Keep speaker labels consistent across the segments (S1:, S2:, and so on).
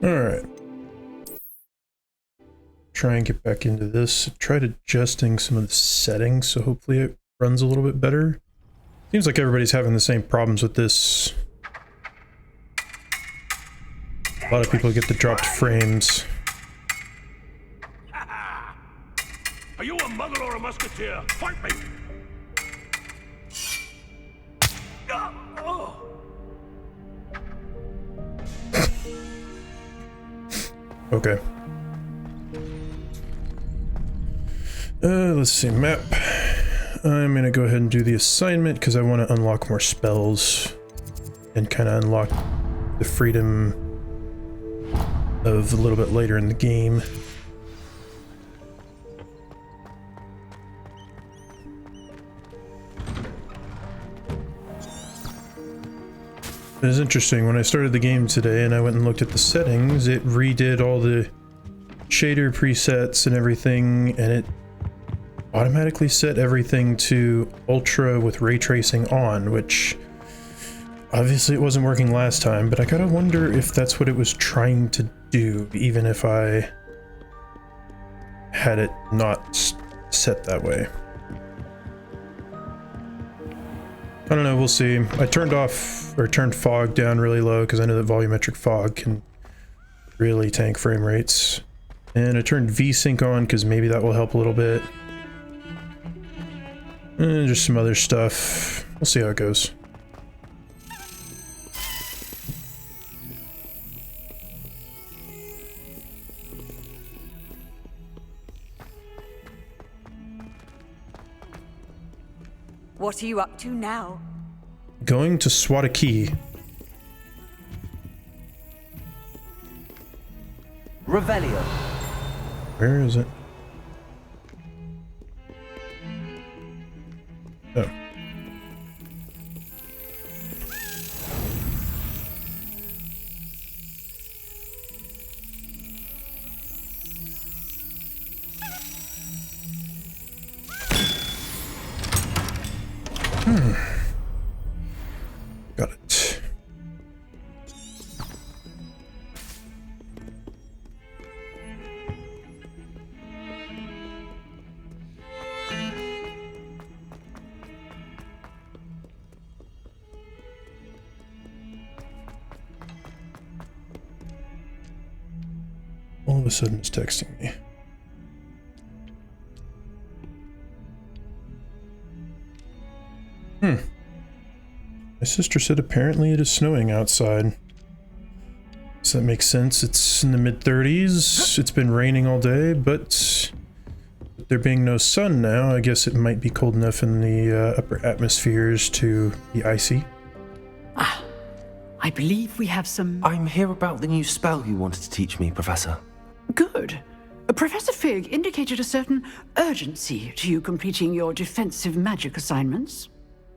S1: Alright. Try and get back into this. Tried adjusting some of the settings, so hopefully it runs a little bit better. Seems like everybody's having the same problems with this. A lot of people get the dropped frames.
S2: Are you a muggle or a musketeer? Fight me!
S1: Okay. Let's see, map. I'm gonna go ahead and do the assignment because I want to unlock more spells and kind of unlock the freedom of a little bit later in the game. It was interesting, when I started the game today and I went and looked at the settings, it redid all the shader presets and everything, and it automatically set everything to ultra with ray tracing on, which obviously it wasn't working last time, but I gotta wonder if that's what it was trying to do, even if I had it not set that way. I don't know, we'll see. I turned fog down really low because I know that volumetric fog can really tank frame rates. And I turned VSync on because maybe that will help a little bit. And just some other stuff. We'll see how it goes.
S3: What are you up to now?
S1: Going to swat a key.
S4: Revelio.
S1: Where is it? Oh. Got it. All of a sudden it's texting me. My sister said apparently it is snowing outside. Does that make sense? It's in the mid-30s. It's been raining all day, but there being no sun now, I guess it might be cold enough in the upper atmospheres to be icy.
S5: Ah, I believe we have some...
S4: I'm here about the new spell you wanted to teach me, Professor.
S5: Good. Professor Fig indicated a certain urgency to you completing your defensive magic assignments.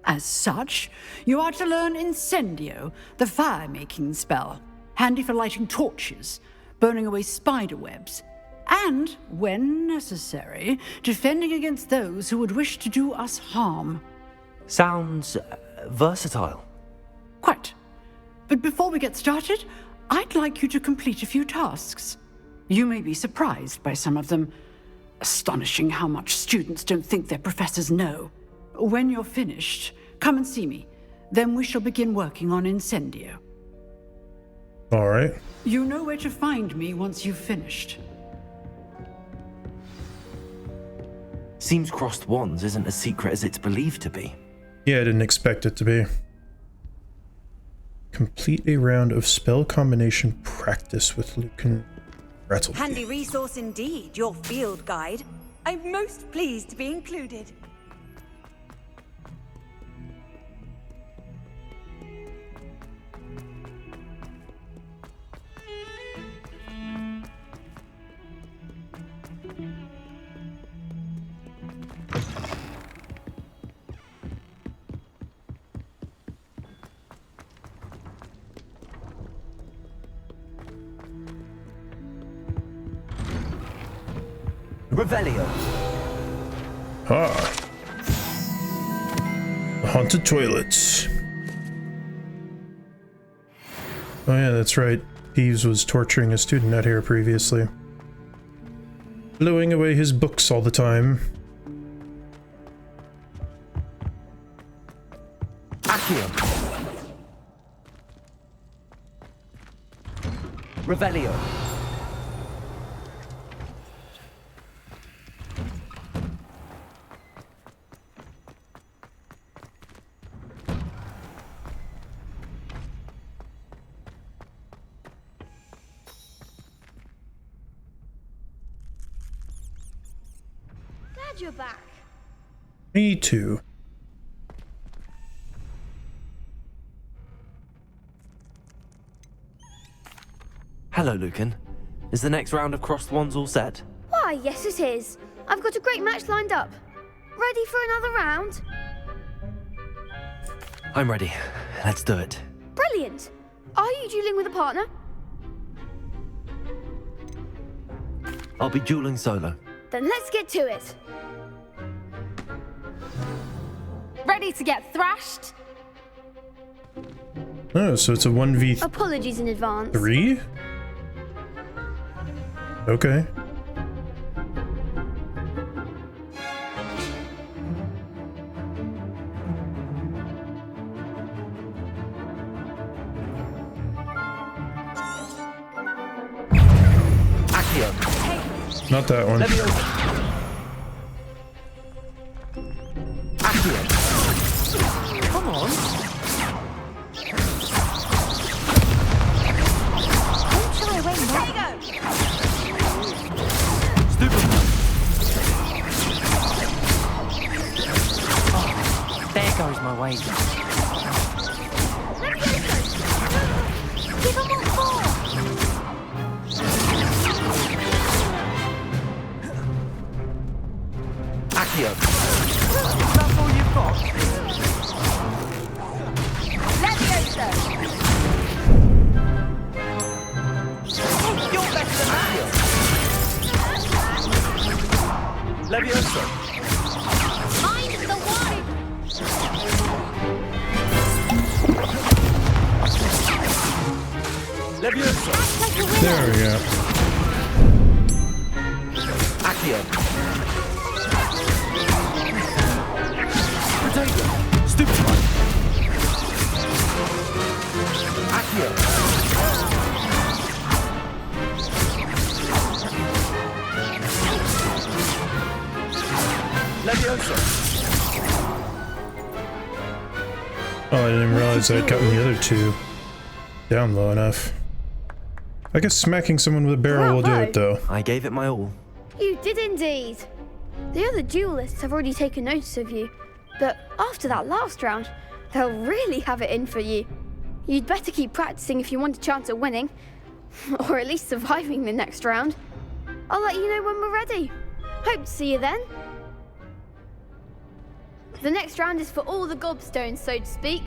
S5: As such, you are to learn Incendio, the fire-making spell, handy for lighting torches, burning away spider webs, and, when necessary, defending against those who would wish to do us harm.
S4: Sounds versatile.
S5: Quite. But before we get started, I'd like you to complete a few tasks. You may be surprised by some of them. Astonishing how much students don't think their professors know. When you're finished, come and see me. Then we shall begin working on Incendio.
S1: All right.
S5: You know where to find me once you've finished.
S4: Seems crossed wands isn't as secret as it's believed to be.
S1: Yeah, I didn't expect it to be. Complete a round of spell combination practice with Lucan Rattleby.
S3: Handy resource indeed, your field guide. I'm most pleased to be included.
S4: Revelio.
S1: Ah. The haunted toilets. Oh yeah, that's right. peeves was torturing a student out here previously. Blowing away his books all the time.
S4: Accio. Revelio.
S6: Glad you're back.
S1: Me too.
S4: Hello, Lucan. Is the next round of crossed wands all set?
S6: Why, yes it is. I've got a great match lined up. Ready for another round?
S4: I'm ready. Let's do it.
S6: Brilliant. Are you dueling with a partner?
S4: I'll be dueling solo.
S6: Then let's get to it.
S7: Ready to get thrashed?
S1: Oh, so it's a 1v3?
S6: Apologies in advance.
S1: Okay.
S4: Accio.
S1: Not that one.
S4: Leviosa. Accio. Come on.
S7: Don't shy away now.
S4: Stupid.
S8: There goes my wager.
S6: Give him all four.
S4: Accio.
S8: That's all you've got?
S7: Leviosa!
S8: You're better than that!
S4: Leviosa.
S6: Mind the wide.
S4: Leviosa.
S6: Like a winner.
S1: There we go.
S4: Accio. Potato. Stupid one. Accio. Leviosa.
S1: Oh, I didn't realize I'd gotten the other two down low enough. I guess smacking someone with a barrel will do it, though.
S4: I gave it my all.
S6: You did indeed. The other duelists have already taken notice of you, but after that last round, they'll really have it in for you. You'd better keep practicing if you want a chance at winning, or at least surviving the next round. I'll let you know when we're ready. Hope to see you then. The next round is for all the gobstones, so to speak.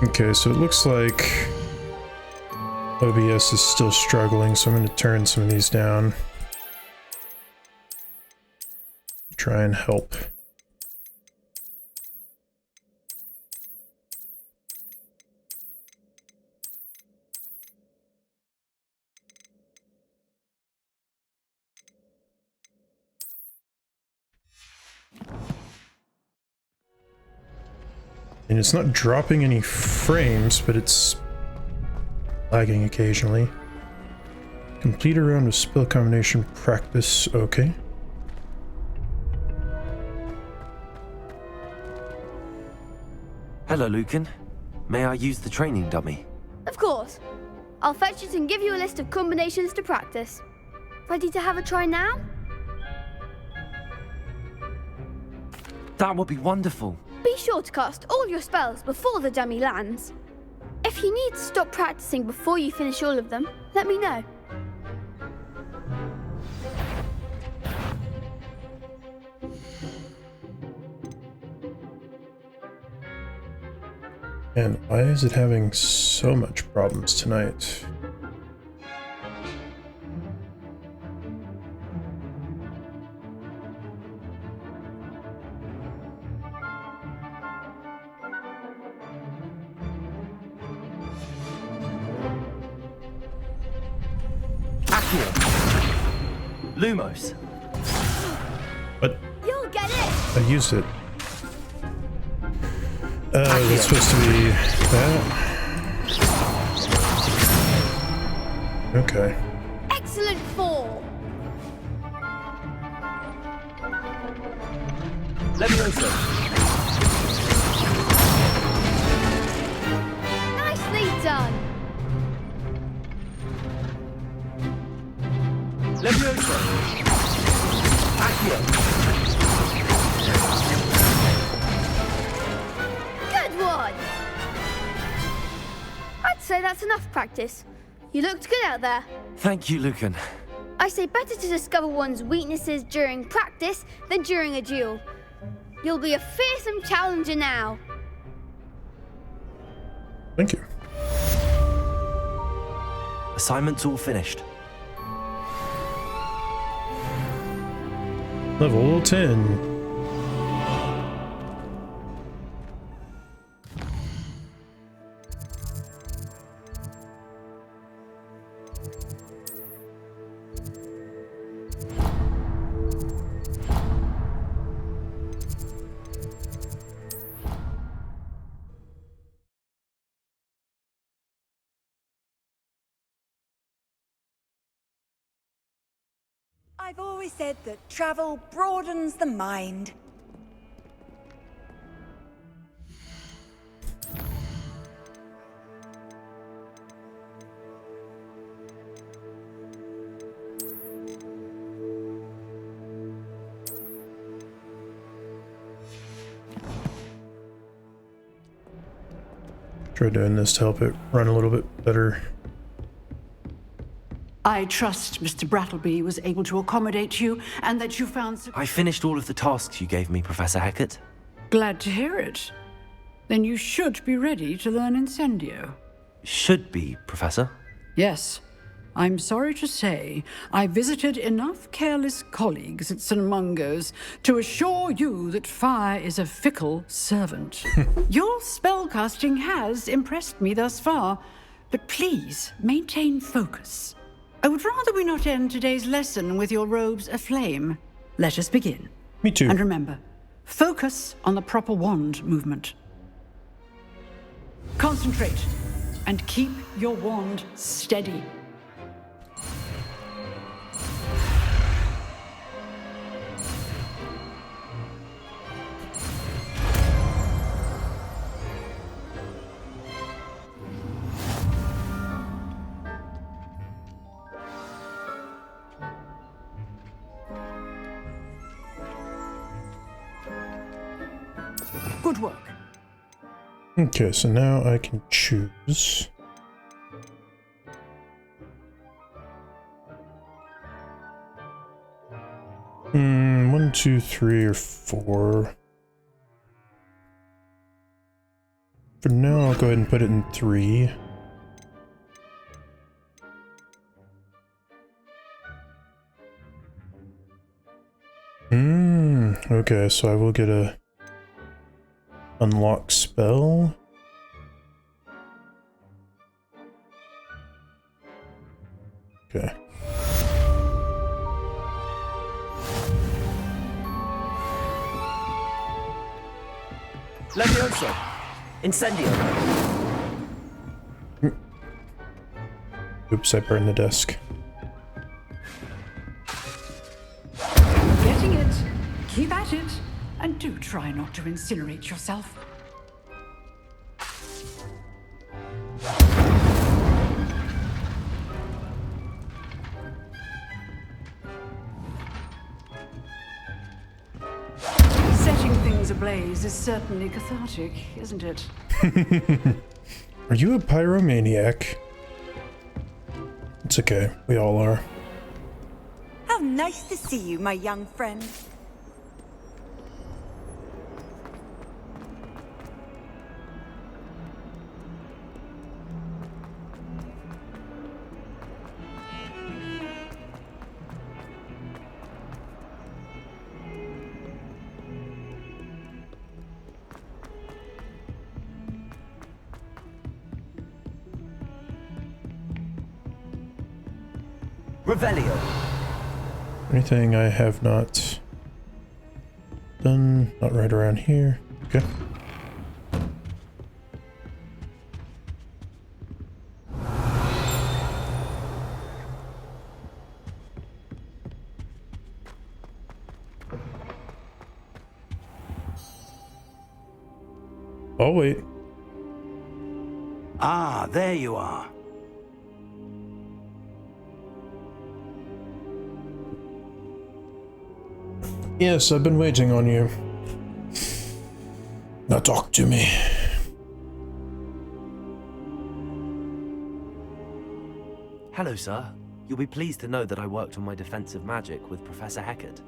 S1: Okay, so it looks like OBS is still struggling, so I'm going to turn some of these down. Try and help. And it's not dropping any frames, but it's lagging occasionally. Complete a round of spell combination practice. Okay.
S4: Hello, Lucan. May I use the training dummy?
S6: Of course. I'll fetch it and give you a list of combinations to practice. Ready to have a try now?
S4: That would be wonderful.
S6: Be sure to cast all your spells before the dummy lands. If you need to stop practicing before you finish all of them, let me know.
S1: And why is it having so much problems tonight?
S4: Accio. Lumos.
S1: But
S6: You'll get it!
S1: I used it. Oh, that's supposed to be that? Okay.
S6: Excellent fall!
S4: Levioso.
S6: Nicely done!
S4: Levioso. Accio.
S6: Good one! I'd say that's enough practice. You looked good out there.
S4: Thank you, Lucan.
S6: I say better to discover one's weaknesses during practice than during a duel. You'll be a fearsome challenger now.
S1: Thank you.
S4: Assignment's all finished.
S1: Level 10.
S3: I've always said that travel broadens the mind.
S1: Try doing this to help it run a little bit better.
S5: I trust Mr. Brattleby was able to accommodate you and that you found...
S4: I finished all of the tasks you gave me, Professor Hecat.
S5: Glad to hear it. Then you should be ready to learn Incendio.
S4: Should be, Professor.
S5: Yes. I'm sorry to say, I visited enough careless colleagues at St. Mungo's to assure you that fire is a fickle servant. Your spellcasting has impressed me thus far, but please maintain focus. I would rather we not end today's lesson with your robes aflame. Let us begin.
S1: Me too.
S5: And remember, focus on the proper wand movement. Concentrate and keep your wand steady. Good work.
S1: Okay, so now I can choose. One, two, three, or four. For now, I'll go ahead and put it in 3. Okay, so I will get a unlock spell. Okay.
S4: Levioso. Incendio.
S1: Oops, I burned the desk.
S5: Getting it. Keep at it. And do try not to incinerate yourself. Setting things ablaze is certainly cathartic, isn't it?
S1: Are you a pyromaniac? It's okay, we all are.
S3: How nice to see you, my young friend.
S4: Revelio.
S1: Anything I have not done? Not right around here. Okay. Oh, wait.
S9: Ah, there you are.
S1: Yes, I've been waiting on you. Now talk to me.
S4: Hello, sir. You'll be pleased to know that I worked on my defensive magic with Professor Heckard.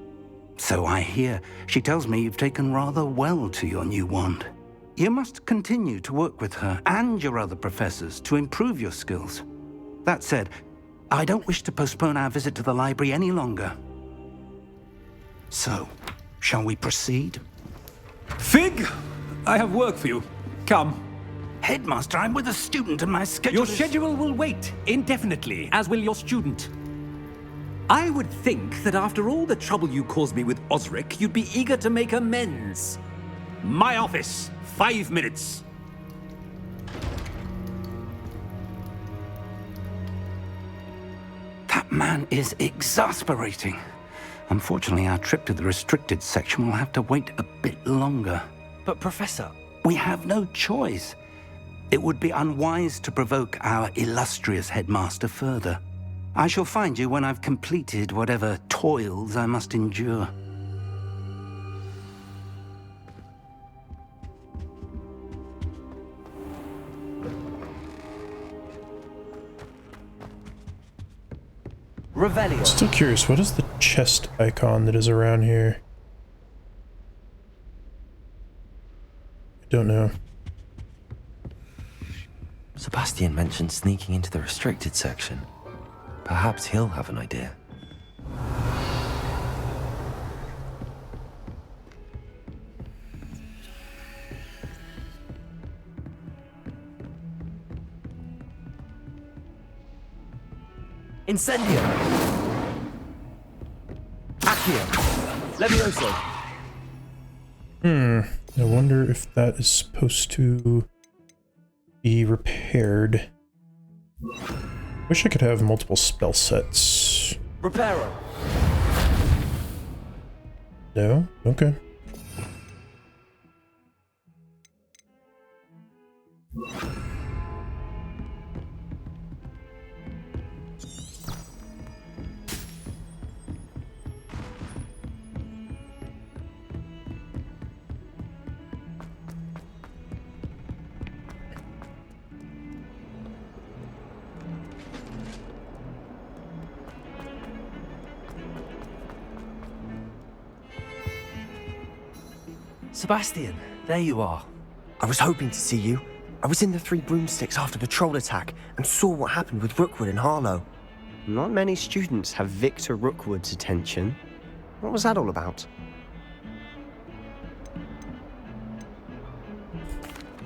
S9: So I hear. She tells me you've taken rather well to your new wand. You must continue to work with her and your other professors to improve your skills. That said, I don't wish to postpone our visit to the library any longer. So, shall we proceed?
S2: Fig, I have work for you. Come.
S9: Headmaster, I'm with a student and my schedule
S2: Your schedule will wait indefinitely, as will your student. I would think that after all the trouble you caused me with Osric, you'd be eager to make amends. My office, 5 minutes.
S9: That man is exasperating. Unfortunately, our trip to the restricted section will have to wait a bit longer.
S4: But, Professor...
S9: We have no choice. It would be unwise to provoke our illustrious headmaster further. I shall find you when I've completed whatever toils I must endure.
S4: Revelio.
S1: Still curious, what is the chest icon that is around here? I don't know.
S4: Sebastian mentioned sneaking into the restricted section. Perhaps he'll have an idea. Incendio! Accio! Levioso!
S1: I wonder if that is supposed to be repaired. Wish I could have multiple spell sets.
S4: Reparo!
S1: No? Okay.
S4: Sebastian, there you are. I was hoping to see you. I was in the Three Broomsticks after the troll attack and saw what happened with Rookwood and Harlow.
S10: Not many students have Victor Rookwood's attention. What was that all about?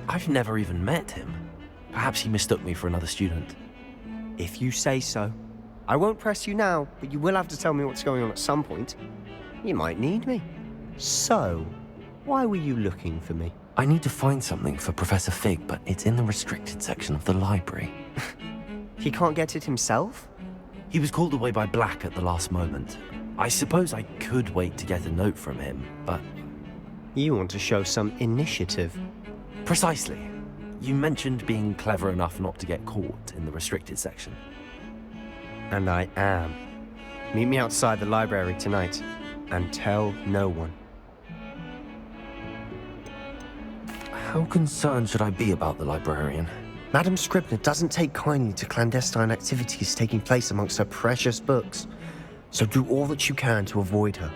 S4: I've never even met him. Perhaps he mistook me for another student.
S10: If you say so. I won't press you now, but you will have to tell me what's going on at some point. You might need me. So, why were you looking for me?
S4: I need to find something for Professor Fig, but it's in the restricted section of the library.
S10: He can't get it himself?
S4: He was called away by Black at the last moment. I suppose I could wait to get a note from him, but...
S10: You want to show some initiative.
S4: Precisely. You mentioned being clever enough not to get caught in the restricted section.
S10: And I am. Meet me outside the library tonight, and tell no one.
S4: How concerned should I be about the librarian?
S10: Madame Scribner doesn't take kindly to clandestine activities taking place amongst her precious books, so do all that you can to avoid her.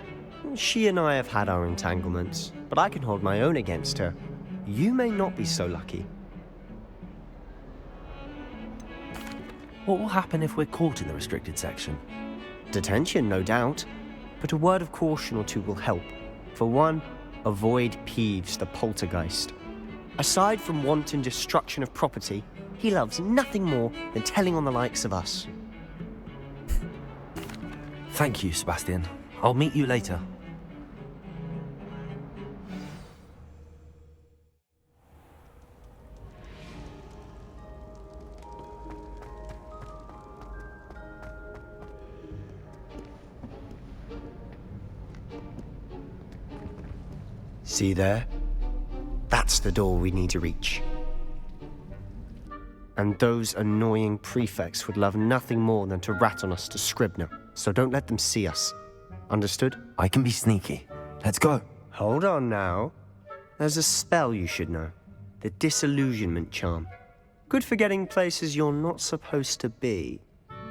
S10: She and I have had our entanglements, but I can hold my own against her. You may not be so lucky.
S4: What will happen if we're caught in the restricted section?
S10: Detention, no doubt, but a word of caution or two will help. For one, avoid Peeves the poltergeist. Aside from wanton destruction of property, he loves nothing more than telling on the likes of us.
S4: Thank you, Sebastian. I'll meet you later.
S10: See there? That's the door we need to reach. And those annoying prefects would love nothing more than to rat on us to Scribner, so don't let them see us. Understood?
S4: I can be sneaky. Let's go.
S10: Hold on now. There's a spell you should know. The Disillusionment Charm. Good for getting places you're not supposed to be.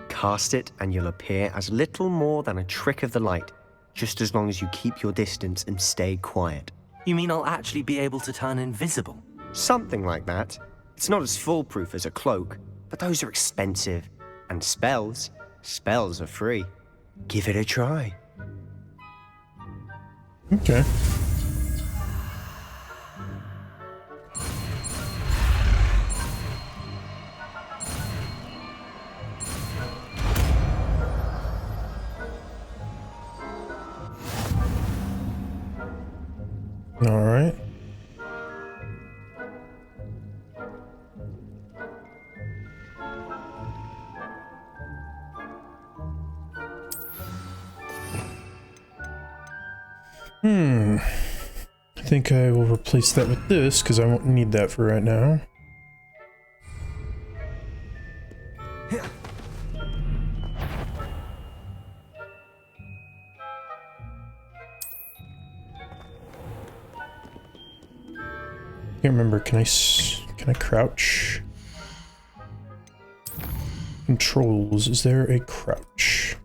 S10: Cast it and you'll appear as little more than a trick of the light, just as long as you keep your distance and stay quiet.
S4: You mean I'll actually be able to turn invisible?
S10: Something like that. It's not as foolproof as a cloak, but those are expensive. And spells are free. Give it a try.
S1: Okay. All right. I think I will replace that with this because I won't need that for right now. Can't remember. Can I crouch? Controls. Is there a crouch?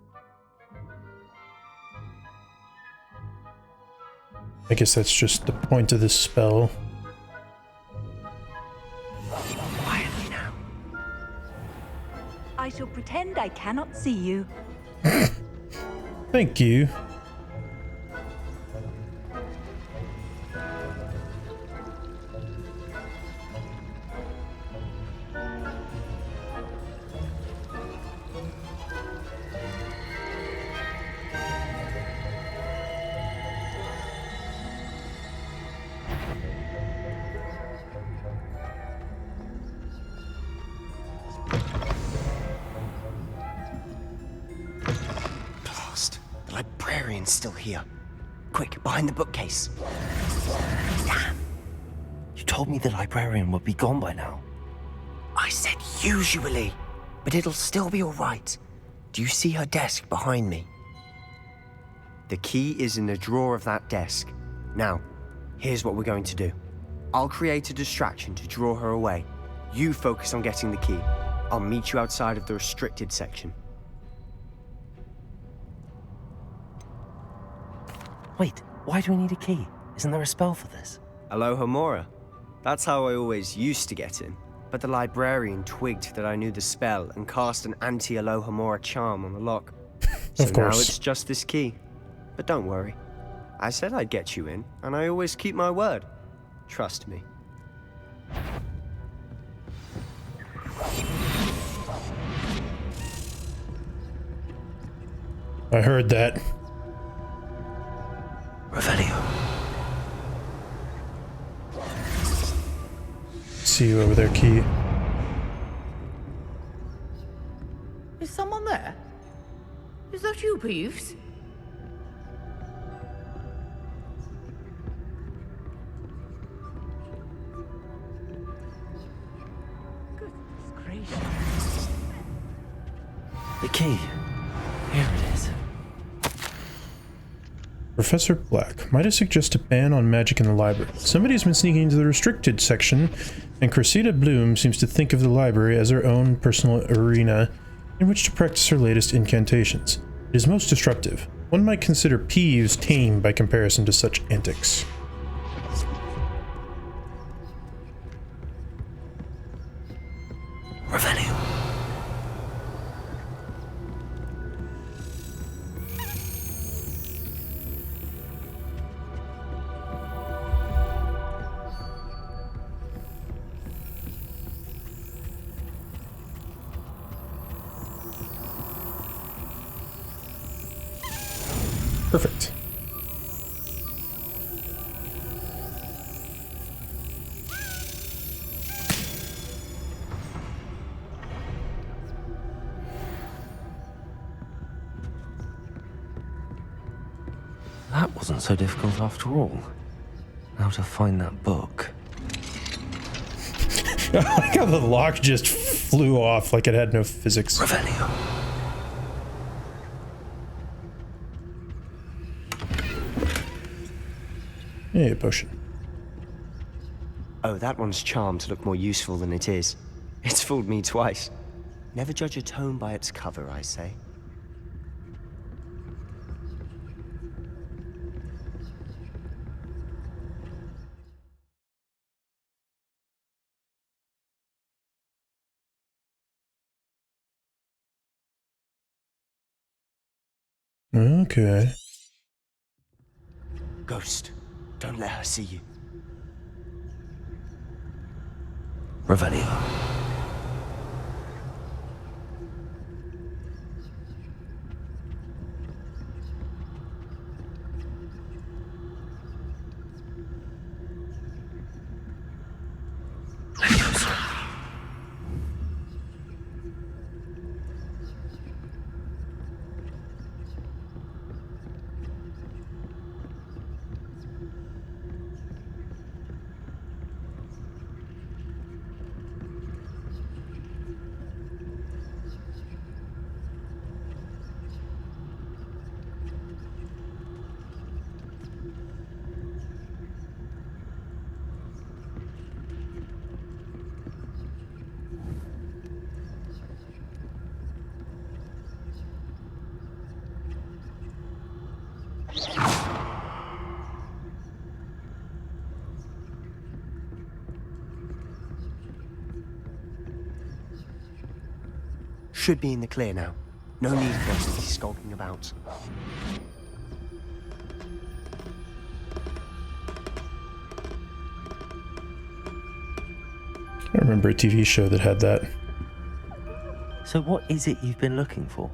S1: I guess that's just the point of this spell.
S3: Quietly now. I shall pretend I cannot see you.
S1: Thank you.
S10: Librarian's still here. Quick, behind the bookcase. Damn.
S4: You told me the librarian would be gone by now.
S10: I said usually, but it'll still be all right. Do you see her desk behind me? The key is in the drawer of that desk. Now, here's what we're going to do. I'll create a distraction to draw her away. You focus on getting the key. I'll meet you outside of the restricted section.
S4: Wait, why do we need a key? Isn't there a spell for this?
S10: Alohomora. That's how I always used to get in. But the librarian twigged that I knew the spell and cast an anti-Alohomora charm on the lock. So
S1: Of course.
S10: now it's just this key. But don't worry. I said I'd get you in, and I always keep my word. Trust me.
S1: I heard that.
S4: Revelio.
S1: See you over there, Key.
S5: Is someone there? Is that you, Peeves? Goodness gracious.
S4: The key. Here it is.
S1: Professor Black, might I suggest a ban on magic in the library? Somebody's been sneaking into the restricted section, and Cressida Bloom seems to think of the library as her own personal arena in which to practice her latest incantations. It is most disruptive. One might consider Peeves tame by comparison to such antics.
S4: Revelio.
S1: Perfect.
S4: That wasn't so difficult after all. Now to find that book.
S1: I like how the lock just flew off like it had no physics.
S4: Revelio.
S1: Hey, a potion.
S10: Oh, that one's charmed to look more useful than it is. It's fooled me twice. Never judge a tome by its cover, I say.
S1: Okay.
S10: Ghost, don't let her see you.
S4: Revelio.
S10: Should be in the clear now. No need for us to be skulking about.
S1: I remember a TV show that had that.
S4: So what is it you've been looking for?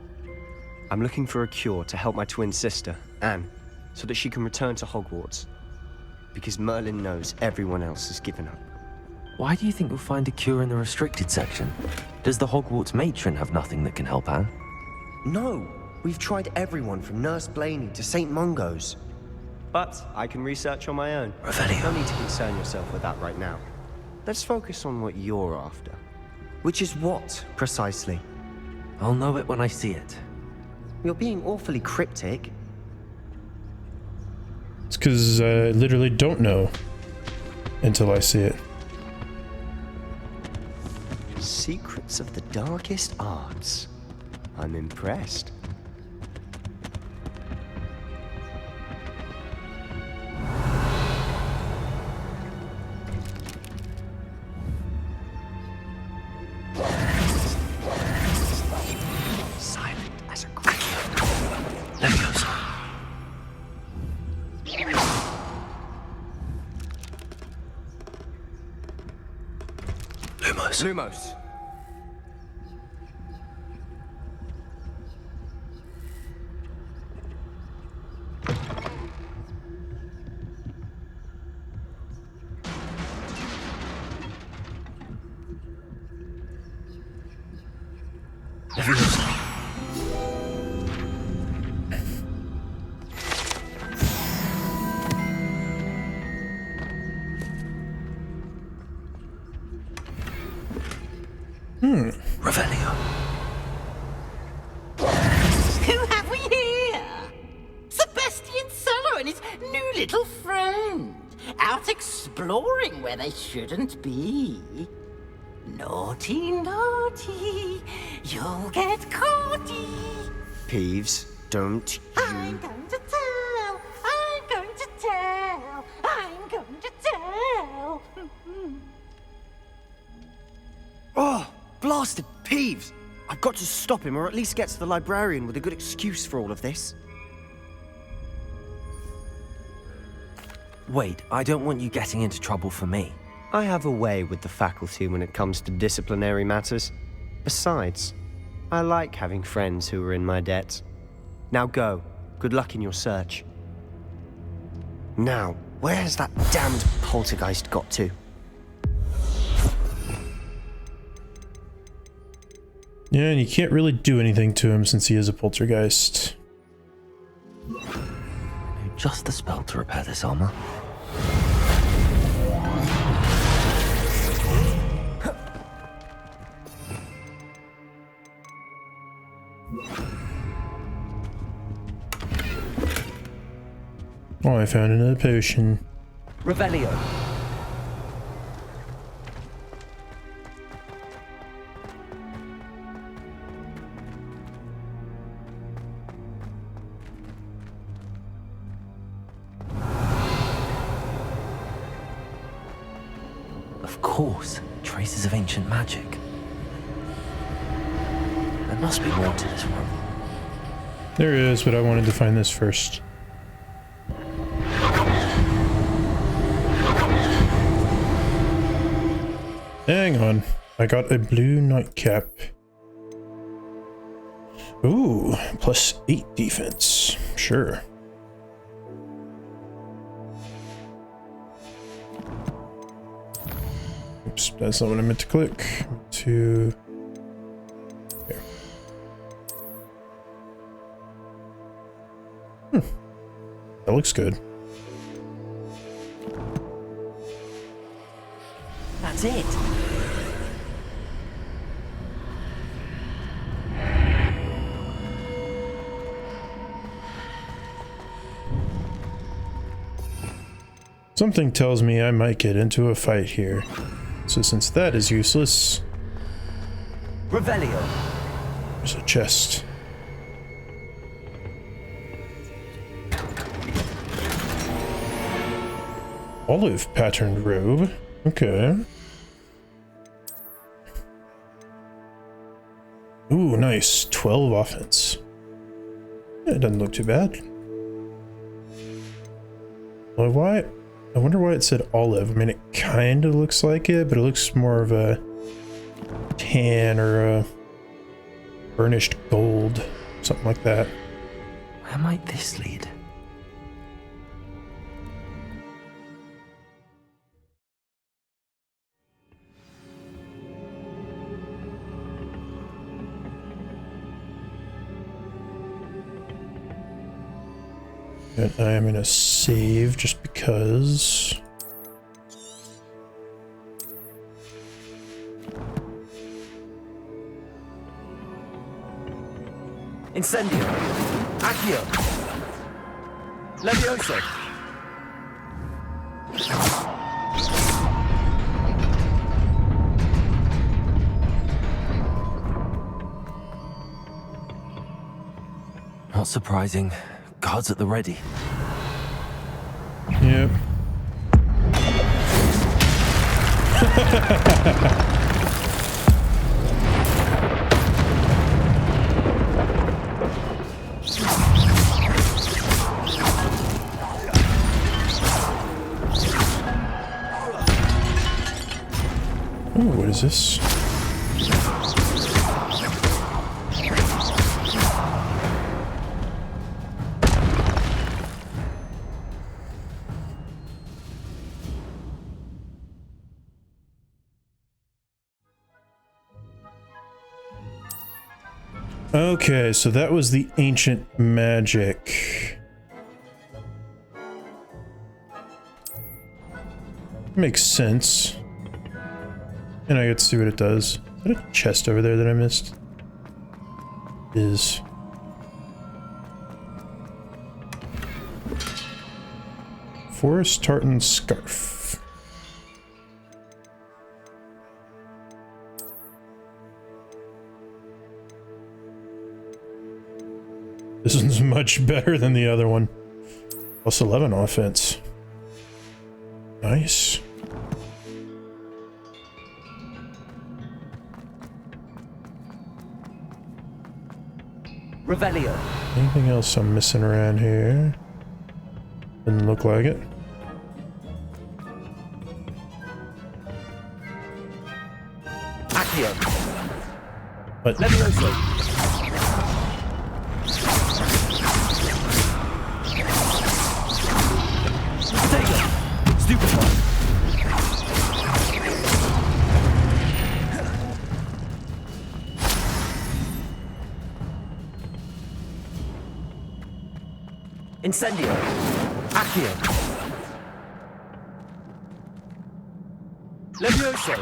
S10: I'm looking for a cure to help my twin sister, Anne, so that she can return to Hogwarts. Because Merlin knows everyone else has given up.
S4: Why do you think you'll find a cure in the restricted section? Does the Hogwarts matron have nothing that can help Anne?
S10: No! We've tried everyone from Nurse Blaney to St. Mungo's. But I can research on my own.
S4: Revelio.
S10: No need to concern yourself with that right now. Let's focus on what you're after. Which is what, precisely?
S4: I'll know it when I see it.
S10: You're being awfully cryptic.
S1: It's because I literally don't know until I see it.
S10: Secrets of the darkest arts. I'm impressed. Silent as a cricket.
S4: There he goes.
S10: Lumos.
S4: Revelio.
S11: Who have we here? Sebastian Cello and his new little friend. Out exploring where they shouldn't be. Naughty, naughty. You'll get caughty.
S10: Peeves, don't you...
S11: I'm going to tell. I'm going to tell. I'm going to tell.
S10: Oh, blasted Peeves! I've got to stop him, or at least get to the librarian with a good excuse for all of this.
S4: Wait, I don't want you getting into trouble for me.
S10: I have a way with the faculty when it comes to disciplinary matters. Besides, I like having friends who are in my debt. Now go. Good luck in your search. Now, where has that damned poltergeist got to?
S1: Yeah, and you can't really do anything to him since he is a poltergeist.
S4: Just the spell to repair this armor.
S1: Oh, I found another potion.
S8: Revelio.
S4: Of course, traces of ancient magic. There must be more to this room.
S1: There is, but I wanted to find this first. Hang on, I got a blue nightcap. Ooh, +8 defense. Sure. Oops, that's not what I meant to click. To here. That looks good.
S4: That's it.
S1: Something tells me I might get into a fight here. So since that is useless,
S8: Revelio.
S1: there's a chest. Olive patterned robe. Okay. Ooh, nice. 12 offense. Yeah, it doesn't look too bad. Well, why? I wonder why it said olive. I mean, it kind of looks like it, but it looks more of a tan or a burnished gold. Something like that.
S4: Where might this lead?
S1: And I am gonna save just because.
S8: Incendio. Accio. Levioso.
S4: Not surprising. Guards at the ready.
S1: Yep. Ooh, what is this? Okay, so that was the ancient magic. Makes sense. And I get to see what it does. Is that a chest over there that I missed? Is. Forest tartan scarf. This one's much better than the other one. Plus 11 offense. Nice.
S8: Revelio.
S1: Anything else I'm missing around here? Doesn't look like it.
S8: Accio.
S1: What?
S8: Levioso. Super. Incendio. Accio. Levioso.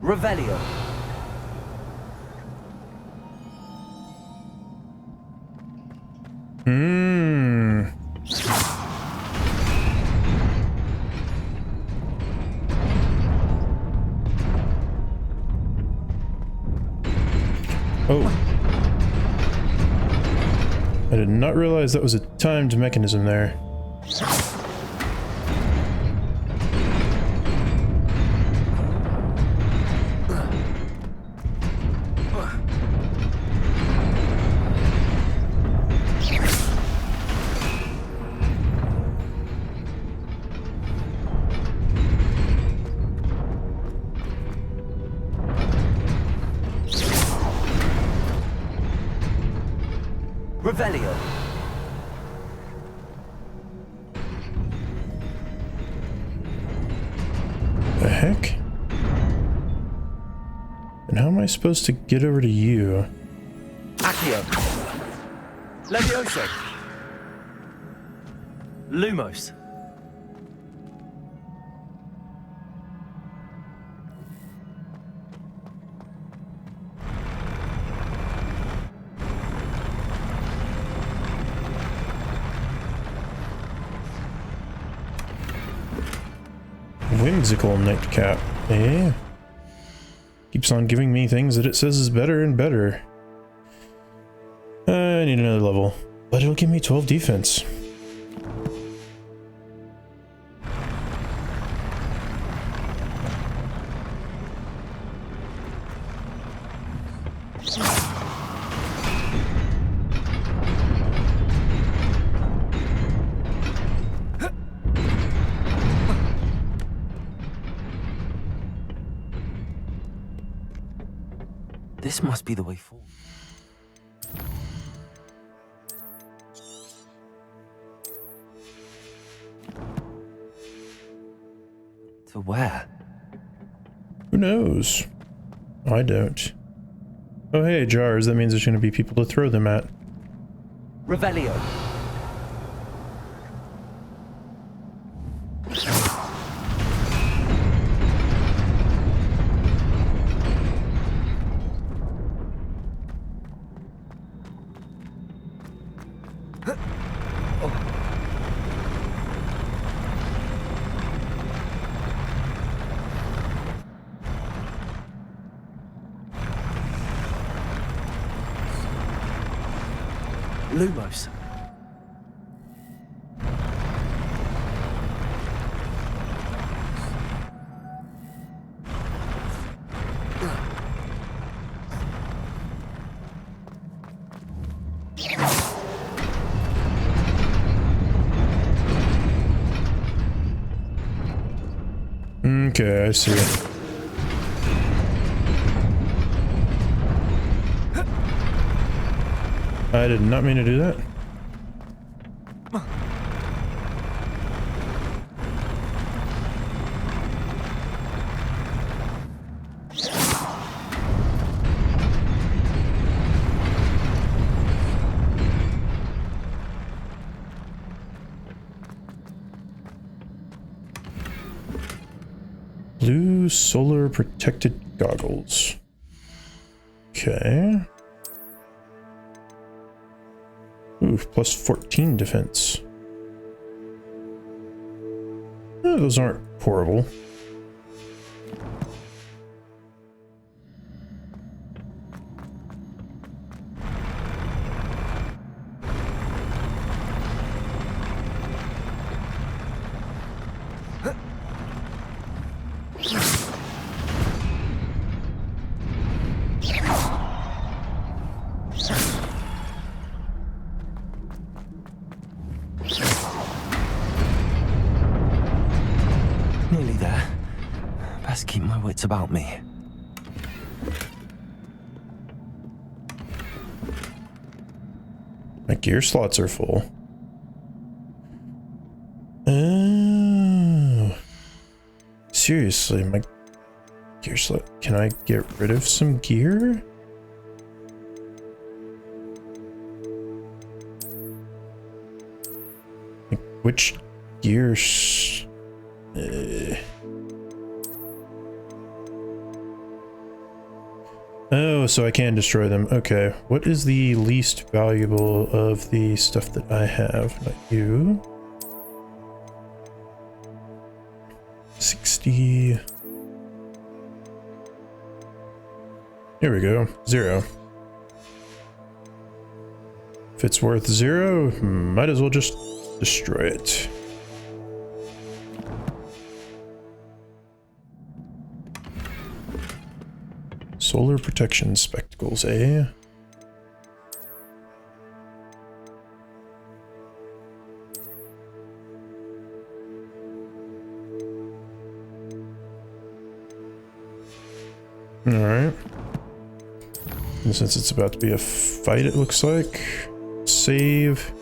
S8: Revelio.
S1: Oh. I did not realize that was a timed mechanism there.
S8: Revelio.
S1: The heck? And how am I supposed to get over to you?
S8: Accio. Levioso. Lumos.
S1: Whimsical nightcap, eh? Keeps on giving me things that it says is better and better. I need another level, but it'll give me 12 defense.
S4: This must be the way forward. To where?
S1: Who knows? I don't. Oh hey, jars. That means there's going to be people to throw them at.
S8: Revelio. Lumos.
S1: Okay, I see it. I did not mean to do that. Blue solar protected goggles. Okay. Ooh, plus 14 defense. Those aren't horrible.
S4: Nearly there. Best keep my wits about me.
S1: My gear slots are full. Oh. Seriously, my gear slot. Can I get rid of some gear? Like, which gear? Oh, so I can destroy them. Okay. What is the least valuable of the stuff that I have? Not you. 60. Here we go. 0. If it's worth 0, might as well just destroy it. Solar protection spectacles, eh? Alright. And since it's about to be a fight, it looks like. Save.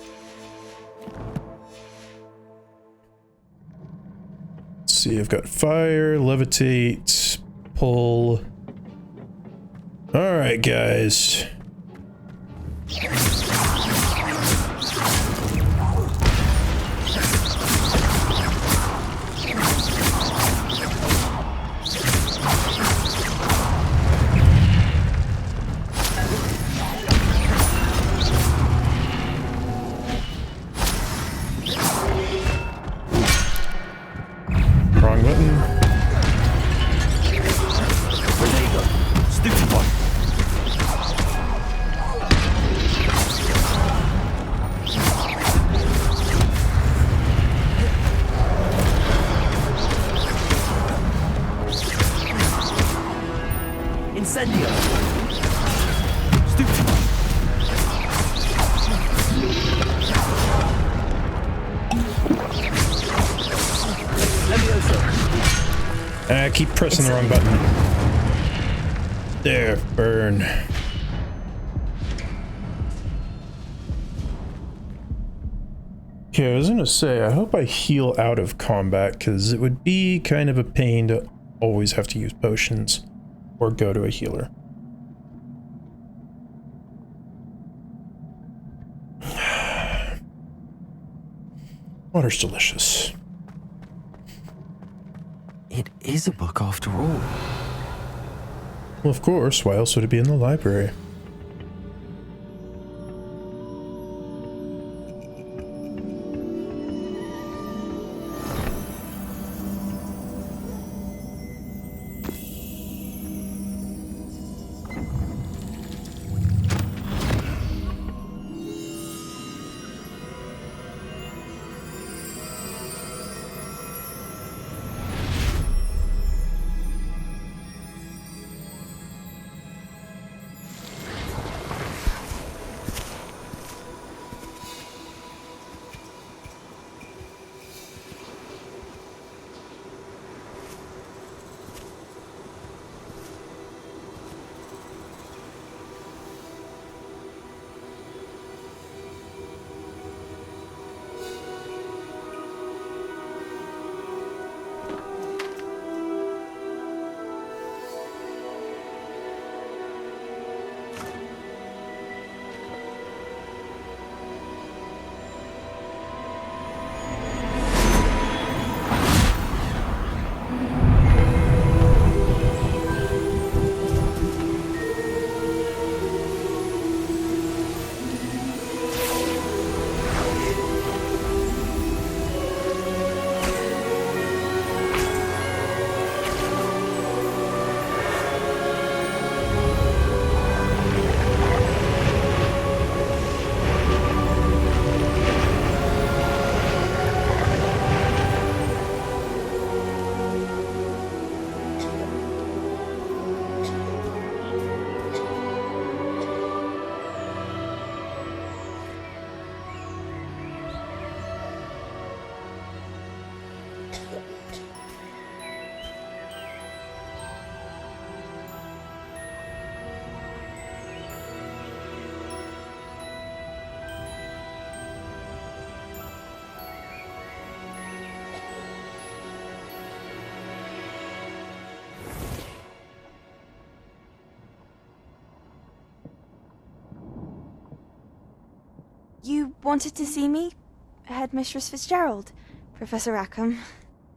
S1: Let's see, I've got fire, levitate, pull. Alright, guys. Wrong button.
S8: Stupid one. Incendio. Stupid one.
S1: I keep pressing the wrong button. There, burn. Okay, I was gonna say, I hope I heal out of combat, because it would be kind of a pain to always have to use potions or go to a healer. Water's delicious.
S4: It is a book after all.
S1: Well, of course, why else would it be in the library?
S12: You wanted to see me? Headmistress Fitzgerald, Professor Rackham.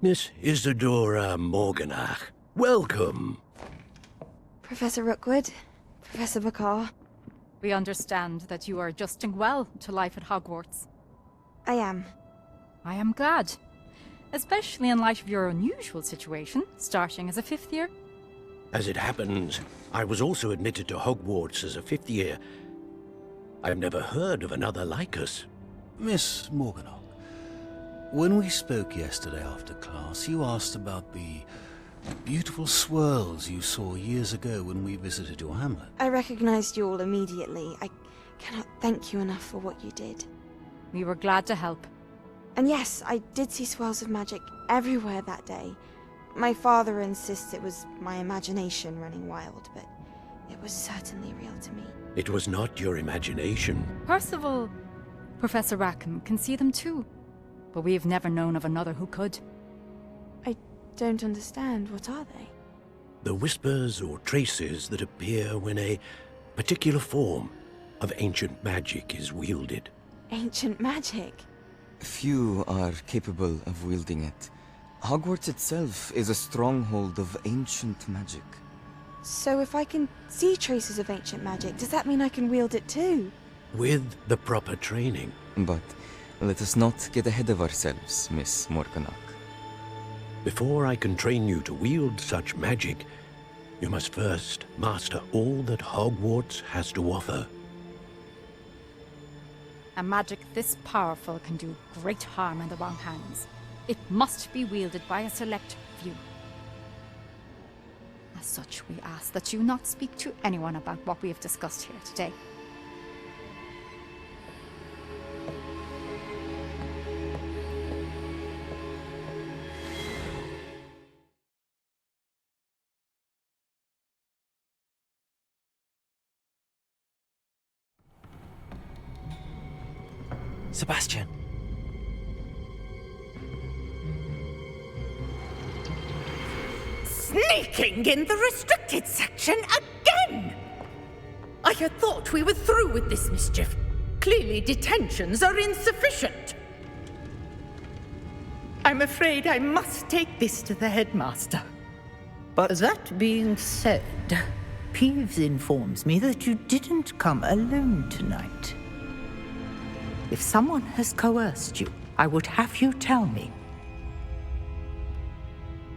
S13: Miss Isadora Morganach, welcome.
S12: Professor Rookwood, Professor Bakar.
S7: We understand that you are adjusting well to life at Hogwarts.
S12: I am.
S7: I am glad. Especially in light of your unusual situation, starting as a 5th year.
S13: As it happens, I was also admitted to Hogwarts as a 5th year. I've never heard of another like us.
S14: Miss Morganach, when we spoke yesterday after class, you asked about the beautiful swirls you saw years ago when we visited your hamlet.
S12: I recognized you all immediately. I cannot thank you enough for what you did.
S7: We were glad to help.
S12: And yes, I did see swirls of magic everywhere that day. My father insists it was my imagination running wild, but it was certainly real to me.
S13: It was not your imagination.
S7: Percival, Professor Rackham can see them too. But we've never known of another who could.
S12: I don't understand. What are they?
S13: The whispers or traces that appear when a particular form of ancient magic is wielded.
S12: Ancient magic?
S15: Few are capable of wielding it. Hogwarts itself is a stronghold of ancient magic.
S12: So if I can see traces of ancient magic, does that mean I can wield it too?
S13: With the proper training.
S15: But let us not get ahead of ourselves, Miss Morganach.
S13: Before I can train you to wield such magic, you must first master all that Hogwarts has to offer.
S7: A magic this powerful can do great harm in the wrong hands. It must be wielded by a select few. As such, we ask that you not speak to anyone about what we have discussed here today.
S4: Sebastian.
S16: Sneaking in the restricted section again! I had thought we were through with this mischief. Clearly detentions are insufficient. I'm afraid I must take this to the headmaster.
S17: But that being said, Peeves informs me that you didn't come alone tonight. If someone has coerced you, I would have you tell me.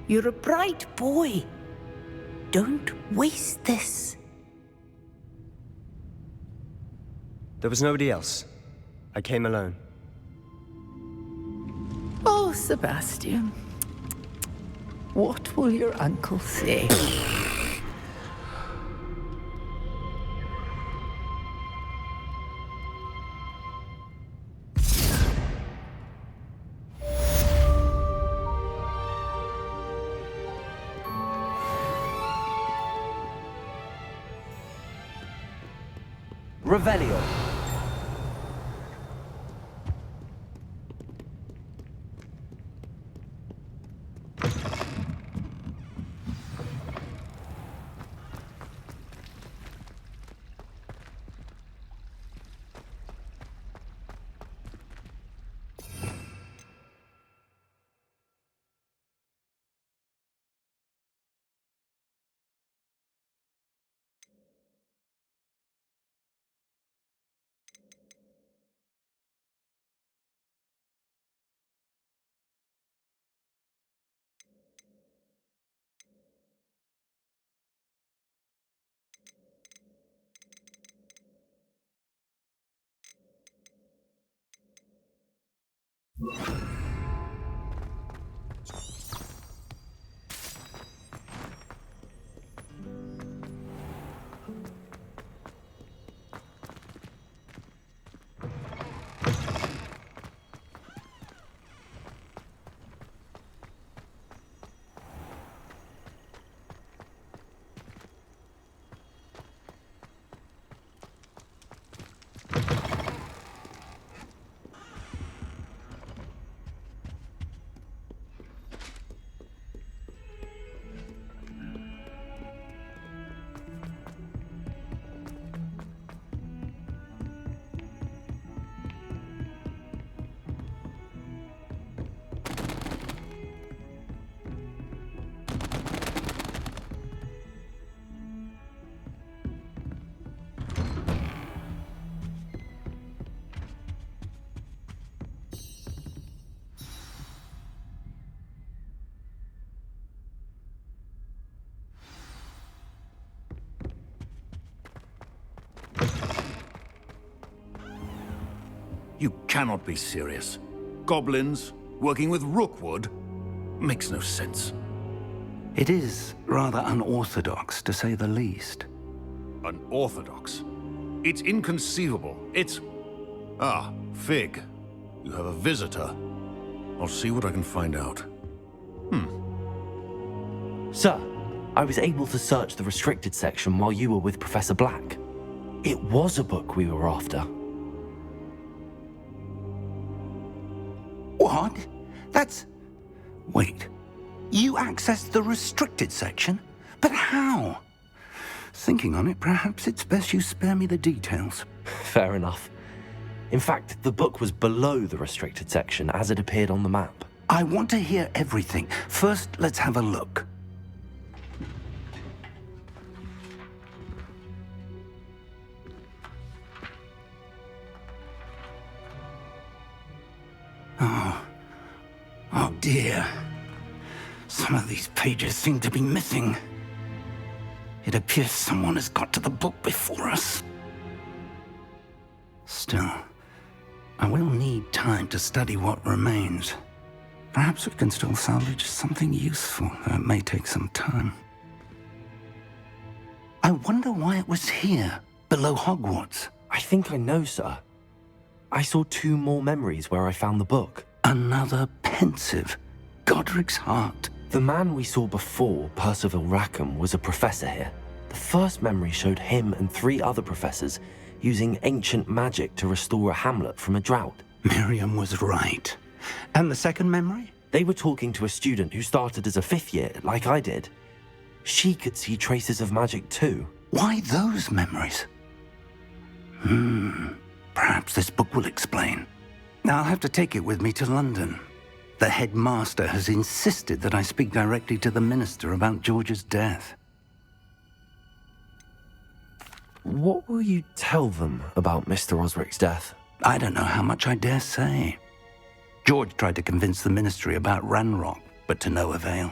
S17: You're a bright boy. Don't waste this.
S10: There was nobody else. I came alone.
S17: Oh, Sebastian. What will your uncle say?
S4: Revelio.
S14: cannot be serious. Goblins working with Rookwood makes no sense.
S9: It is rather unorthodox, to say the least.
S14: Unorthodox? It's inconceivable. It's... Ah, Fig. You have a visitor. I'll see what I can find out.
S4: Sir, I was able to search the restricted section while you were with Professor Black. It was a book we were after.
S9: What? That's... Wait. You accessed the restricted section? But how? Thinking on it, perhaps it's best you spare me the details.
S4: Fair enough. In fact, the book was below the restricted section as it appeared on the map.
S9: I want to hear everything. First, let's have a look. Oh dear. Some of these pages seem to be missing. It appears someone has got to the book before us. Still, I will need time to study what remains. Perhaps we can still salvage something useful, though it may take some time. I wonder why it was here, below Hogwarts.
S4: I think I know, sir. I saw 2 more memories where I found the book.
S9: Another pensive. Godric's heart.
S4: The man we saw before, Percival Rackham, was a professor here. The first memory showed him and 3 other professors using ancient magic to restore a hamlet from a drought.
S9: Miriam was right. And the second memory?
S4: They were talking to a student who started as a 5th year, like I did. She could see traces of magic too.
S9: Why those memories? Perhaps this book will explain. Now I'll have to take it with me to London. The headmaster has insisted that I speak directly to the minister about George's death.
S4: What will you tell them about Mr. Osric's death?
S9: I don't know how much I dare say. George tried to convince the ministry about Ranrock, but to no avail.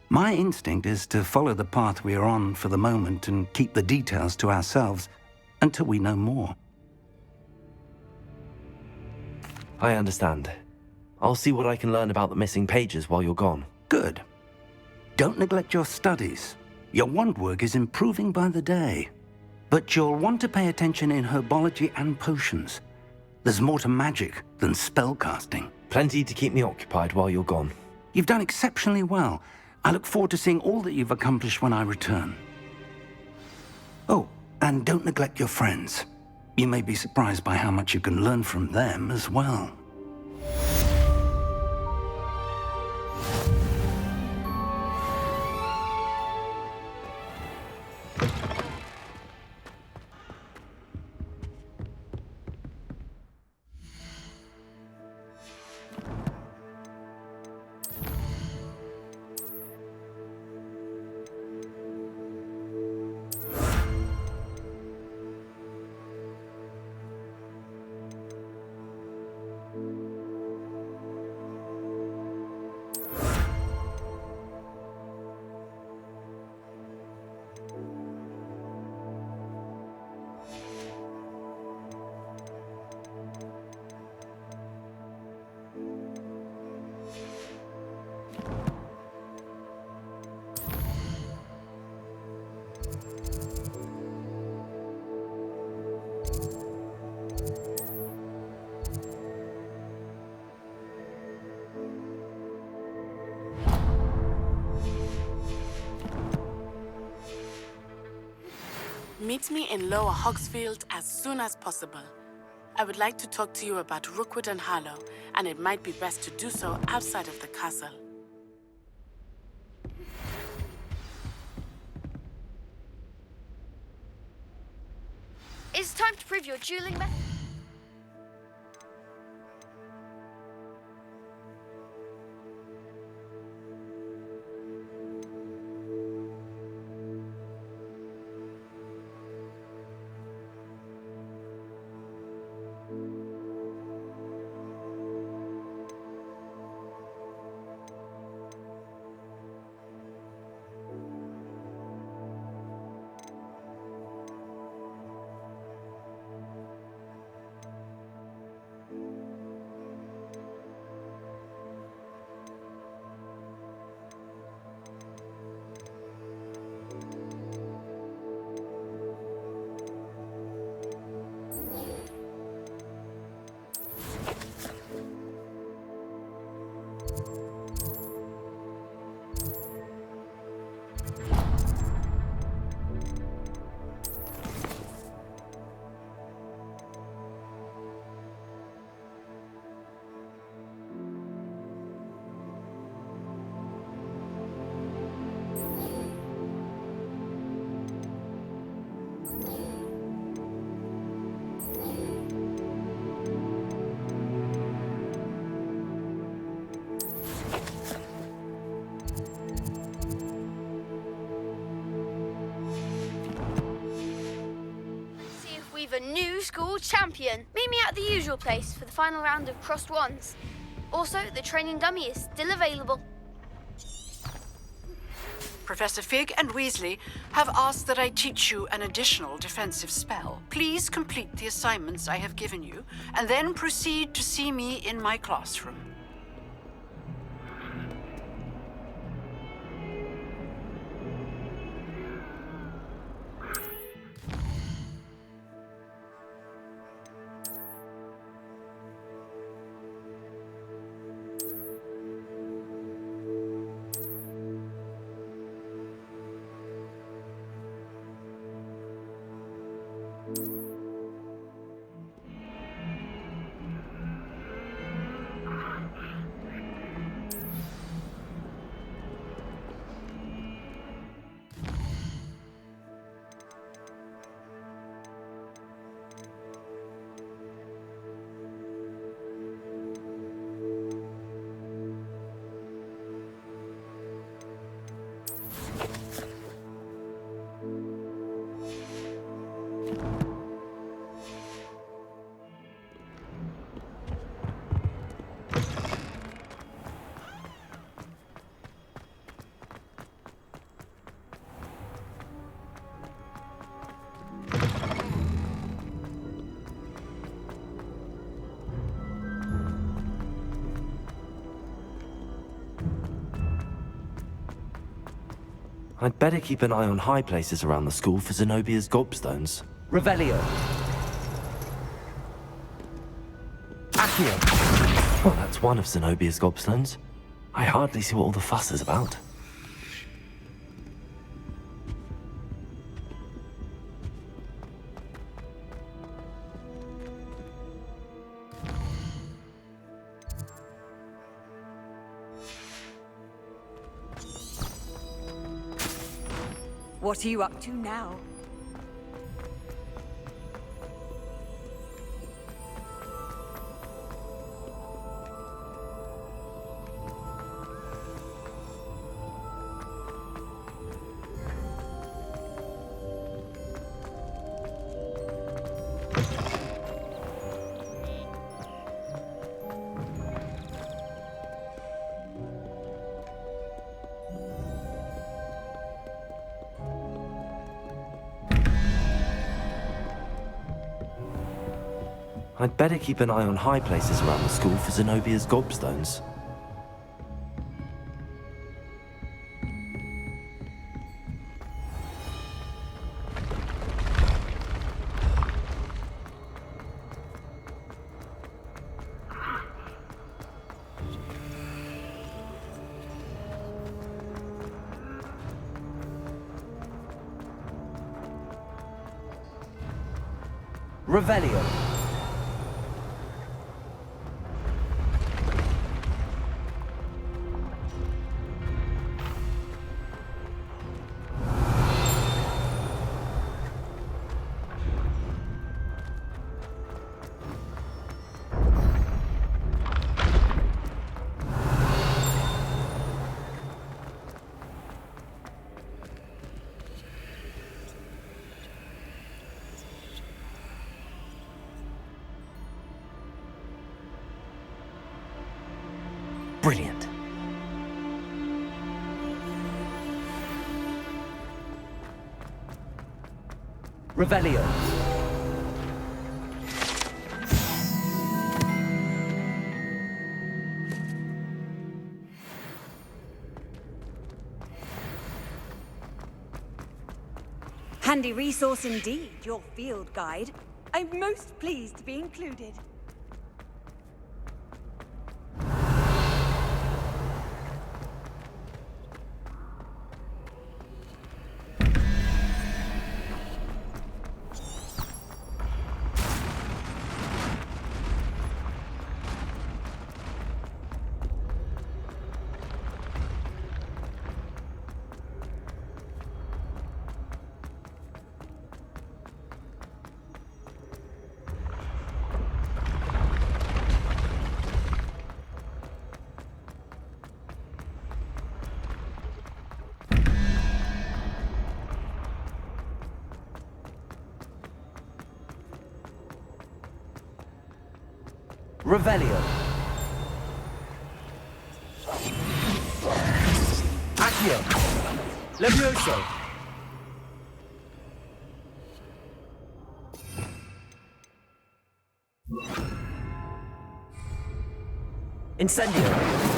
S9: My instinct is to follow the path we are on for the moment and keep the details to ourselves until we know more.
S4: I understand. I'll see what I can learn about the missing pages while you're gone.
S9: Good. Don't neglect your studies. Your wand work is improving by the day. But you'll want to pay attention in herbology and potions. There's more to magic than spellcasting.
S4: Plenty to keep me occupied while you're gone.
S9: You've done exceptionally well. I look forward to seeing all that you've accomplished when I return. Oh, and don't neglect your friends. You may be surprised by how much you can learn from them as well.
S18: Meet me in Lower Hogsfield as soon as possible. I would like to talk to you about Rookwood and Harlow, and it might be best to do so outside of the castle.
S6: It's time to prove your dueling method. a new school champion. Meet me at the usual place for the final round of crossed wands. Also, the training dummy is still available.
S5: Professor Fig and Weasley have asked that I teach you an additional defensive spell. Please complete the assignments I have given you, and then proceed to see me in my classroom.
S4: I'd better keep an eye on high places around the school for Zenobia's gobstones.
S8: Revelio.
S4: Accio. Well, that's one of Zenobia's gobstones. I hardly see what all the fuss is about.
S3: What are you up to now?
S4: I'd better keep an eye on high places around the school for Zenobia's gobstones.
S8: Revelio.
S4: Brilliant.
S8: Revelio.
S3: Handy resource indeed, your field guide. I'm most pleased to be included.
S8: Revelio. Accio. Levioso. Incendio.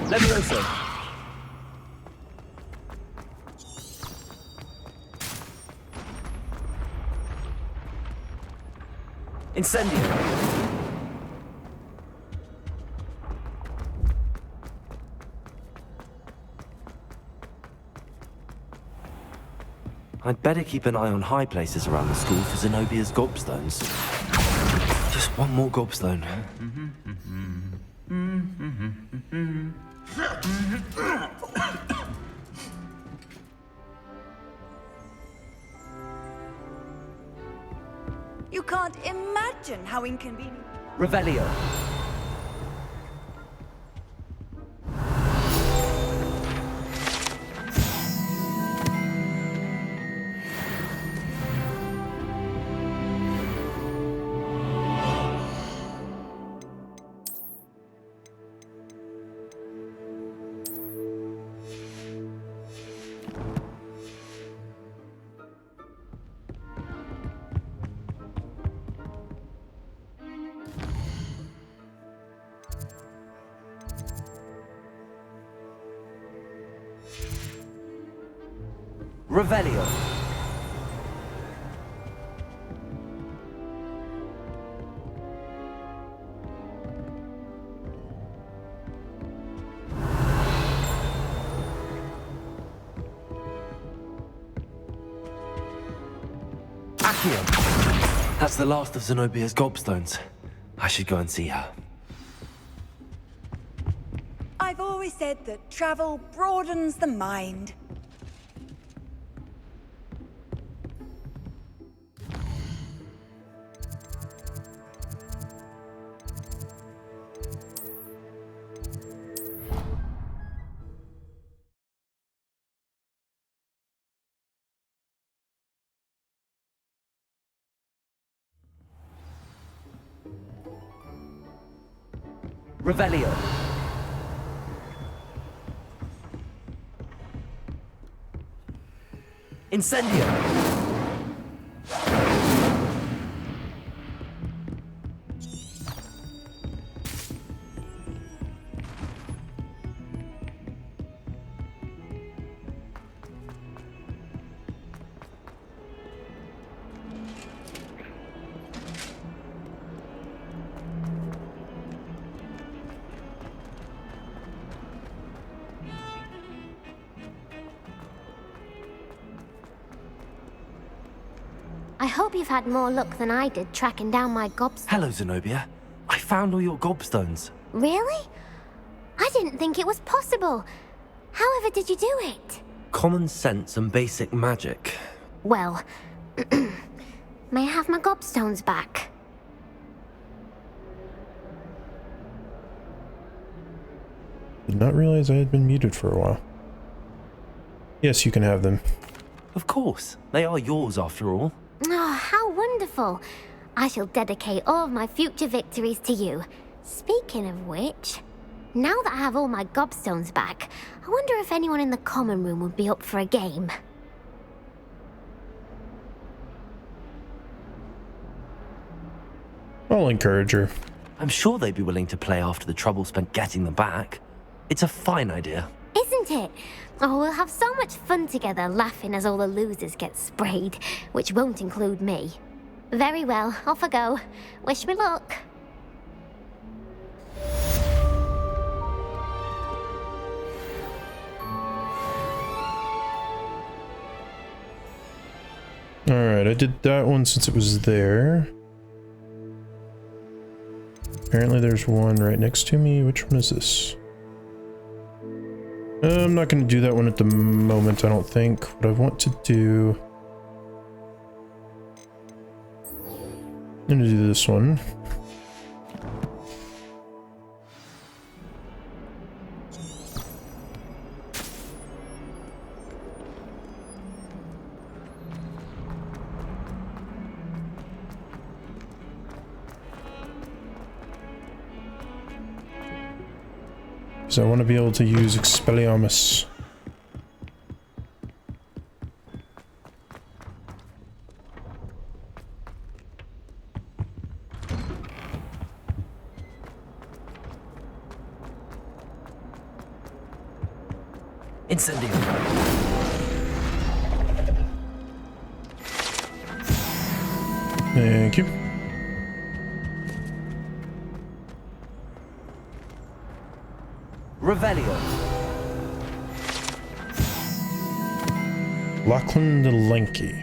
S8: Levioso. Incendio.
S4: I'd better keep an eye on high places around the school for Zenobia's gobstones. Just one more gobstone.
S3: You can't imagine how inconvenient.
S8: Revelio. Revelio.
S4: Accio. That's the last of Zenobia's gobstones. I should go and see her.
S3: I've always said that travel broadens the mind.
S8: Revelio. Incendio.
S19: I hope you've had more luck than I did tracking down my gobstones.
S4: Hello, Zenobia. I found all your gobstones.
S19: Really? I didn't think it was possible. However did you do it?
S4: Common sense and basic magic.
S19: Well, may I have my gobstones back?
S1: Did not realize I had been muted for a while. Yes, you can have them.
S4: Of course. They are yours after all.
S19: Oh, how wonderful. I shall dedicate all of my future victories to you. Speaking of which, now that I have all my gobstones back, I wonder if anyone in the common room would be up for a game.
S1: I'll encourage her.
S4: I'm sure they'd be willing to play after the trouble spent getting them back. It's a fine idea.
S19: Isn't it? Oh, we'll have so much fun together, laughing as all the losers get sprayed, which won't include me. Very well, off I go. Wish me luck.
S1: Alright, I did that one since it was there. Apparently there's one right next to me. Which one is this? I'm not going to do that one at the moment, I don't think. What I want to do I'm gonna do this one. So I want to be able to use Expelliarmus.
S8: Incendio.
S1: Thank you.
S8: Revelio.
S1: Lachlan the Lanky.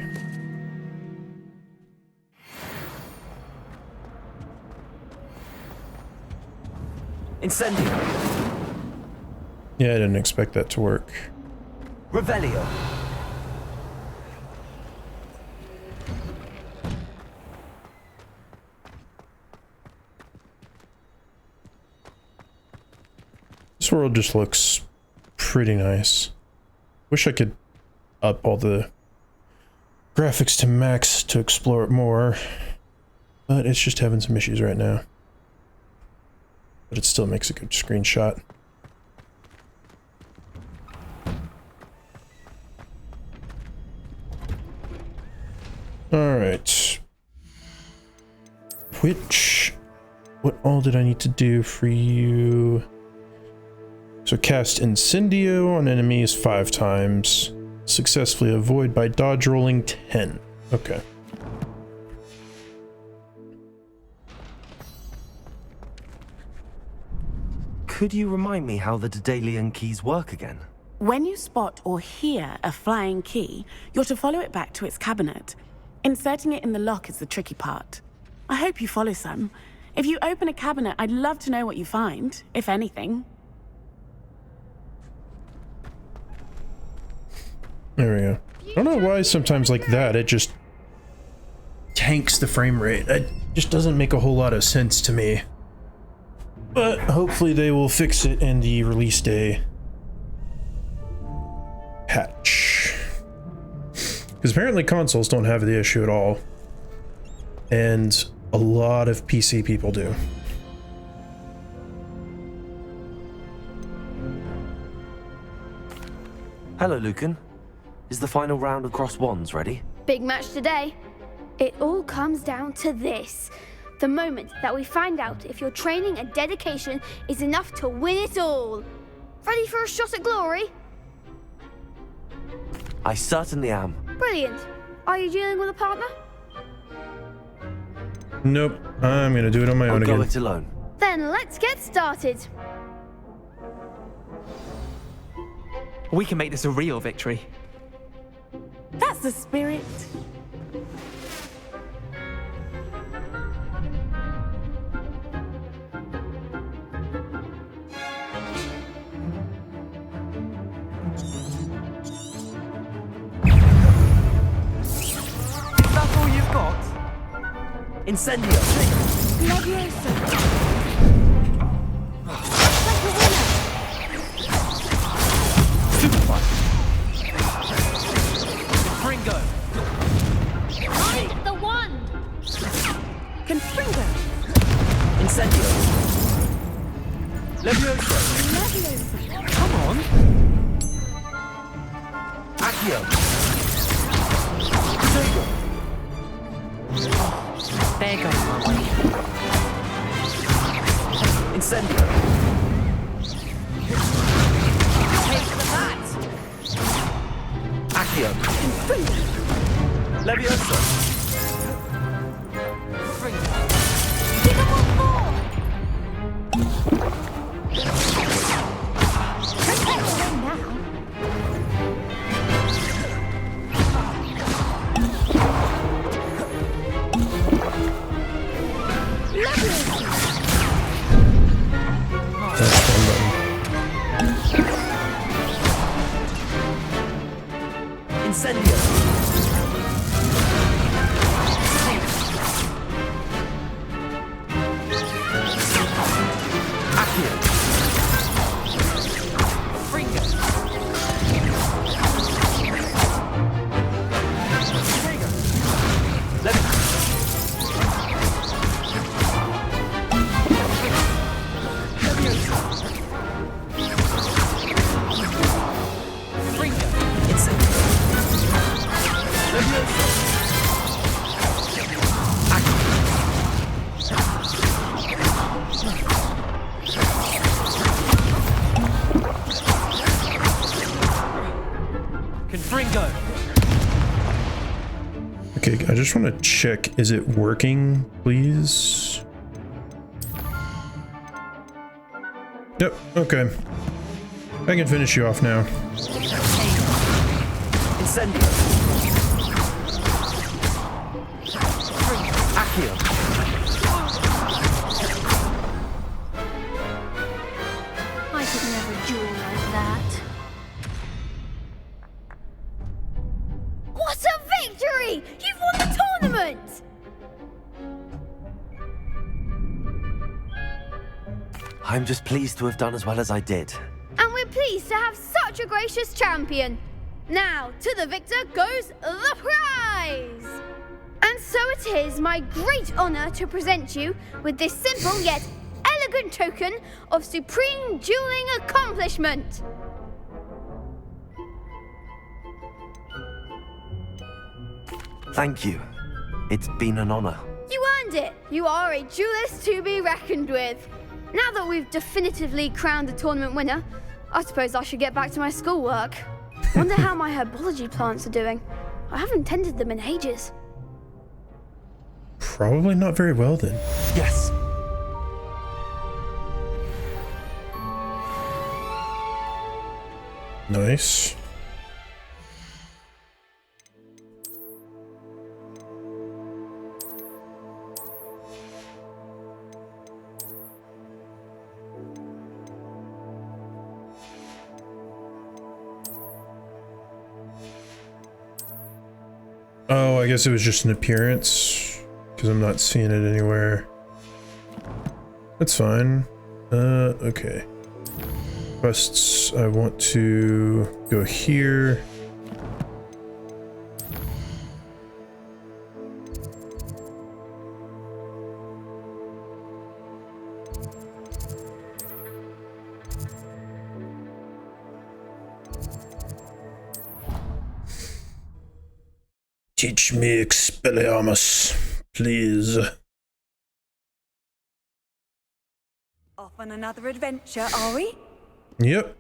S8: Incendio.
S1: Yeah, I didn't expect that to work.
S8: Revelio.
S1: This world just looks pretty nice. Wish I could up all the graphics to max to explore it more, but it's just having some issues right now. But it still makes a good screenshot. Alright. What all did I need to do for you? So cast Incendio on enemies 5 times. Successfully avoid by dodge rolling 10. Okay.
S4: Could you remind me how the Daedalian keys work again?
S18: When you spot or hear a flying key, you're to follow it back to its cabinet. Inserting it in the lock is the tricky part. I hope you follow some. If you open a cabinet, I'd love to know what you find, if anything.
S1: There we go. I don't know why sometimes like that, it just tanks the frame rate. It just doesn't make a whole lot of sense to me. But hopefully they will fix it in the release day patch. Because apparently consoles don't have the issue at all. And a lot of PC people do.
S4: Hello, Lucan. Is the final round across wands ready?
S6: Big match today. It all comes down to this. The moment that we find out if your training and dedication is enough to win it all. Ready for a shot at glory?
S4: I certainly am.
S6: Brilliant. Are you dealing with a partner?
S1: Nope. I'm gonna do it on my own again.
S4: I'll go it alone.
S6: Then let's get started.
S8: We can make this a real victory.
S18: That's the spirit.
S8: That's all you've got? Incendio. Fringo.
S6: Find the wand.
S18: Confringo.
S8: Incendio. Levioso. Come on. Accio. There goes my way. Incendio. Take the bat. Accio. Levioso.
S6: Pick up on 4. Now.
S8: Incendio.
S1: just want to check, is it working, please? Yep, okay. I can finish you off now.
S8: Incendio. Accio.
S6: I could never duel like that. What a victory! You've won the tournament!
S4: I'm just pleased to have done as well as I did.
S6: And we're pleased to have such a gracious champion. Now, to the victor goes the prize! And so it is my great honor to present you with this simple yet elegant token of supreme dueling accomplishment.
S4: Thank you. It's been an honor.
S6: You earned it. You are a duelist to be reckoned with. Now that we've definitively crowned the tournament winner, I suppose I should get back to my schoolwork. Wonder how my herbology plants are doing. I haven't tended them in ages.
S1: Probably not very well then.
S4: Yes.
S1: Nice. Oh, I guess it was just an appearance, because I'm not seeing it anywhere. That's fine. Okay. Quests, I want to go here. Teach me Expelliarmus, please.
S3: Off on another adventure, are we?
S1: Yep.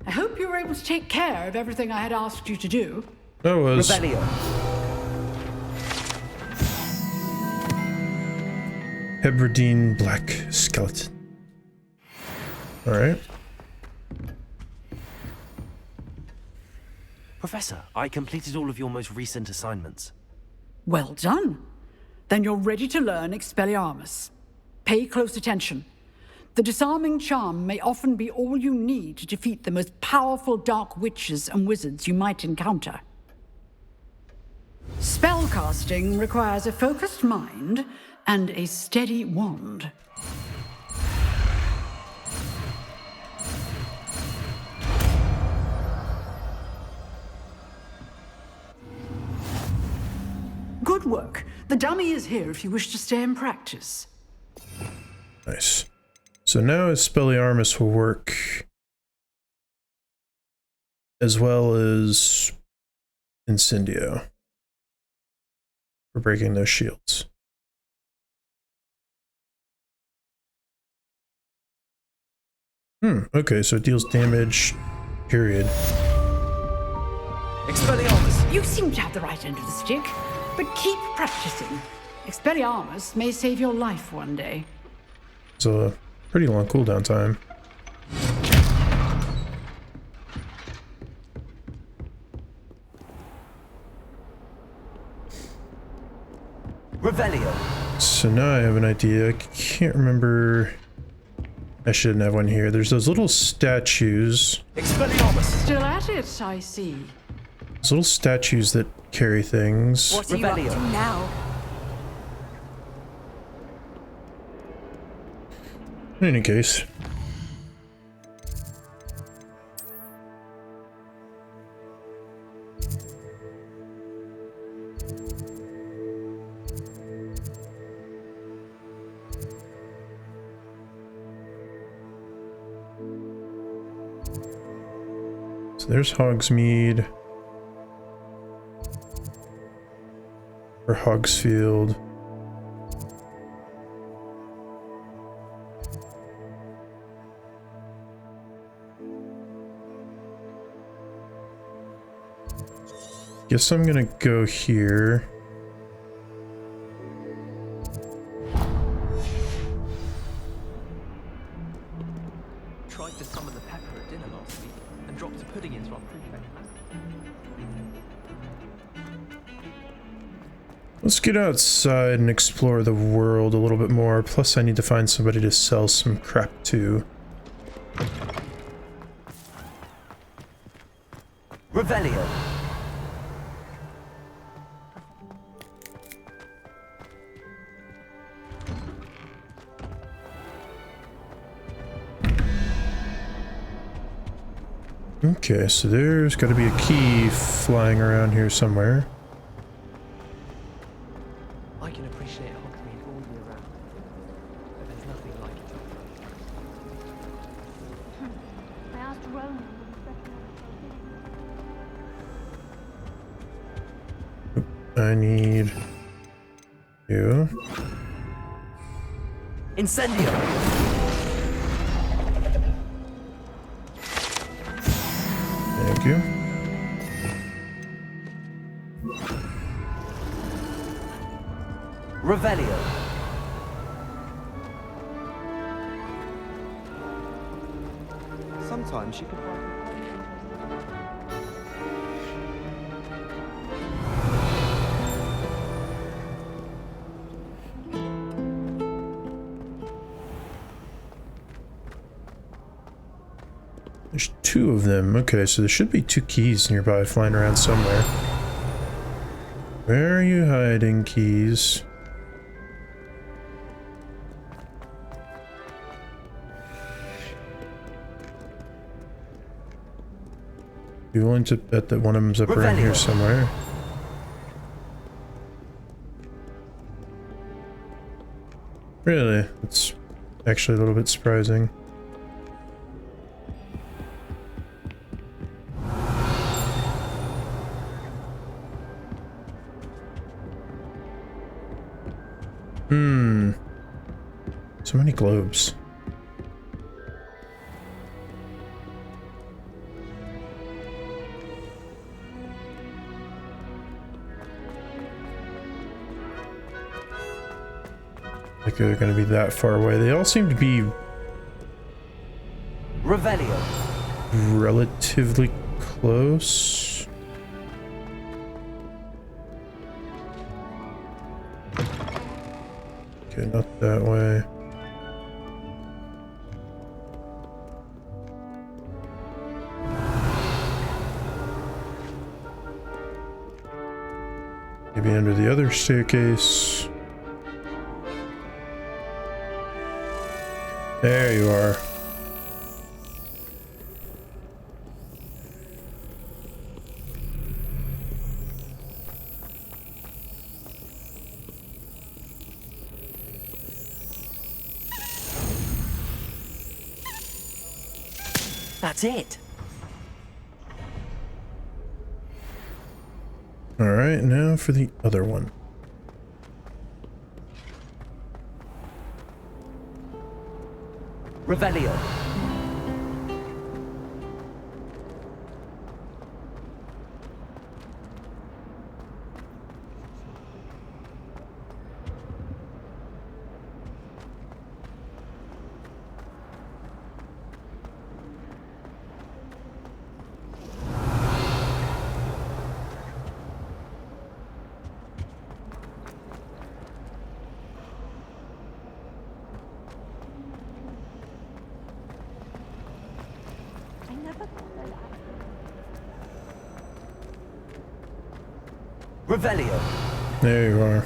S5: I hope you were able to take care of everything I had asked you to do.
S1: I was.
S8: Rebellion.
S1: Hebridean Black Skeleton. Alright.
S4: Professor, I completed all of your most recent assignments.
S5: Well done. Then you're ready to learn Expelliarmus. Pay close attention. The disarming charm may often be all you need to defeat the most powerful dark witches and wizards you might encounter. Spellcasting requires a focused mind and a steady wand. Good work. The dummy is here if you wish to stay and practice.
S1: Nice. So now Expelliarmus will work as well as Incendio for breaking those shields. Okay, so it deals damage, period.
S8: Expelliarmus!
S5: You seem to have the right end of the stick, but keep practicing. Expelliarmus may save your life one day.
S1: It's a pretty long cooldown time.
S8: Revelio.
S1: So now I have an idea. I can't remember. I shouldn't have one here. There's those little statues.
S8: Expelliarmus.
S5: Still at it, I see.
S1: Those little statues that carry things.
S3: What are you up to now?
S1: In any case. So there's Hogsmeade. Or Hogsfield. Guess I'm gonna go here.
S8: Tried to summon the pepper at dinner last week and dropped a pudding into our prefect lap.
S1: Let's get outside and explore the world a little bit more. Plus, I need to find somebody to sell some crap to.
S8: Revelio.
S1: Okay, so there's got to be a key flying around here somewhere.
S8: I can appreciate Hogsmeade all year round, but there's nothing like it.
S6: I asked Ronan.
S1: I need you.
S8: Incendio.
S1: Thank you.
S8: Revelio.
S10: Sometimes she could find.
S1: There's two of them. Okay, so there should be two keys nearby flying around somewhere. Where are you hiding, keys? You willing to bet that one of them's up around here somewhere? Really? It's actually a little bit surprising. So many globes. Like they're going to be that far away. They all seem to be
S8: Revelio.
S1: Relatively close. Okay, not that way. Maybe under the other staircase. There you are.
S8: That's it.
S1: All right, now for the other one.
S8: Revelio. Revelio.
S1: There you are.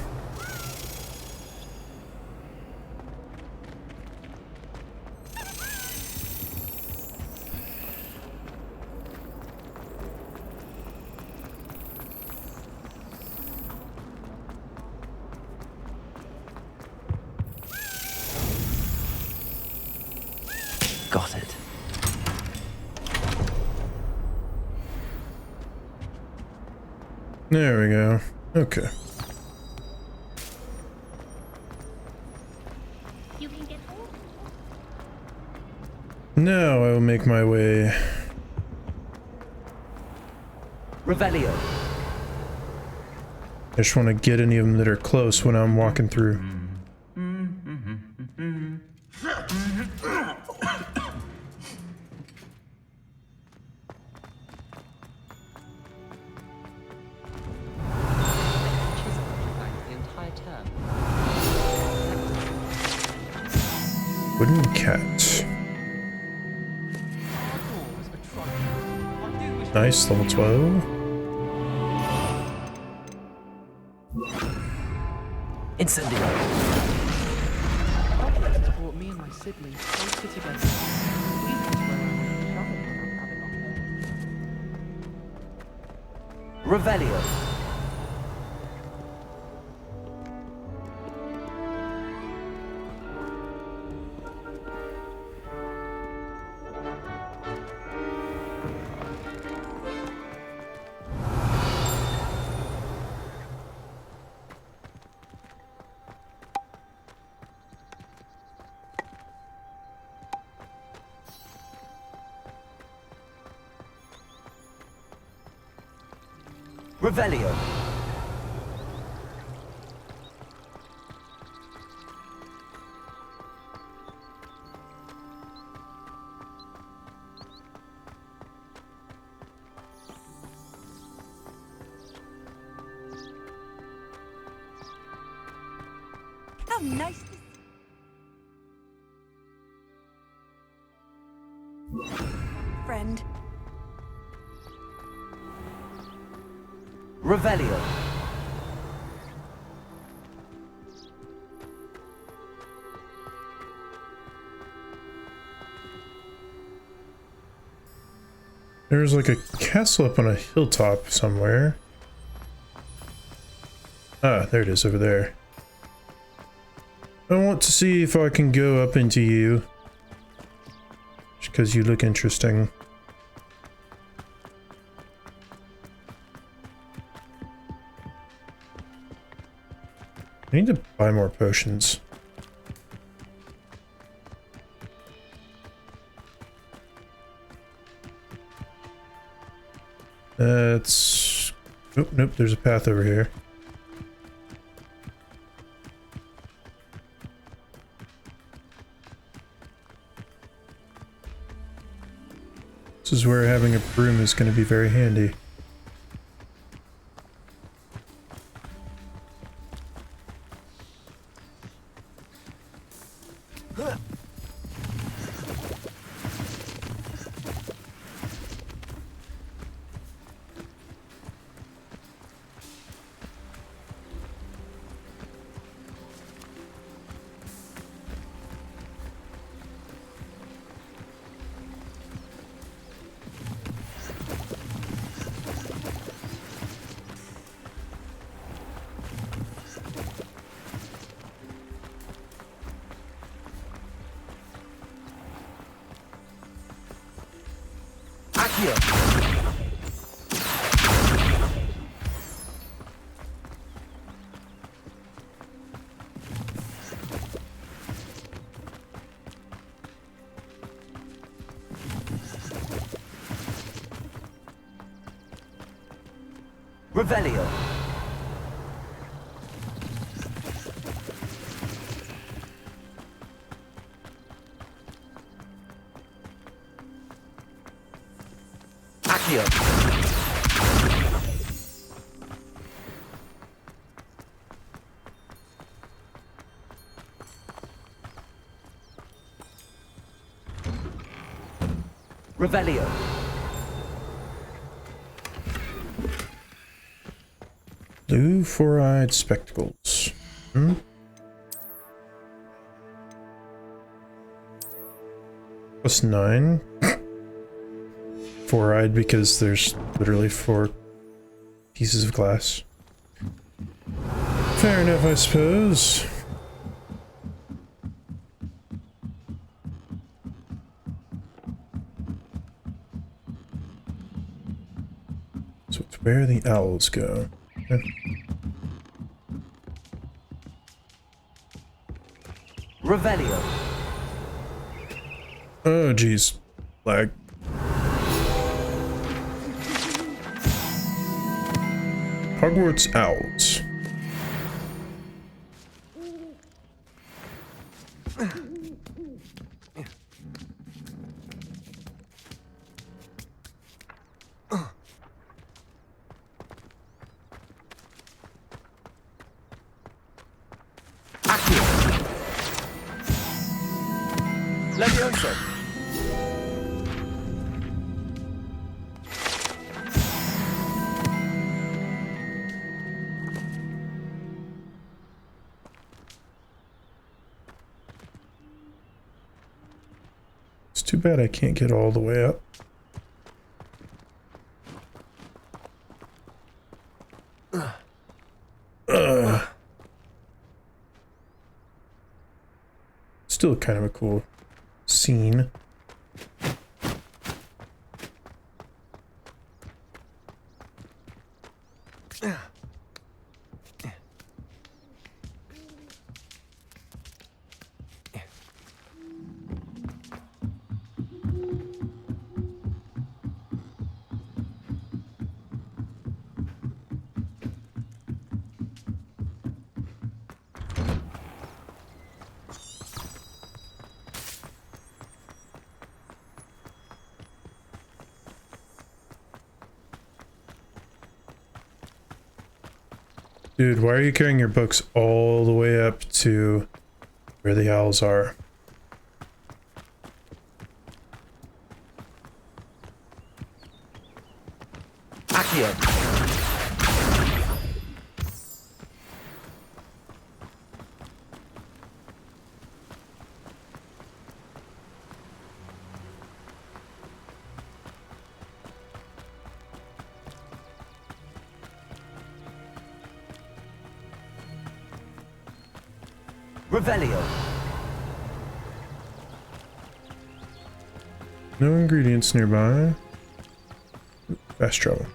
S8: Got it.
S1: There we go. Okay. Now I will make my way.
S2: Revelio.
S1: I just want to get any of them that are close when I'm walking through. Wooden cat. Nice, level 12.
S2: Incendio.
S8: Hogwarts has brought me and my siblings closer together. We get to where I want to travel.
S2: Revelio. Revelio.
S3: How nice. Friend.
S2: Revelio.
S1: There's like a castle up on a hilltop somewhere. Ah, there it is over there. I want to see if I can go up into you. Just because you look interesting. I need to buy more potions. That's... Oh, nope, there's a path over here. This is where having a broom is going to be very handy.
S2: Revelio. Accio. Revelio.
S1: Blue four-eyed spectacles. Hmm? Plus 9. Four-eyed because there's literally 4 pieces of glass. Fair enough, I suppose. So it's where the owls go. Okay.
S4: Revelio.
S1: Oh, geez. Lag. Hogwarts Owls.
S4: Levioso.
S1: It's too bad I can't get all the way up. Still kind of a cool scene. Dude, why are you carrying your books all the way up to where the owls are?
S4: Accio. Revelio.
S1: No ingredients nearby. Fast travel.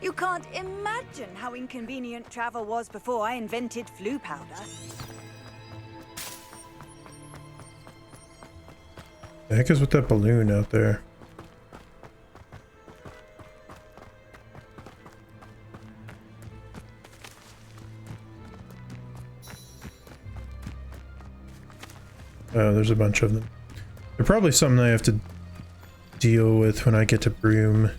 S3: You can't imagine how inconvenient travel was before I invented flu powder.
S1: The heck is with that balloon out there? Oh, there's a bunch of them. They're probably something I have to deal with when I get to Broom.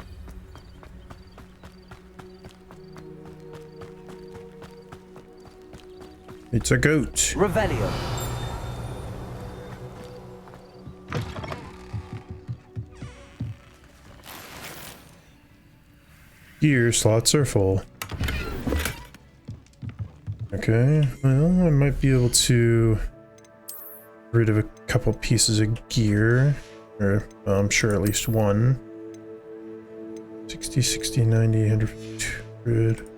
S1: It's a goat.
S4: Revelio.
S1: Gear slots are full. Okay, well, I might be able to get rid of a couple pieces of gear. Or, I'm sure at least one. 60, 60, 90, 100, 200.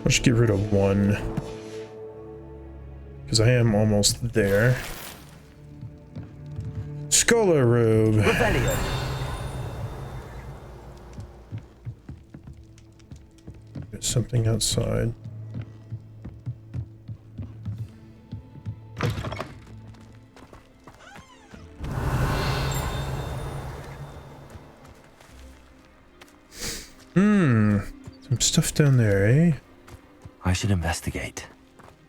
S1: I'll just get rid of one, because I am almost there. Scholar robe.
S4: Revelio.
S1: There's something outside. Some stuff down there, eh?
S4: I should investigate.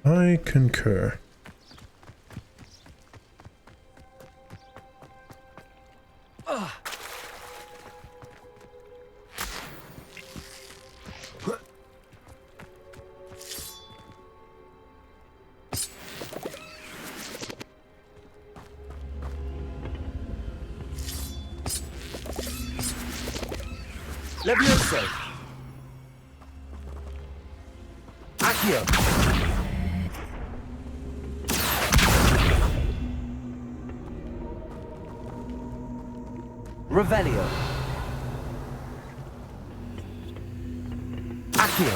S1: I concur.
S4: Levioso. Accio. Revelio. Accio.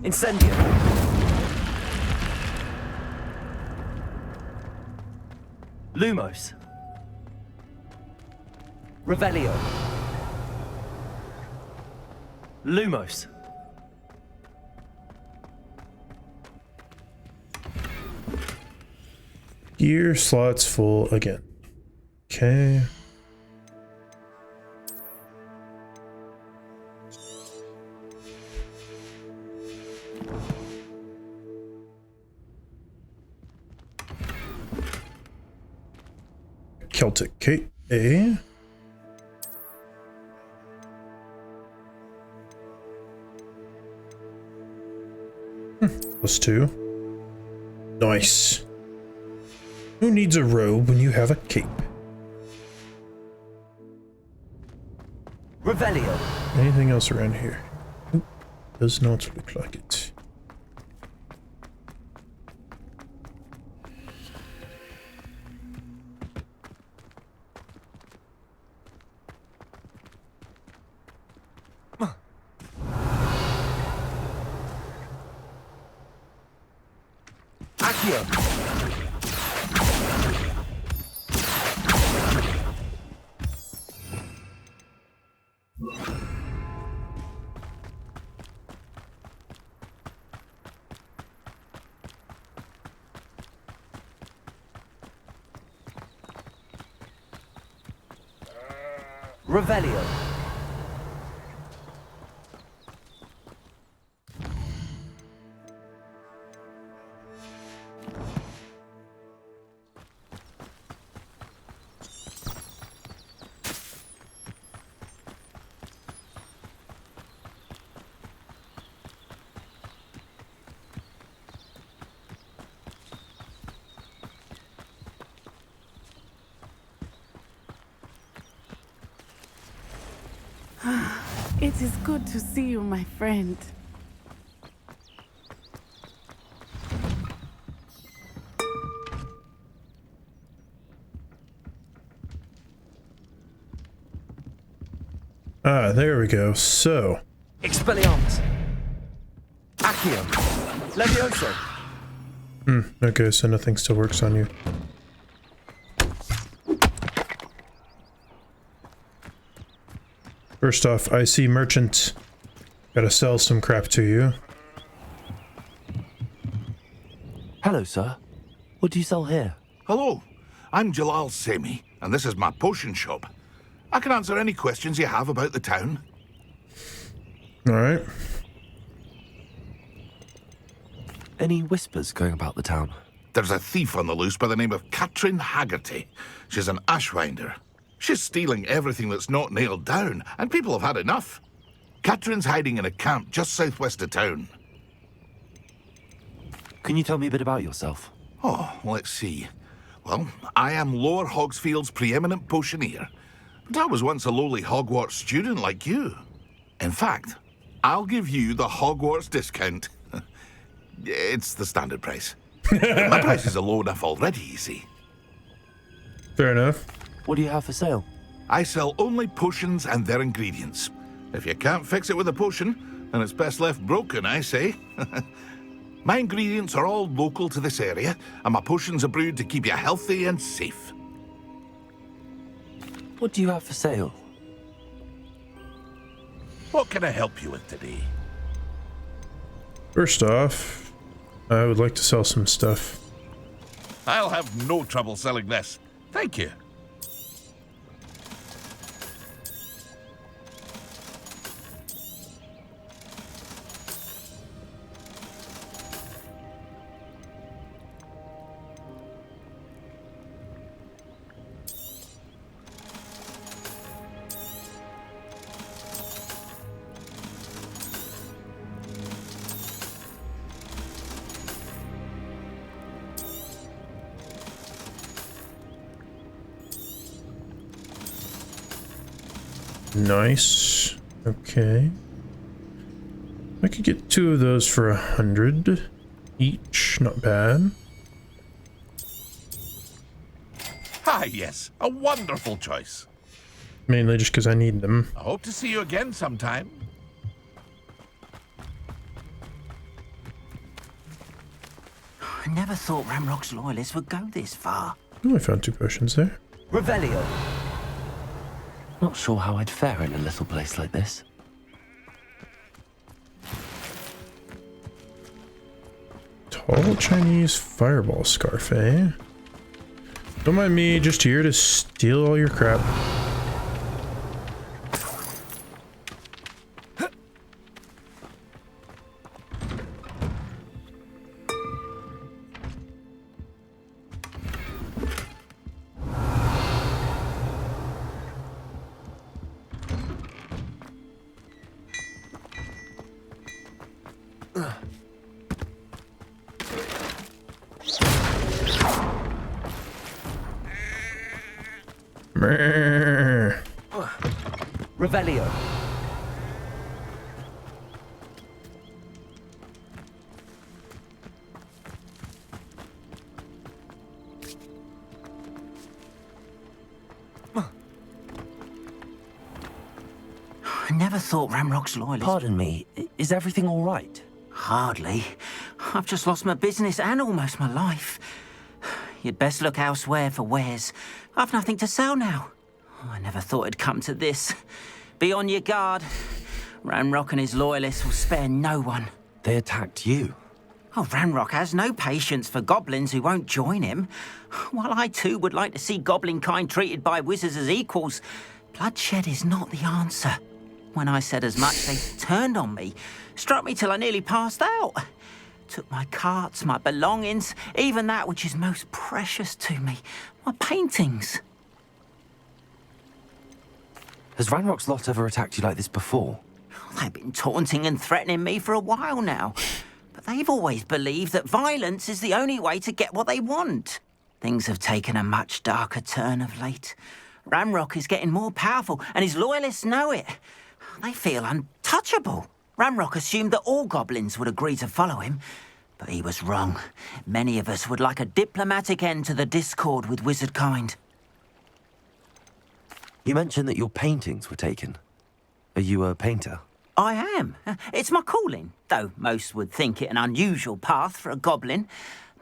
S4: Incendio. Lumos. Revelio. Lumos.
S1: Gear slots full again. Okay. Celtic Kate A. +2. Nice. Who needs a robe when you have a cape?
S4: Revelio.
S1: Anything else around here? Oop, does not look like it.
S4: Revelio.
S18: It is good to see you, my friend.
S1: Ah, there we go. So.
S4: Expelliarmus. Accio. Levioso.
S1: Okay, so nothing still works on you. First off, I see merchant. Gotta sell some crap to you.
S4: Hello, sir. What do you sell here?
S20: Hello, I'm Jalal Semi, and this is my potion shop. I can answer any questions you have about the town.
S1: Alright.
S4: Any whispers going about the town?
S20: There's a thief on the loose by the name of Katrin Haggerty. She's an ashwinder. She's stealing everything that's not nailed down, and people have had enough. Katrin's hiding in a camp just southwest of town.
S4: Can you tell me a bit about yourself?
S20: Oh, let's see. Well, I am Lower Hogsfield's preeminent potioneer. But I was once a lowly Hogwarts student like you. In fact, I'll give you the Hogwarts discount. It's the standard price. My prices are low enough already, you see.
S1: Fair enough.
S4: What do you have for sale?
S20: I sell only potions and their ingredients. If you can't fix it with a potion, then it's best left broken, I say. My ingredients are all local to this area, and my potions are brewed to keep you healthy and safe.
S4: What do you have for sale?
S20: What can I help you with today?
S1: First off, I would like to sell some stuff.
S20: I'll have no trouble selling this. Thank you.
S1: Nice. Okay. I could get 2 of those for 100 each. Not bad.
S20: Ah, yes. A wonderful choice.
S1: Mainly just because I need them.
S20: I hope to see you again sometime.
S21: I never thought Ramrock's loyalists would go this far.
S1: Oh, I found 2 potions there.
S4: Revelio. Not sure how I'd fare in a little place like this.
S1: Tall Chinese fireball scarf, eh? Don't mind me, just here to steal all your crap.
S21: Revelio. I never thought Ramrock's loyalists...
S4: Pardon me, is everything all right?
S21: Hardly. I've just lost my business and almost my life. You'd best look elsewhere for wares. I've nothing to sell now. I never thought it'd come to this. Be on your guard. Ranrock and his loyalists will spare no one.
S4: They attacked you?
S21: Oh, Ranrock has no patience for goblins who won't join him. While I too would like to see goblin kind treated by wizards as equals, bloodshed is not the answer. When I said as much, they turned on me, struck me till I nearly passed out. Took my carts, my belongings, even that which is most precious to me, my paintings.
S4: Has Ranrock's lot ever attacked you like this before?
S21: They've been taunting and threatening me for a while now. But they've always believed that violence is the only way to get what they want. Things have taken a much darker turn of late. Ranrock is getting more powerful, and his loyalists know it. They feel untouchable. Ranrock assumed that all goblins would agree to follow him, but he was wrong. Many of us would like a diplomatic end to the discord with wizard kind.
S4: You mentioned that your paintings were taken. Are you a painter?
S21: I am. It's my calling, though most would think it an unusual path for a goblin.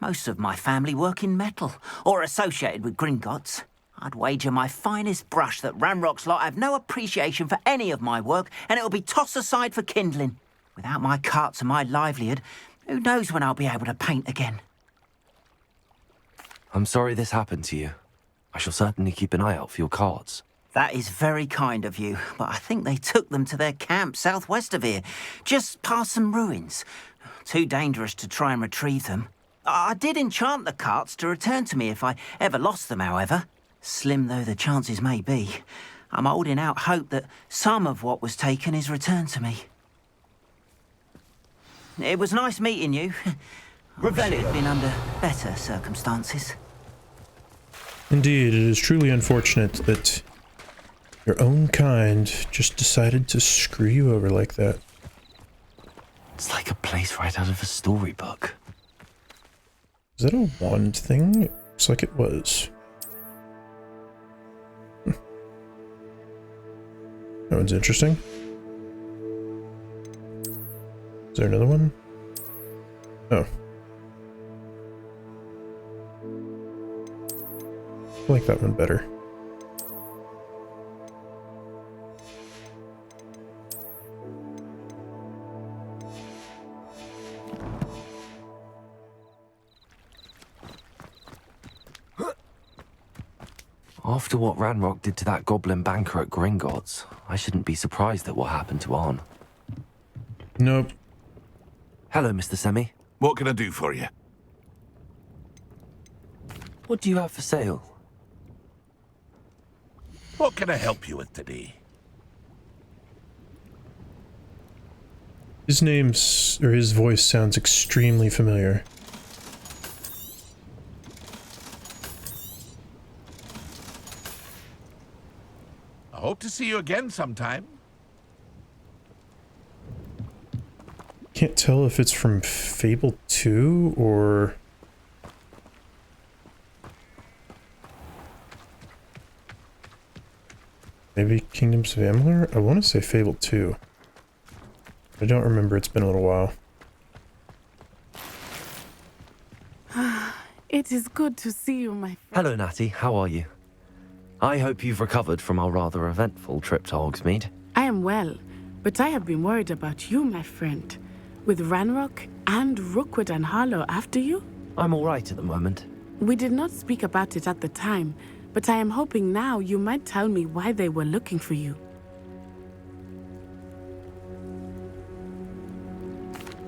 S21: Most of my family work in metal, or associated with Gringotts. I'd wager my finest brush that Ranrock's lot have no appreciation for any of my work, and it'll be tossed aside for kindling. Without my carts and my livelihood, who knows when I'll be able to paint again?
S4: I'm sorry this happened to you. I shall certainly keep an eye out for your cards.
S21: That is very kind of you, but I think they took them to their camp southwest of here, just past some ruins. Too dangerous to try and retrieve them. I did enchant the carts to return to me if I ever lost them, however. Slim though the chances may be, I'm holding out hope that some of what was taken is returned to me. It was nice meeting you. I wish it had been under better circumstances.
S1: Indeed, it is truly unfortunate that your own kind just decided to screw you over like that.
S4: It's like a place right out of a storybook.
S1: Is that a wand thing? It looks like it was. That one's interesting. Is there another one? Oh. I like that one better.
S4: After what Ranrock did to that goblin banker at Gringotts, I shouldn't be surprised at what happened to Arn.
S1: Nope.
S4: Hello, Mr. Semi.
S20: What can I do for you?
S4: What do you have for sale?
S20: What can I help you with today?
S1: His name, or his voice sounds extremely familiar.
S20: I hope to see you again sometime.
S1: Can't tell if it's from Fable 2 or... maybe Kingdoms of Amalur? I want to say Fable 2. I don't remember, it's been a little while.
S18: It is good to see you, my friend.
S4: Hello, Natty. How are you? I hope you've recovered from our rather eventful trip to Hogsmeade.
S18: I am well, but I have been worried about you, my friend. With Ranrock and Rookwood and Harlow after you?
S4: I'm all right at the moment.
S18: We did not speak about it at the time, but I am hoping now you might tell me why they were looking for you.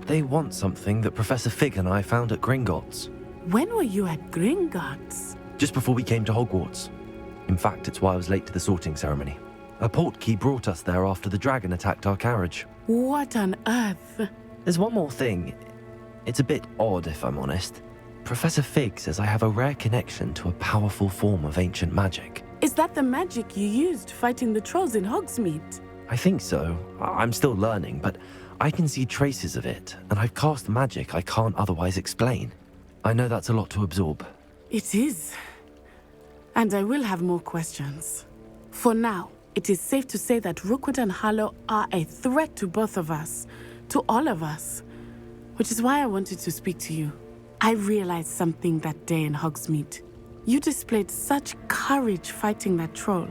S4: They want something that Professor Fig and I found at Gringotts.
S18: When were you at Gringotts?
S4: Just before we came to Hogwarts. In fact, it's why I was late to the sorting ceremony. A portkey brought us there after the dragon attacked our carriage.
S18: What on earth?
S4: There's one more thing. It's a bit odd, if I'm honest. Professor Fig says I have a rare connection to a powerful form of ancient magic.
S18: Is that the magic you used fighting the trolls in Hogsmeade?
S4: I think so. I'm still learning, but I can see traces of it, and I've cast magic I can't otherwise explain. I know that's a lot to absorb.
S18: It is. And I will have more questions. For now, it is safe to say that Rookwood and Harlow are a threat to both of us, to all of us, which is why I wanted to speak to you. I realized something that day in Hogsmeade. You displayed such courage fighting that troll,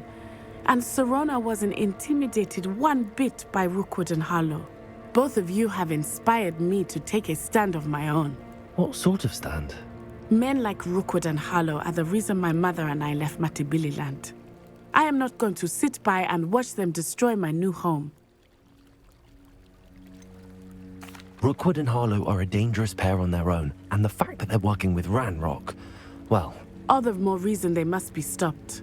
S18: and Serona wasn't intimidated one bit by Rookwood and Harlow. Both of you have inspired me to take a stand of my own.
S4: What sort of stand?
S18: Men like Rookwood and Harlow are the reason my mother and I left Matabeleland. I am not going to sit by and watch them destroy my new home.
S4: Rookwood and Harlow are a dangerous pair on their own, and the fact that they're working with Ranrock, well...
S18: all the more reason they must be stopped.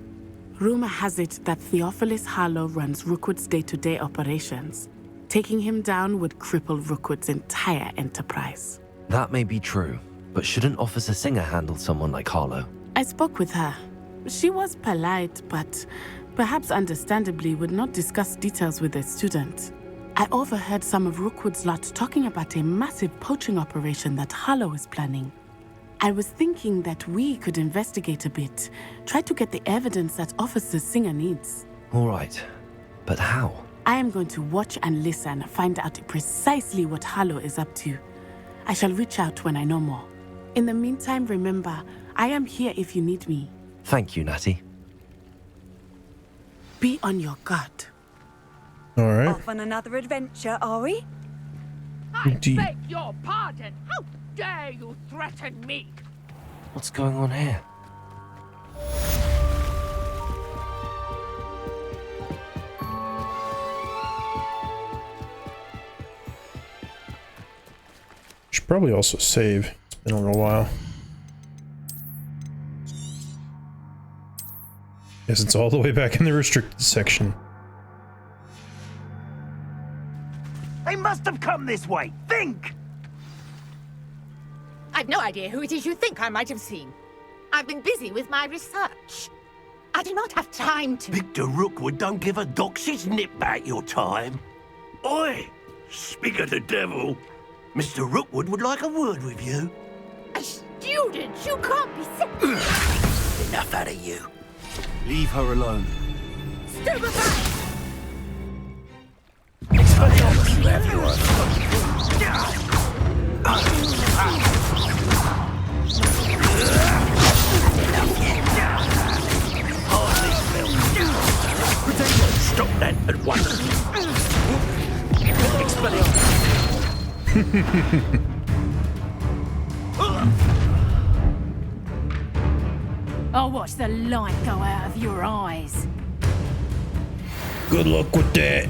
S18: Rumor has it that Theophilus Harlow runs Rookwood's day-to-day operations. Taking him down would cripple Rookwood's entire enterprise.
S4: That may be true, but shouldn't Officer Singer handle someone like Harlow?
S18: I spoke with her. She was polite, but perhaps understandably would not discuss details with a student. I overheard some of Rookwood's lot talking about a massive poaching operation that Harlow is planning. I was thinking that we could investigate a bit, try to get the evidence that Officer Singer needs.
S4: All right, but how?
S18: I am going to watch and listen, find out precisely what Harlow is up to. I shall reach out when I know more. In the meantime, remember, I am here if you need me.
S4: Thank you, Natty.
S18: Be on your guard.
S1: All right.
S3: Off on another adventure, are we?
S16: I beg your pardon. How dare you threaten me?
S4: What's going on here?
S1: Should probably also save. It's been a little while. Guess it's all the way back in the restricted section.
S11: They must have come this way. Think!
S16: I've no idea who it is you think I might have seen. I've been busy with my research. I do not have time to...
S13: Victor Rookwood don't give a doxy's nip back your time. Oi! Speak of the devil. Mr. Rookwood would like a word with you.
S16: A student? You can't be sick.
S13: Enough out of you.
S14: Leave her alone.
S16: Stupefy!
S13: Expelliarmus, you have yours. Stop that at once. Expelliarmus.
S7: I'll watch the light go out of your eyes.
S1: Good luck with that.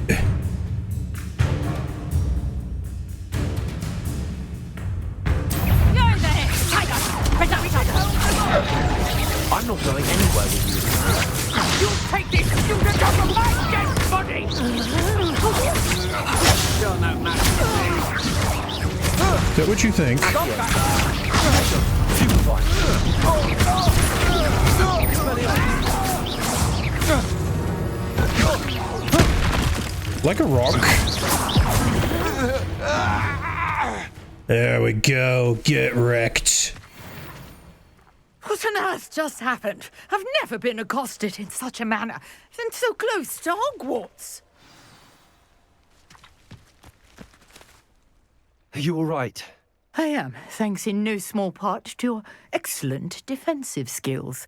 S7: You're in there! Tiger!
S4: I'm not going anywhere with you.
S16: You take this student off of my dead body!
S2: You're no match for me.
S1: Is that what you think? Like a rock. There we go. Get wrecked.
S16: What on earth just happened? I've never been accosted in such a manner, and so close to Hogwarts.
S15: Are you all right?
S17: I am, thanks in no small part to your excellent defensive skills.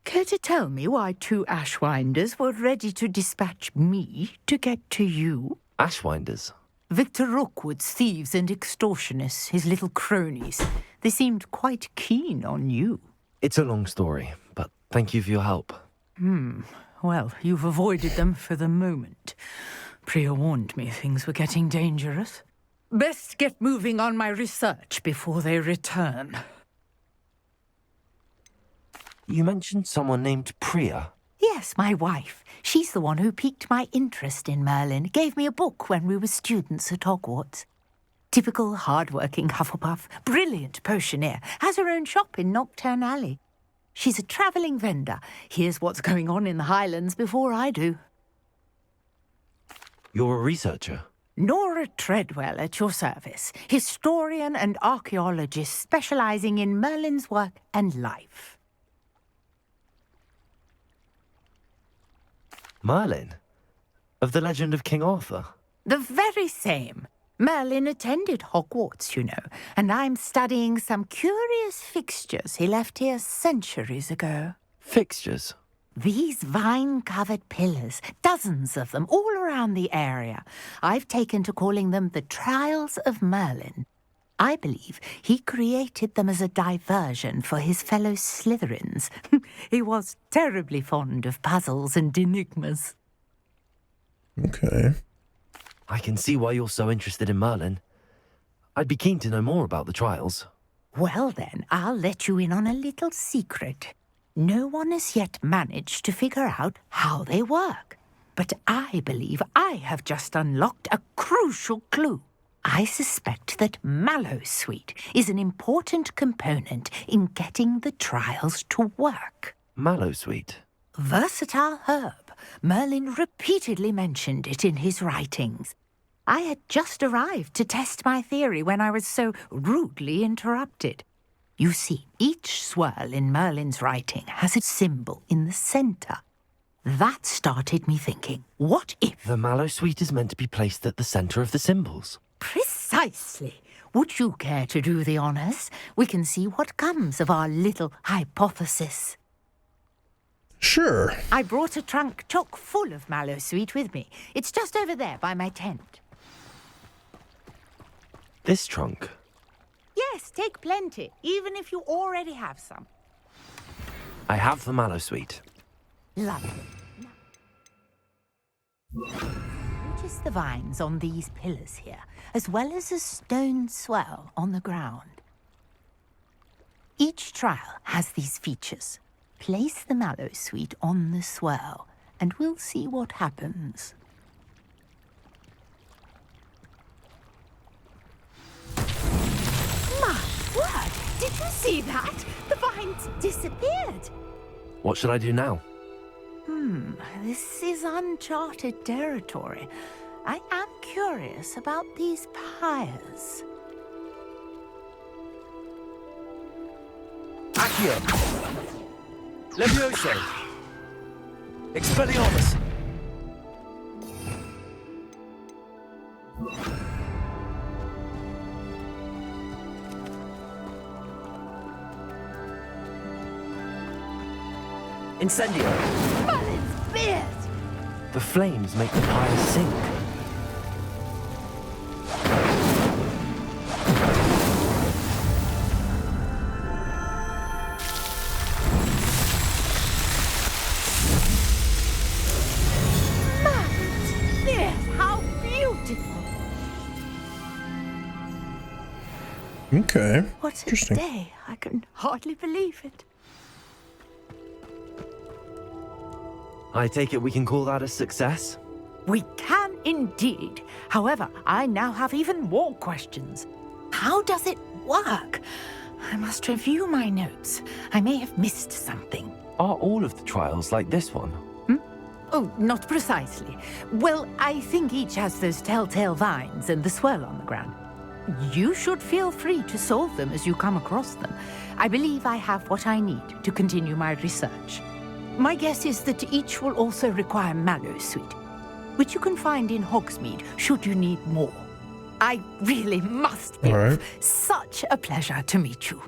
S17: Care to tell me why 2 Ashwinders were ready to dispatch me to get to you?
S4: Ashwinders?
S17: Victor Rookwood's thieves and extortionists, his little cronies. They seemed quite keen on you.
S4: It's a long story, but thank you for your help.
S17: Well, you've avoided them for the moment. Priya warned me things were getting dangerous. Best get moving on my research before they return.
S4: You mentioned someone named Priya.
S17: Yes, my wife. She's the one who piqued my interest in Merlin. Gave me a book when we were students at Hogwarts. Typical hard-working Hufflepuff, brilliant potioneer, has her own shop in Knockturn Alley. She's a travelling vendor. Hears what's going on in the Highlands before I do.
S4: You're a researcher?
S17: Nora Treadwell at your service, historian and archaeologist specialising in Merlin's work and life.
S4: Merlin? Of the legend of King Arthur?
S17: The very same. Merlin attended Hogwarts, you know, and I'm studying some curious fixtures he left here centuries ago.
S4: Fixtures?
S17: These vine-covered pillars, dozens of them, all around the area. I've taken to calling them the Trials of Merlin. I believe he created them as a diversion for his fellow Slytherins. He was terribly fond of puzzles and enigmas.
S1: Okay.
S4: I can see why you're so interested in Merlin. I'd be keen to know more about the trials.
S17: Well then, I'll let you in on a little secret. No one has yet managed to figure out how they work. But I believe I have just unlocked a crucial clue. I suspect that Mallowsweet is an important component in getting the trials to work.
S4: Mallowsweet?
S17: Versatile herb. Merlin repeatedly mentioned it in his writings. I had just arrived to test my theory when I was so rudely interrupted. You see, each swirl in Merlin's writing has a symbol in the centre. That started me thinking, what if...
S4: The Mallowsweet is meant to be placed at the centre of the symbols.
S17: Precisely. Would you care to do the honours? We can see what comes of our little hypothesis.
S1: Sure.
S17: I brought a trunk chock full of Mallowsweet with me. It's just over there by my tent.
S4: This trunk?
S17: Yes, take plenty, even if you already have some.
S4: I have the Mallowsweet.
S17: Lovely. Notice the vines on these pillars here, as well as a stone swell on the ground. Each trial has these features. Place the Mallowsweet on the swell, and we'll see what happens. My word! Did you see that? The vines disappeared.
S4: What should I do now?
S17: This is uncharted territory. I am curious about these pyres.
S11: Accio! Levioso! Expelliarmus! Incendio!
S17: Merlin's beard!
S4: The flames make the pyres sink.
S17: Merlin's beard! How beautiful!
S1: Okay.
S17: What a
S1: Interesting.
S17: day! I can hardly believe it.
S4: I take it we can call that a success?
S17: We can indeed. However, I now have even more questions. How does it work? I must review my notes. I may have missed something.
S4: Are all of the trials like this one?
S17: Oh, not precisely. Well, I think each has those telltale vines and the swirl on the ground. You should feel free to solve them as you come across them. I believe I have what I need to continue my research. My guess is that each will also require mallowsweet, which you can find in Hogsmeade should you need more. I really must be such a pleasure to meet you.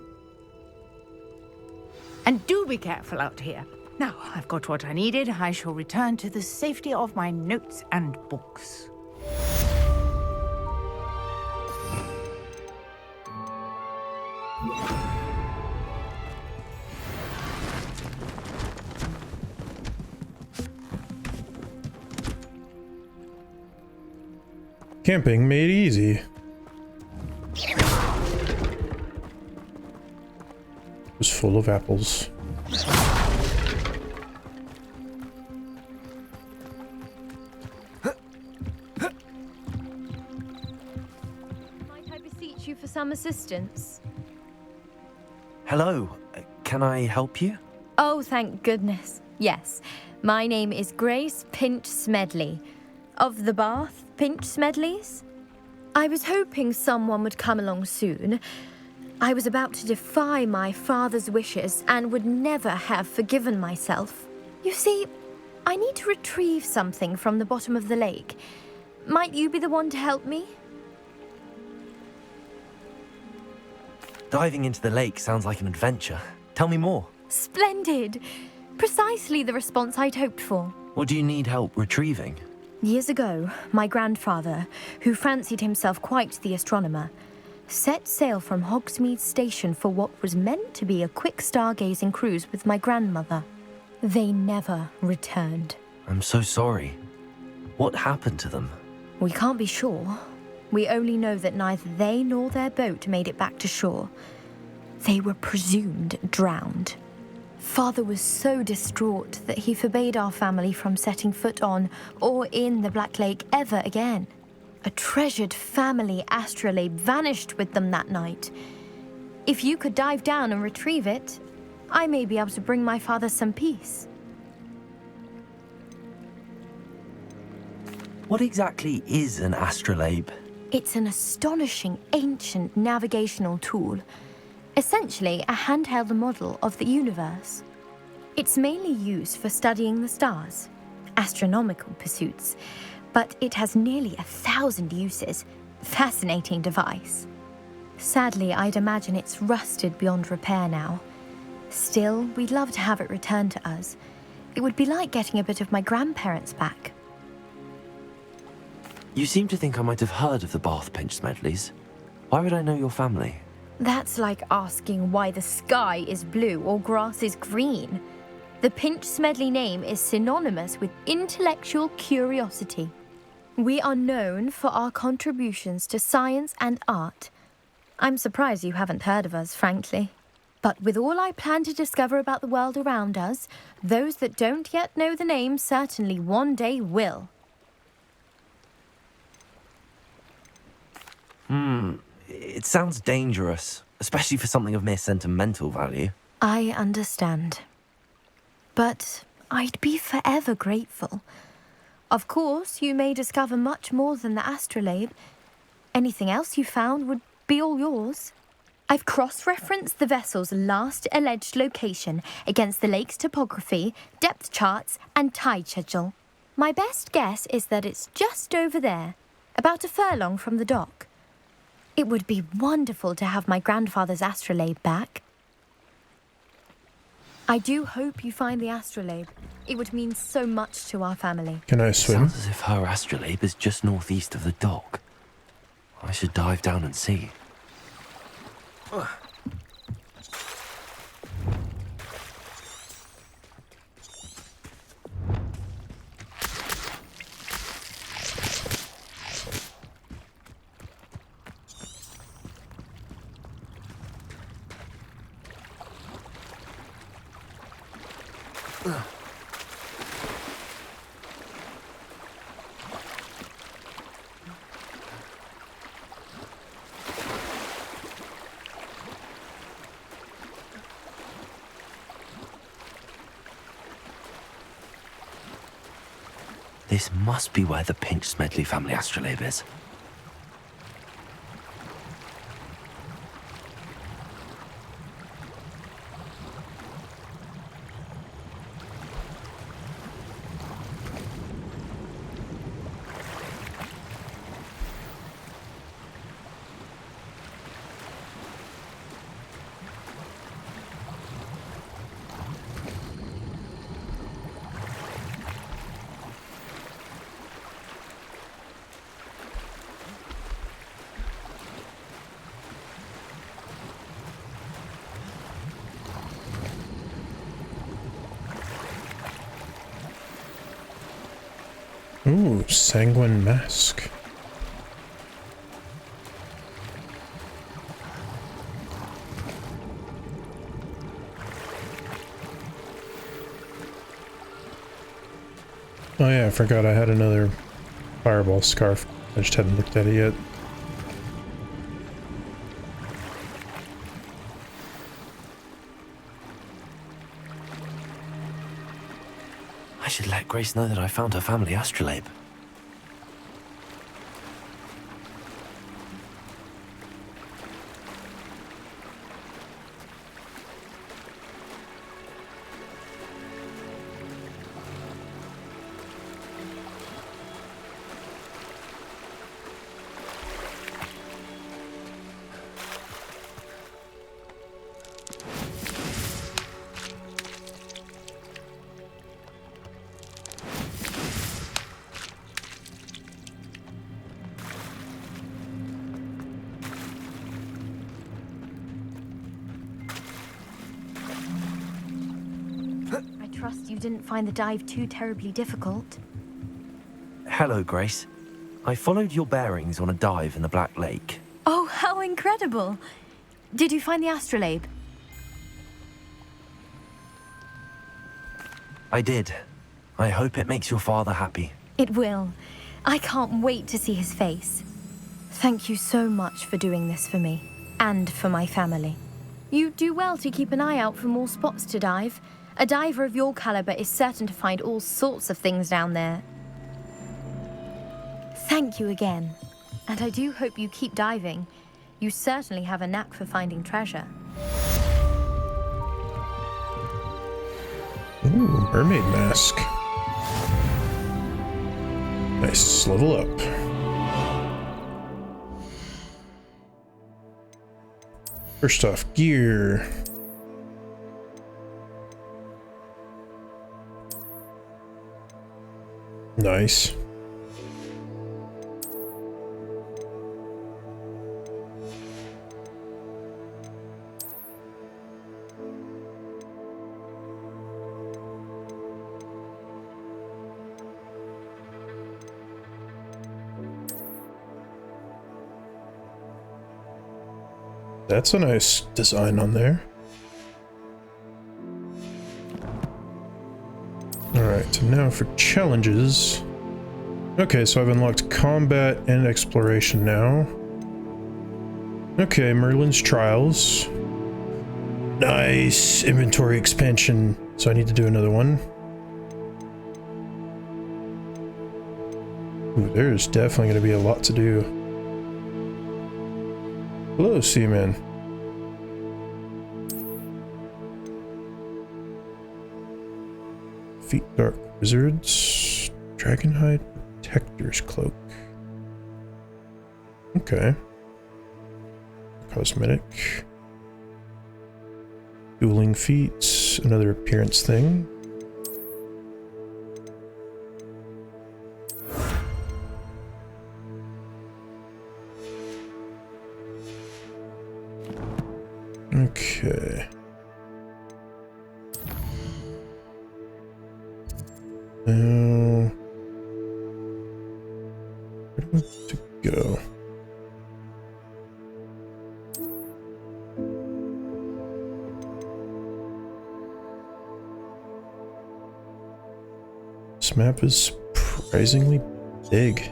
S17: And do be careful out here. Now, I've got what I needed. I shall return to the safety of my notes and books.
S1: Camping made easy. It was full of apples.
S12: Might I beseech you for some assistance?
S4: Hello, can I help you?
S12: Oh, thank goodness. Yes, my name is Grace Pinch Smedley, of the Bath Pinch Smedleys. I was hoping someone would come along soon. I was about to defy my father's wishes and would never have forgiven myself. You see, I need to retrieve something from the bottom of the lake. Might you be the one to help me?
S4: Diving into the lake sounds like an adventure. Tell me more.
S12: Splendid! Precisely the response I'd hoped for.
S4: What do you need help retrieving?
S12: Years ago, my grandfather, who fancied himself quite the astronomer, set sail from Hogsmeade Station for what was meant to be a quick stargazing cruise with my grandmother. They never returned.
S4: I'm so sorry. What happened to them?
S12: We can't be sure. We only know that neither they nor their boat made it back to shore. They were presumed drowned. Father was so distraught that he forbade our family from setting foot on or in the Black Lake ever again. A treasured family astrolabe vanished with them that night. If you could dive down and retrieve it, I may be able to bring my father some peace.
S4: What exactly is an astrolabe?
S12: It's an astonishing ancient navigational tool. Essentially a handheld model of the universe. It's mainly used for studying the stars, astronomical pursuits, but it has nearly 1,000 uses. Fascinating device. Sadly, I'd imagine it's rusted beyond repair now. Still, we'd love to have it returned to us. It would be like getting a bit of my grandparents back.
S4: You seem to think I might have heard of the Bath Pinch Smedleys. Why would I know your family?
S12: That's like asking why the sky is blue or grass is green. The Pinch Smedley name is synonymous with intellectual curiosity. We are known for our contributions to science and art. I'm surprised you haven't heard of us, frankly. But with all I plan to discover about the world around us, those that don't yet know the name certainly one day will.
S4: It sounds dangerous, especially for something of mere sentimental value.
S12: I understand. But I'd be forever grateful. Of course, you may discover much more than the astrolabe. Anything else you found would be all yours. I've cross-referenced the vessel's last alleged location against the lake's topography, depth charts, and tide schedule. My best guess is that it's just over there, about a furlong from the dock. It would be wonderful to have my grandfather's astrolabe back. I do hope you find the astrolabe. It would mean so much to our family.
S1: Can I swim?
S4: Sounds as if her astrolabe is just northeast of the dock. I should dive down and see. This must be where the Pinch Smedley family astrolabe is.
S1: Ooh, sanguine mask. Oh yeah, I forgot I had another fireball scarf. I just hadn't looked at it yet.
S4: I should let Grace know that I found her family astrolabe.
S12: Trust you didn't find the dive too terribly difficult.
S4: Hello, Grace. I followed your bearings on a dive in the Black Lake.
S12: Oh, how incredible! Did you find the astrolabe?
S4: I did. I hope it makes your father happy.
S12: It will. I can't wait to see his face. Thank you so much for doing this for me, and for my family. You do well to keep an eye out for more spots to dive. A diver of your caliber is certain to find all sorts of things down there. Thank you again. And I do hope you keep diving. You certainly have a knack for finding treasure.
S1: Ooh, mermaid mask. Nice, level up. First off, gear. Nice. That's a nice design on there. Alright, so now for challenges. Okay, so I've unlocked combat and exploration now. Okay, Merlin's Trials. Nice! Inventory expansion. So I need to do another one. Ooh, there's definitely going to be a lot to do. Hello, Seaman. Feet Dark Wizards. Dragonhide Protector's Cloak. Okay. Cosmetic. Dueling Feats. Another appearance thing. Okay. Now, where do I want to go? This map is surprisingly big.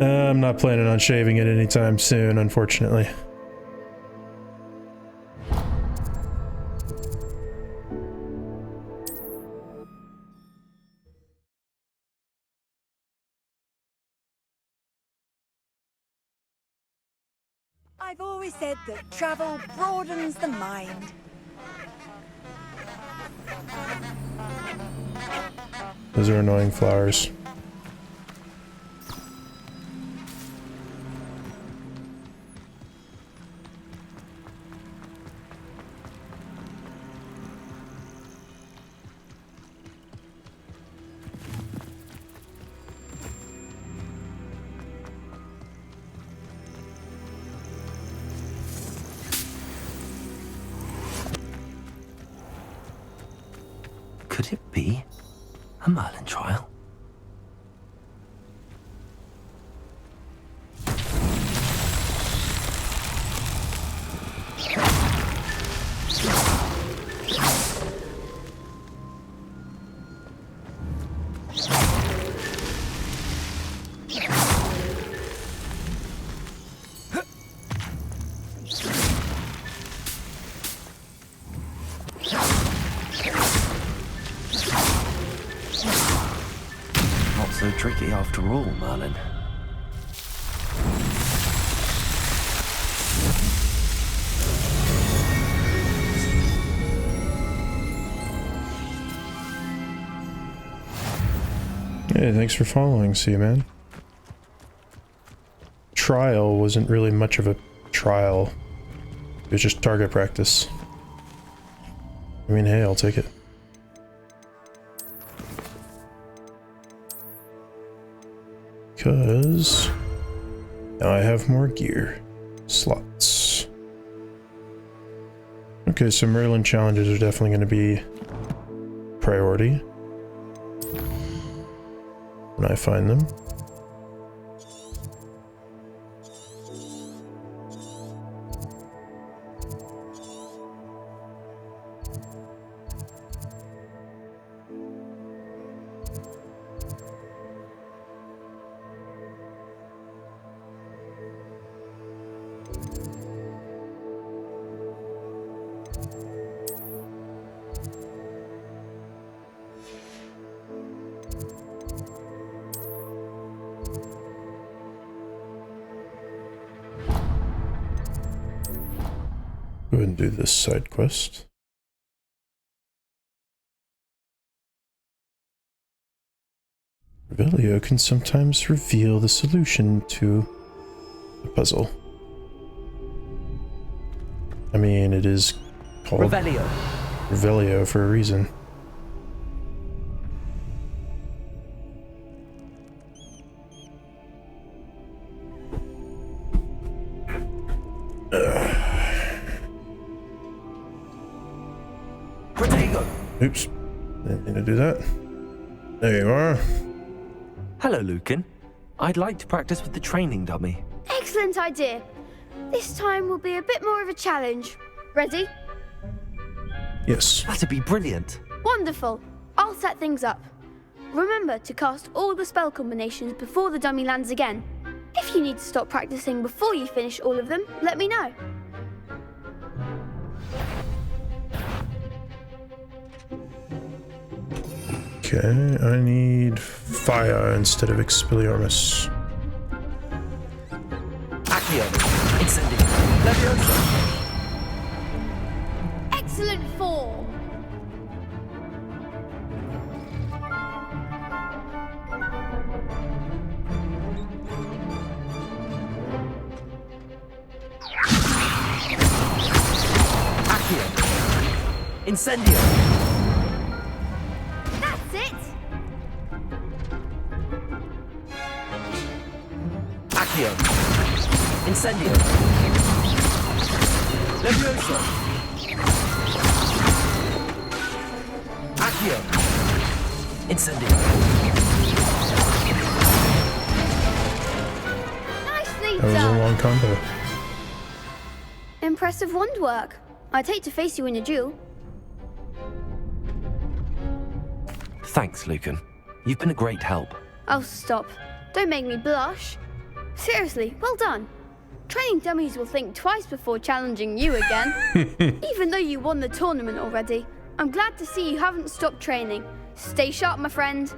S1: I'm not planning on shaving it anytime soon, unfortunately.
S3: I've always said that travel broadens the mind.
S1: Those are annoying flowers.
S4: Could it be a Merlin trial? So tricky after all, Merlin.
S1: Hey, thanks for following, Seaman. Trial wasn't really much of a trial. It was just target practice. I mean, hey, I'll take it. Because now I have more gear slots. Okay, so Merlin challenges are definitely going to be priority when I find them. Go ahead and do this side quest. Revelio can sometimes reveal the solution to a puzzle. I mean, it is called Revelio for a reason. Oops, didn't mean to do that. There you are.
S4: Hello, Lucan. I'd like to practice with the training dummy.
S6: Excellent idea. This time will be a bit more of a challenge. Ready?
S1: Yes.
S4: That'd be brilliant.
S6: Wonderful. I'll set things up. Remember to cast all the spell combinations before the dummy lands again. If you need to stop practicing before you finish all of them, let me know.
S1: Okay, I need fire instead of Expelliarmus.
S21: Accio. Incendio. Leviosa.
S6: Excellent form.
S21: Accio. Incendio.
S6: That's it.
S21: Accio. Incendio. Leviosa. Accio. Incendio.
S6: Nicely
S1: That was a
S6: done.
S1: long combo.
S6: Impressive wand work. I'd hate to face you in a duel.
S4: Thanks, Lucan. You've been a great help.
S6: Oh, stop. Don't make me blush. Seriously, well done. Training dummies will think twice before challenging you again. Even though you won the tournament already, I'm glad to see you haven't stopped training. Stay sharp, my friend.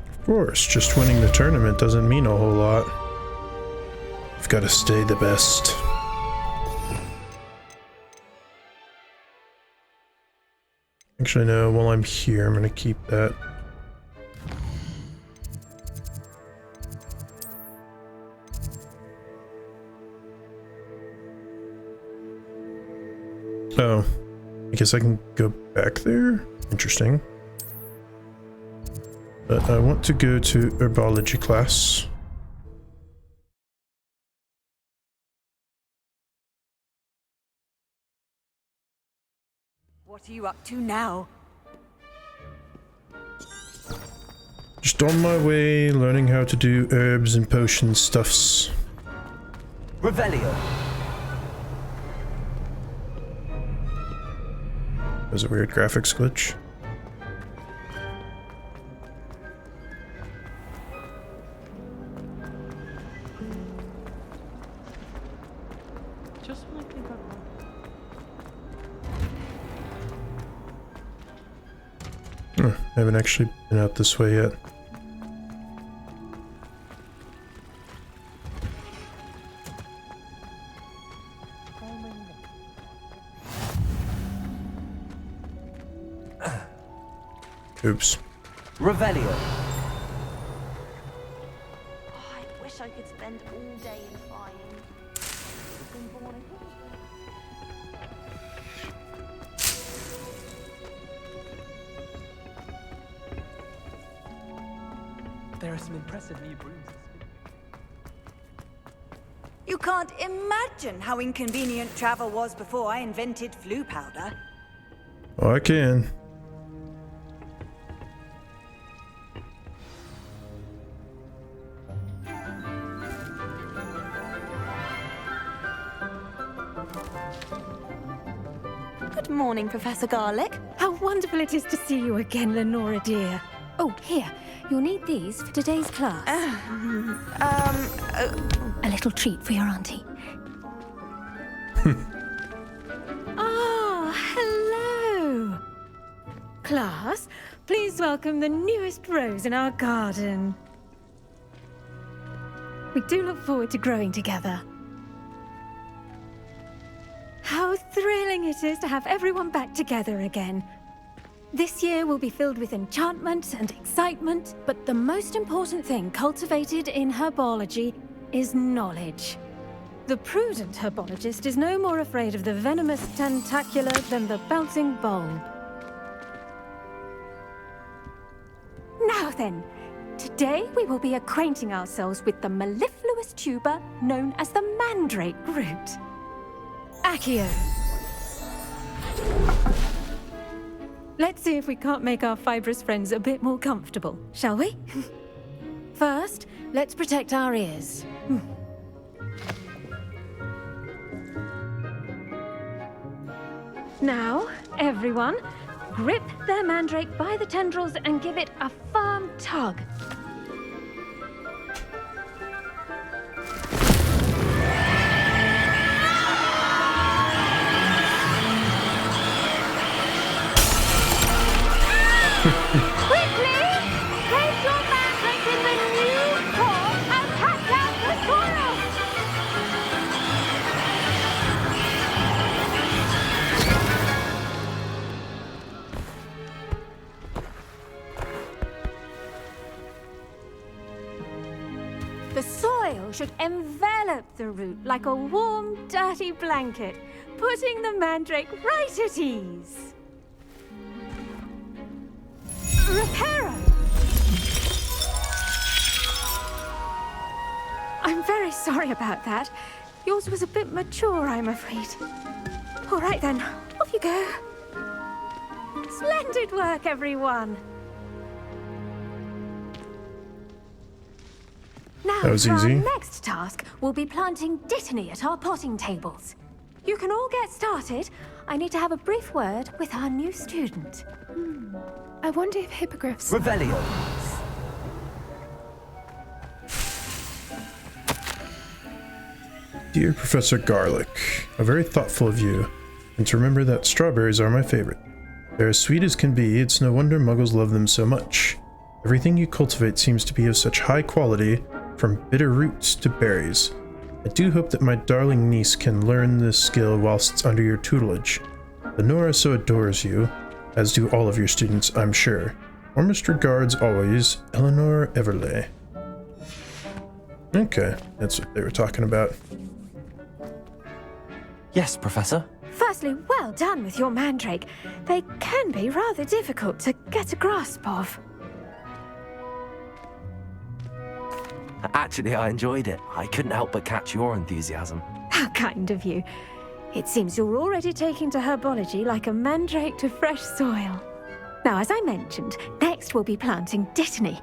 S1: Of course, just winning the tournament doesn't mean a whole lot. I've gotta stay the best. Actually, no, while I'm here, I'm gonna keep that. Oh, I guess I can go back there? Interesting. But I want to go to herbology class.
S3: What are you up to now?
S1: Just on my way, learning how to do herbs and potion stuffs.
S9: Revelio.
S1: There's a weird graphics glitch.
S8: Just when I think
S1: I haven't actually been out this way yet. Oops.
S9: Revelio.
S3: Oh, I wish I could spend all day in flying. I've been born in
S8: there are some impressive new brooms.
S3: You can't imagine how inconvenient travel was before I invented flu powder.
S1: Oh, I can.
S3: Good morning, Professor Garlic.
S22: How wonderful it is to see you again, Lenora dear. Oh, here. You'll need these for today's class. A little treat for your auntie. Ah, hello. Class, please welcome the newest rose in our garden. We do look forward to growing together. How thrilling it is to have everyone back together again. This year will be filled with enchantment and excitement, but the most important thing cultivated in herbology is knowledge. The prudent herbologist is no more afraid of the venomous tentacular than the bouncing bulb. Now then, today we will be acquainting ourselves with the mellifluous tuber known as the mandrake root. Accio. Let's see if we can't make our fibrous friends a bit more comfortable, shall we? First, let's protect our ears. Now, everyone, grip their mandrake by the tendrils and give it a firm tug. Quickly! Place your mandrake in the new core and cut down the soil! The soil should envelop the root like a warm, dirty blanket, putting the mandrake right at ease. Reparo! I'm very sorry about that. Yours was a bit mature, I'm afraid. All right then, off you go. Splendid work, everyone. Now,
S1: that was
S22: for
S1: easy.
S22: Our next task will be planting dittany at our potting tables. You can all get started. I need to have a brief word with our new student. I wonder if hippogriffs...
S9: Revelio.
S1: Dear Professor Garlic, how very thoughtful of you, and to remember that strawberries are my favorite. They're as sweet as can be, it's no wonder muggles love them so much. Everything you cultivate seems to be of such high quality, from bitter roots to berries. I do hope that my darling niece can learn this skill whilst under your tutelage. Lenora so adores you, as do all of your students, I'm sure. Warmest regards always, Eleanor Everley. Okay, that's what they were talking about.
S4: Yes, Professor?
S22: Firstly, well done with your mandrake. They can be rather difficult to get a grasp of.
S4: Actually, I enjoyed it. I couldn't help but catch your enthusiasm.
S22: How kind of you. It seems you're already taking to herbology like a mandrake to fresh soil. Now, as I mentioned, next we'll be planting dittany.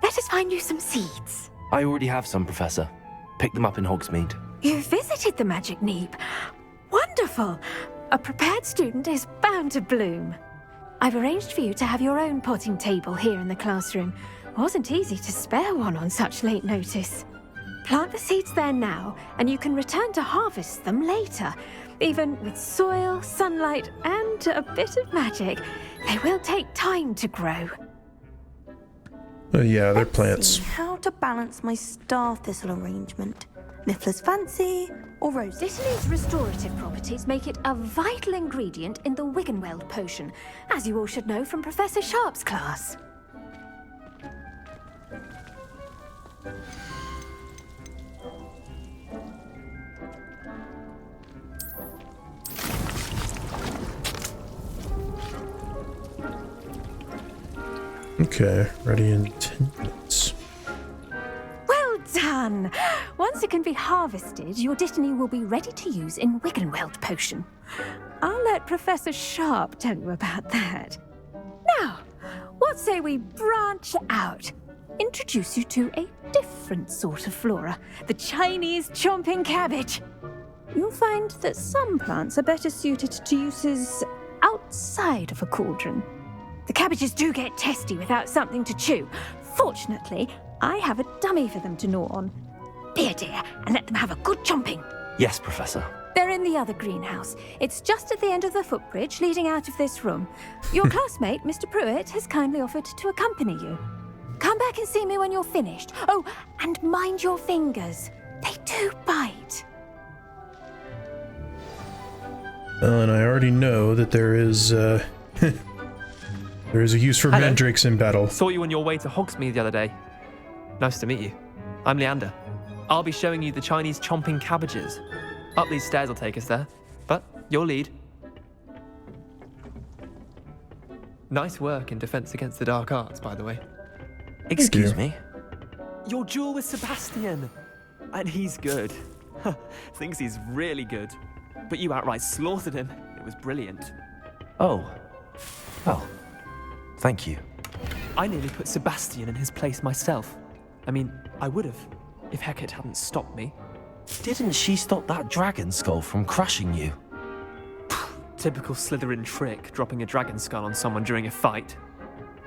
S22: Let us find you some seeds.
S4: I already have some, Professor. Picked them up in Hogsmeade.
S22: You visited the Magic Neep. Wonderful! A prepared student is bound to bloom. I've arranged for you to have your own potting table here in the classroom. Wasn't easy to spare one on such late notice. Plant the seeds there now, and you can return to harvest them later. Even with soil, sunlight, and a bit of magic, they will take time to grow.
S1: Yeah, they're plants.
S5: See how to balance my star thistle arrangement. Miffler's fancy or rose.
S22: Dittany's restorative properties make it a vital ingredient in the Wiggenweld potion, as you all should know from Professor Sharp's class.
S1: Okay, ready in 10 minutes.
S22: Well done! Once it can be harvested, your dittany will be ready to use in Wiggenweld potion. I'll let Professor Sharp tell you about that. Now, what say we branch out? Introduce you to a different sort of flora, the Chinese chomping cabbage. You'll find that some plants are better suited to uses outside of a cauldron. The cabbages do get testy without something to chew. Fortunately, I have a dummy for them to gnaw on. Be a dear and let them have a good chomping.
S4: Yes, Professor.
S22: They're in the other greenhouse. It's just at the end of the footbridge leading out of this room. Your classmate, Mr. Pruitt, has kindly offered to accompany you. Come back and see me when you're finished. Oh, and mind your fingers. They do bite.
S1: Well, and I already know that there is a use for mandrakes in battle.
S8: Saw you on your way to Hogsmeade the other day. Nice to meet you. I'm Leander. I'll be showing you the Chinese chomping cabbages. Up these stairs will take us there, but you'll lead. Nice work in Defense Against the Dark Arts, by the way.
S4: Excuse me?
S8: Your duel with Sebastian! And he's good. Thinks he's really good. But you outright slaughtered him. It was brilliant.
S4: Oh. Well, thank you.
S8: I nearly put Sebastian in his place myself. I mean, I would have, if Hecate hadn't stopped me.
S4: Didn't she stop that dragon skull from crushing you?
S8: Typical Slytherin trick, dropping a dragon skull on someone during a fight.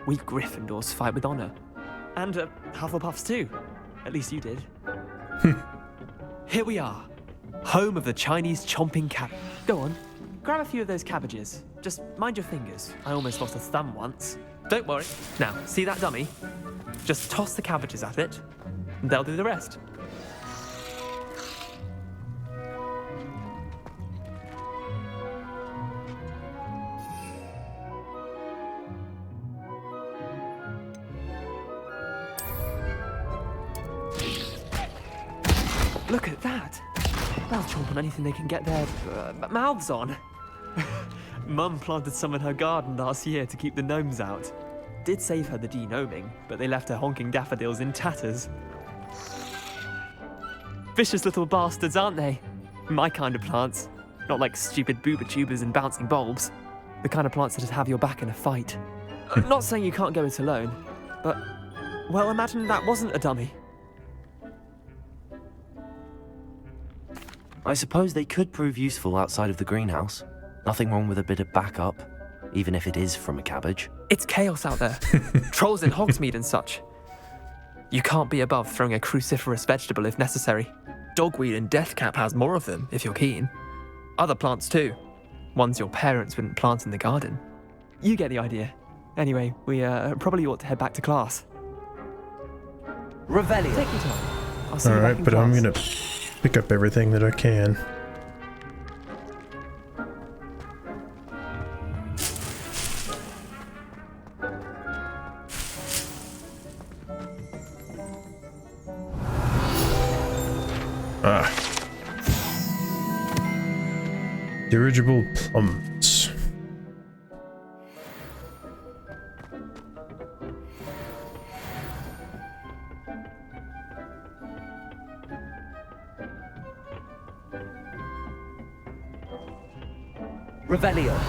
S8: We Gryffindors fight with honor. And Hufflepuffs too. At least you did. Here we are. Home of the Chinese chomping cabbage. Go on, grab a few of those cabbages. Just mind your fingers. I almost lost a thumb once. Don't worry. Now, see that dummy? Just toss the cabbages at it, and they'll do the rest. Look at that! They'll chomp on anything they can get their mouths on. Mum planted some in her garden last year to keep the gnomes out. Did save her the de-gnoming, but they left her honking daffodils in tatters. Vicious little bastards, aren't they? My kind of plants. Not like stupid booba tubers and bouncing bulbs. The kind of plants that'd have your back in a fight. Not saying you can't go it alone, but, well, imagine that wasn't a dummy.
S4: I suppose they could prove useful outside of the greenhouse. Nothing wrong with a bit of backup, even if it is from a cabbage.
S8: It's chaos out there. Trolls in Hogsmeade and such. You can't be above throwing a cruciferous vegetable if necessary. Dogweed and deathcap has more of them, if you're keen. Other plants too. Ones your parents wouldn't plant in the garden. You get the idea. Anyway, we probably ought to head back to class.
S9: Revelio.
S8: Take your time. I'll see you back
S1: Alright,
S8: in
S1: but
S8: class.
S1: I'm gonna pick up everything that I can. Ah. Dirigible plums.
S9: Revelio.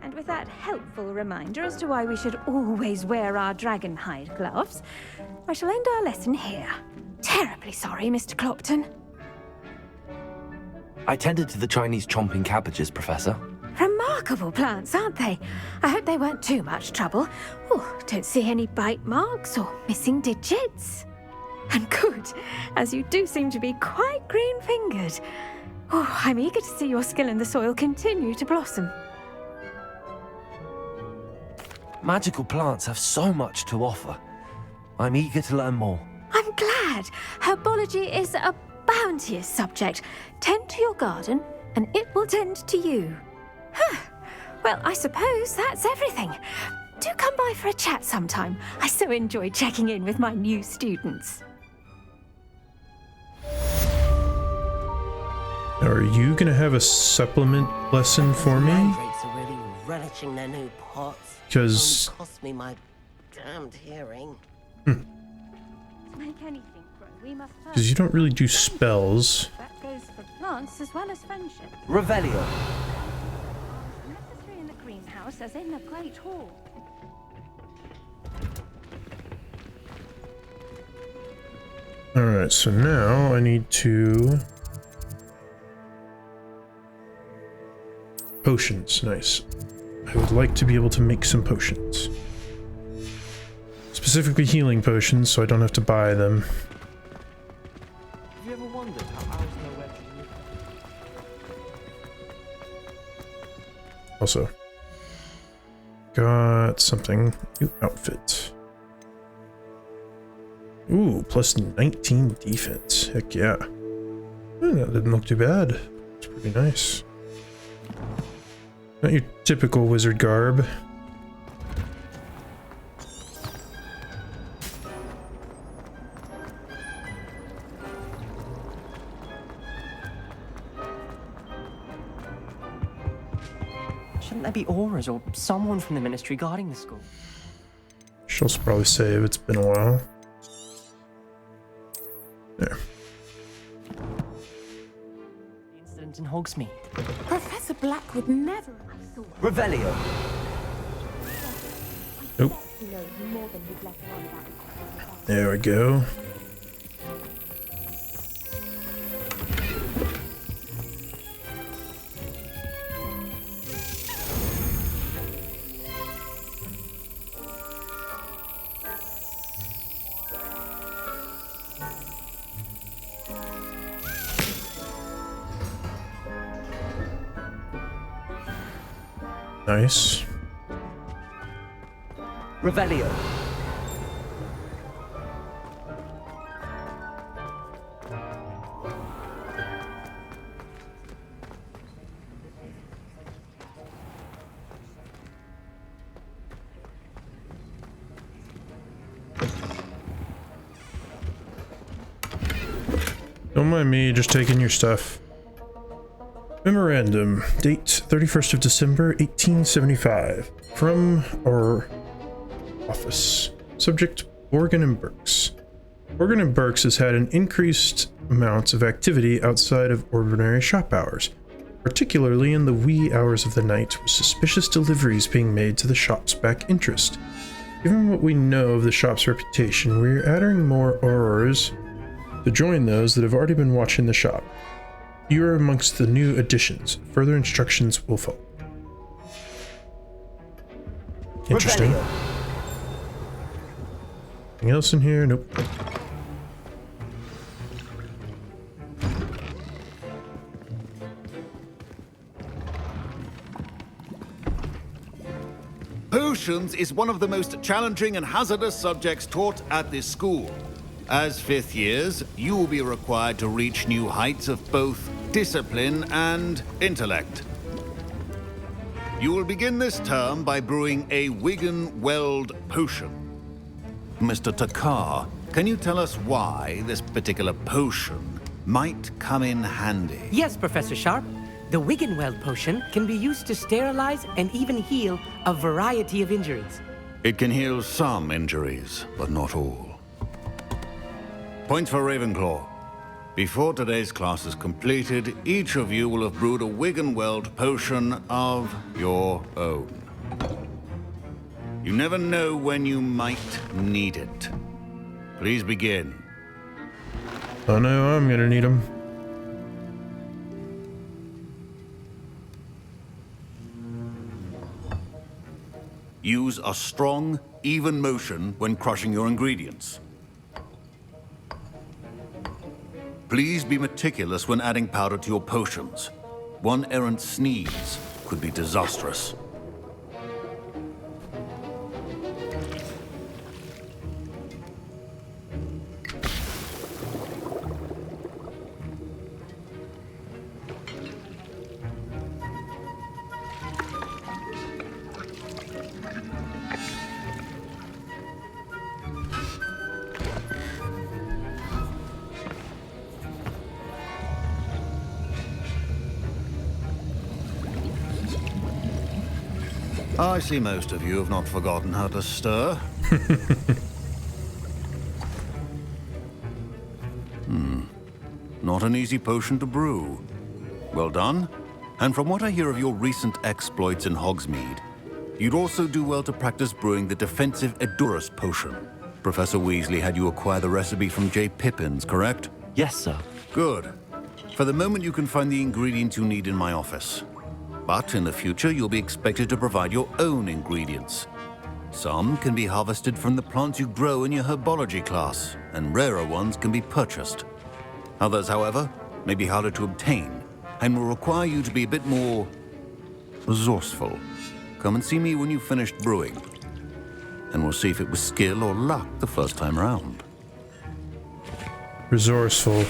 S3: And with that helpful reminder as to why we should always wear our dragon hide gloves, I shall end our lesson here. Terribly sorry, Mr. Clopton.
S4: I tended to the Chinese chomping cabbages, Professor.
S3: Remarkable plants, aren't they? I hope they weren't too much trouble. Oh, don't see any bite marks or missing digits. And good, as you do seem to be quite green-fingered. Oh, I'm eager to see your skill in the soil continue to blossom.
S4: Magical plants have so much to offer. I'm eager to learn more.
S3: I'm glad. Herbology is a bounteous subject. Tend to your garden, and it will tend to you. Well, I suppose that's everything. Do come by for a chat sometime. I so enjoy checking in with my new students.
S1: Now, are you gonna have a supplement lesson for me?
S10: Mandrakes are really relishing their new pots.
S1: Because
S10: Only cost me my damned hearing.
S3: To make anything grow, we must
S1: you don't really do spells.
S3: That goes for plants as well as friendship.
S9: Revelio.
S3: Necessary in the greenhouse as in the Great Hall.
S1: Alright, so now I need to... Potions, nice. I would like to be able to make some potions. Specifically healing potions, so I don't have to buy them.
S8: Have you ever wondered how owls know where to live?
S1: Also, got something. New outfit. Ooh, plus 19 defense. Heck yeah. That didn't look too bad. It's pretty nice. Not your typical wizard garb.
S8: Shouldn't there be auras or someone from the ministry guarding the school?
S1: She'll probably save. It's been a while. There.
S8: The incident in Hogsmeade.
S18: Professor Black would never.
S9: Revelio.
S1: Nope. There we go. Nice.
S9: Revelio.
S1: Don't mind me just taking your stuff. Memorandum, date 31st of December, 1875. From our office. Subject, Morgan and Burks. Morgan and Burks has had an increased amount of activity outside of ordinary shop hours, particularly in the wee hours of the night, with suspicious deliveries being made to the shop's back interest. Given what we know of the shop's reputation, we're adding more aurors to join those that have already been watching the shop. You are amongst the new additions. Further instructions will follow. Interesting. Anything else in here? Nope.
S19: potions is one of the most challenging and hazardous subjects taught at this school. As 5th years, you will be required to reach new heights of both discipline and intellect. You will begin this term by brewing a Wiggenweld potion. Mr. Takar, can you tell us why this particular potion might come in handy?
S20: Yes, Professor Sharp. The Wiggenweld potion can be used to sterilize and even heal a variety of injuries.
S19: It can heal some injuries, but not all. Points for Ravenclaw. Before today's class is completed, each of you will have brewed a Wiggenweld potion of your own. You never know when you might need it. Please begin.
S1: I know I'm gonna need them.
S19: Use a strong, even motion when crushing your ingredients. Please be meticulous when adding powder to your potions. One errant sneeze could be disastrous. I see most of you have not forgotten how to stir. Not an easy potion to brew. Well done. And from what I hear of your recent exploits in Hogsmeade, you'd also do well to practice brewing the defensive Edurus potion. Professor Weasley had you acquire the recipe from J. Pippins, correct?
S4: Yes, sir.
S19: Good. For the moment, you can find the ingredients you need in my office. But in the future, you'll be expected to provide your own ingredients. Some can be harvested from the plants you grow in your herbology class, and rarer ones can be purchased. Others, however, may be harder to obtain, and will require you to be a bit more resourceful. Come and see me when you've finished brewing, and we'll see if it was skill or luck the first time around.
S1: Resourceful.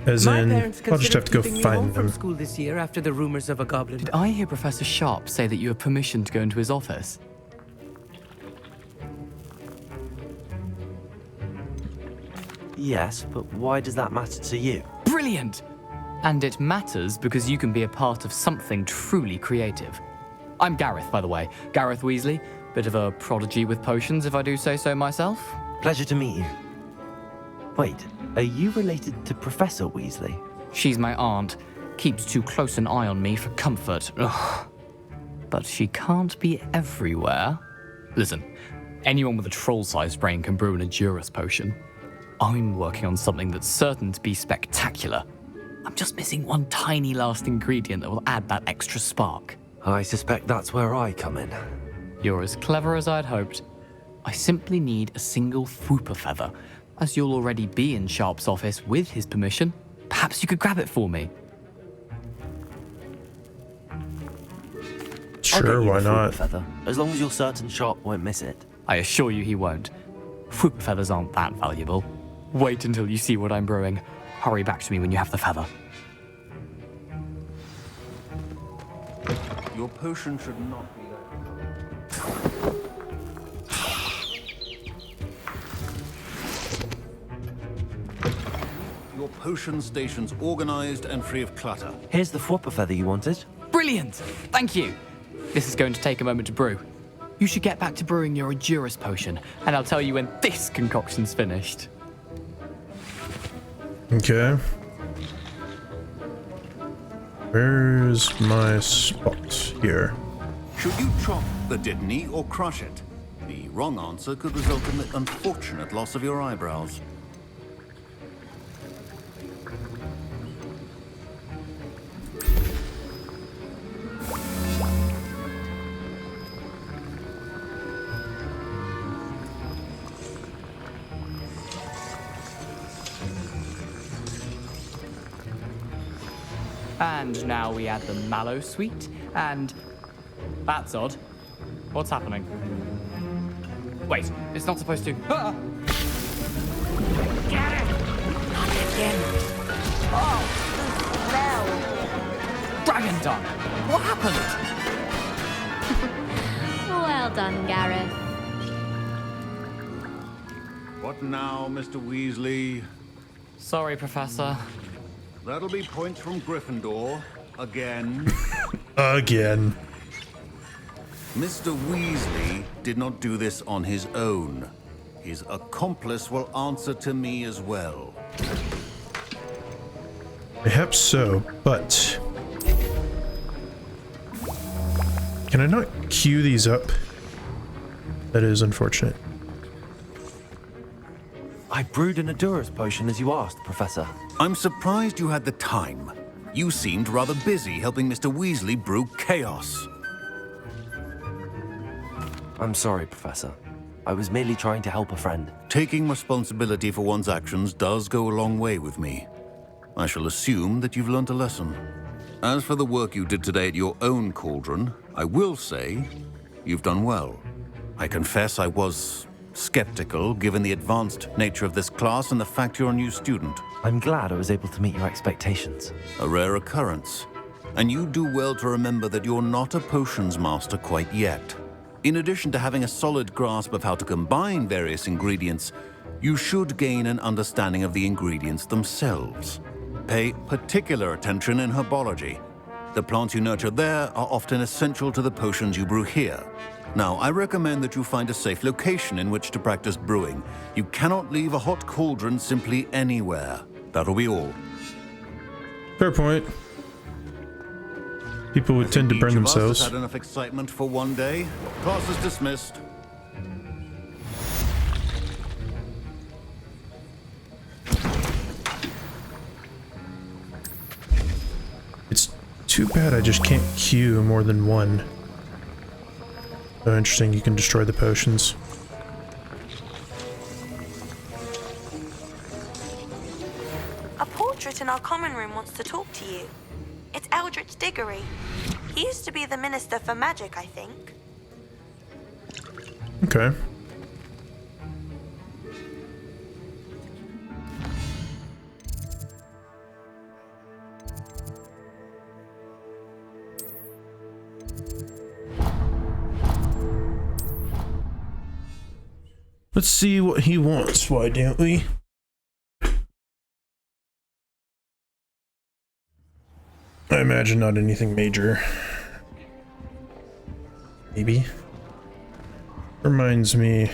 S1: As in, I'll just have to go find them.
S20: From school this year after the rumors of a goblin.
S23: Did I hear Professor Sharp say that you have permission to go into his office?
S4: Yes, but why does that matter to you?
S23: Brilliant! And it matters because you can be a part of something truly creative. I'm Gareth, by the way. Gareth Weasley. Bit of a prodigy with potions, if I do say so myself.
S4: Pleasure to meet you. Wait, are you related to Professor Weasley?
S23: She's my aunt. Keeps too close an eye on me for comfort. Ugh. But she can't be everywhere. Listen, anyone with a troll-sized brain can brew an Edurus potion. I'm working on something that's certain to be spectacular. I'm just missing one tiny last ingredient that will add that extra spark.
S4: I suspect that's where I come in.
S23: You're as clever as I'd hoped. I simply need a single Fwooper feather. As you'll already be in Sharp's office with his permission, perhaps you could grab it for me.
S1: Sure, why not?
S4: Feather, as long as you're certain Sharp won't miss it.
S23: I assure you he won't. Fwooper feathers aren't that valuable. Wait until you see what I'm brewing. Hurry back to me when you have the feather.
S19: Your potion should not be that. Your potion station's organized and free of clutter.
S4: Here's the Fwooper feather you wanted.
S23: Brilliant! Thank you. This is going to take a moment to brew. You should get back to brewing your Edurus potion, and I'll tell you when this concoction's finished.
S1: Okay. Where's my spot here?
S19: Should you chop the Didney or crush it? The wrong answer could result in the unfortunate loss of your eyebrows.
S23: And now we add the mallow sweet, and... That's odd. What's happening? Wait, it's not supposed to. Ah!
S16: Get it! Not again. Oh, the smell.
S23: Dragon Dung! What happened?
S12: Well done, Gareth.
S19: What now, Mr. Weasley?
S23: Sorry, Professor.
S19: That'll be points from Gryffindor. Again.
S1: Again.
S19: Mr. Weasley did not do this on his own. His accomplice will answer to me as well.
S1: Perhaps so, but... Can I not queue these up? That is unfortunate.
S4: I brewed an Adurus potion as you asked, Professor.
S19: I'm surprised you had the time. You seemed rather busy helping Mr. Weasley brew chaos.
S4: I'm sorry, Professor. I was merely trying to help a friend.
S19: Taking responsibility for one's actions does go a long way with me. I shall assume that you've learnt a lesson. As for the work you did today at your own cauldron, I will say you've done well. I confess I was skeptical, given the advanced nature of this class and the fact you're a new student.
S4: I'm glad I was able to meet your expectations.
S19: A rare occurrence. And you do well to remember that you're not a potions master quite yet. In addition to having a solid grasp of how to combine various ingredients, you should gain an understanding of the ingredients themselves. Pay particular attention in herbology. The plants you nurture there are often essential to the potions you brew here. Now, I recommend that you find a safe location in which to practice brewing. You cannot leave a hot cauldron simply anywhere. That'll be all.
S1: Fair point. People would tend to burn themselves.
S19: Each of us has had enough excitement for one day. Class is dismissed.
S1: It's too bad I just can't queue more than one. Oh, interesting, you can destroy the potions.
S5: A portrait in our common room wants to talk to you. It's Eldritch Diggory. He used to be the Minister for Magic, I think.
S1: Okay. Let's see what he wants, why don't we? I imagine not anything major. Maybe. Reminds me,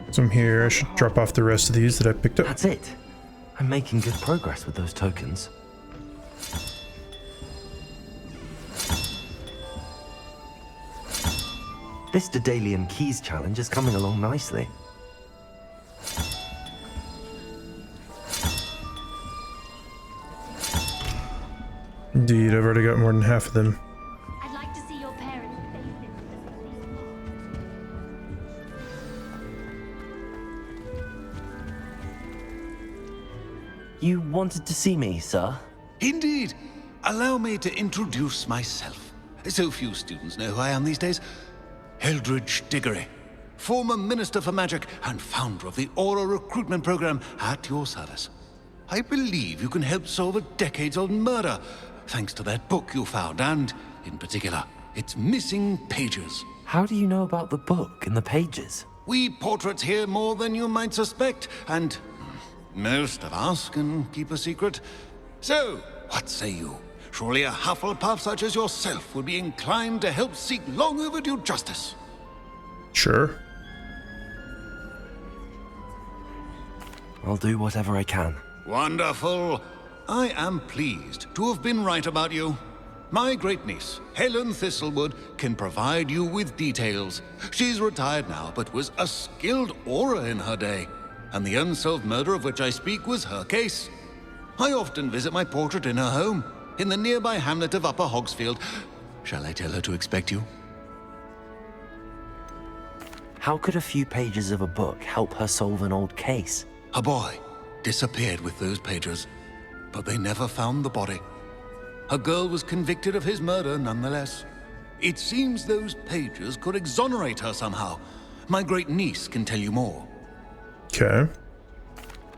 S1: as I'm here, I should drop off the rest of these that I picked up.
S4: That's it. I'm making good progress with those tokens. This Daedalian Keys challenge is coming along nicely.
S1: Indeed, I've already got more than half of them.
S12: I'd like to see your parents face
S4: You wanted to see me, sir?
S19: Indeed. Allow me to introduce myself. So few students know who I am these days. Eldritch Diggory, former Minister for Magic and founder of the Aura Recruitment Program, at your service. I believe you can help solve a decades-old murder, thanks to that book you found, and, in particular, its missing pages.
S4: How do you know about the book and the pages?
S19: We portraits hear more than you might suspect, and most of us can keep a secret. So, what say you? Surely a Hufflepuff such as yourself would be inclined to help seek long overdue justice.
S1: Sure.
S4: I'll do whatever I can.
S19: Wonderful. I am pleased to have been right about you. My great-niece, Helen Thistlewood, can provide you with details. She's retired now, but was a skilled aura in her day. And the unsolved murder of which I speak was her case. I often visit my portrait in her home, in the nearby hamlet of Upper Hogsfield. Shall I tell her to expect you?
S4: How could a few pages of a book help her solve an old case?
S19: A boy disappeared with those pages, but they never found the body. A girl was convicted of his murder nonetheless. It seems those pages could exonerate her somehow. My great niece can tell you more.
S1: Okay.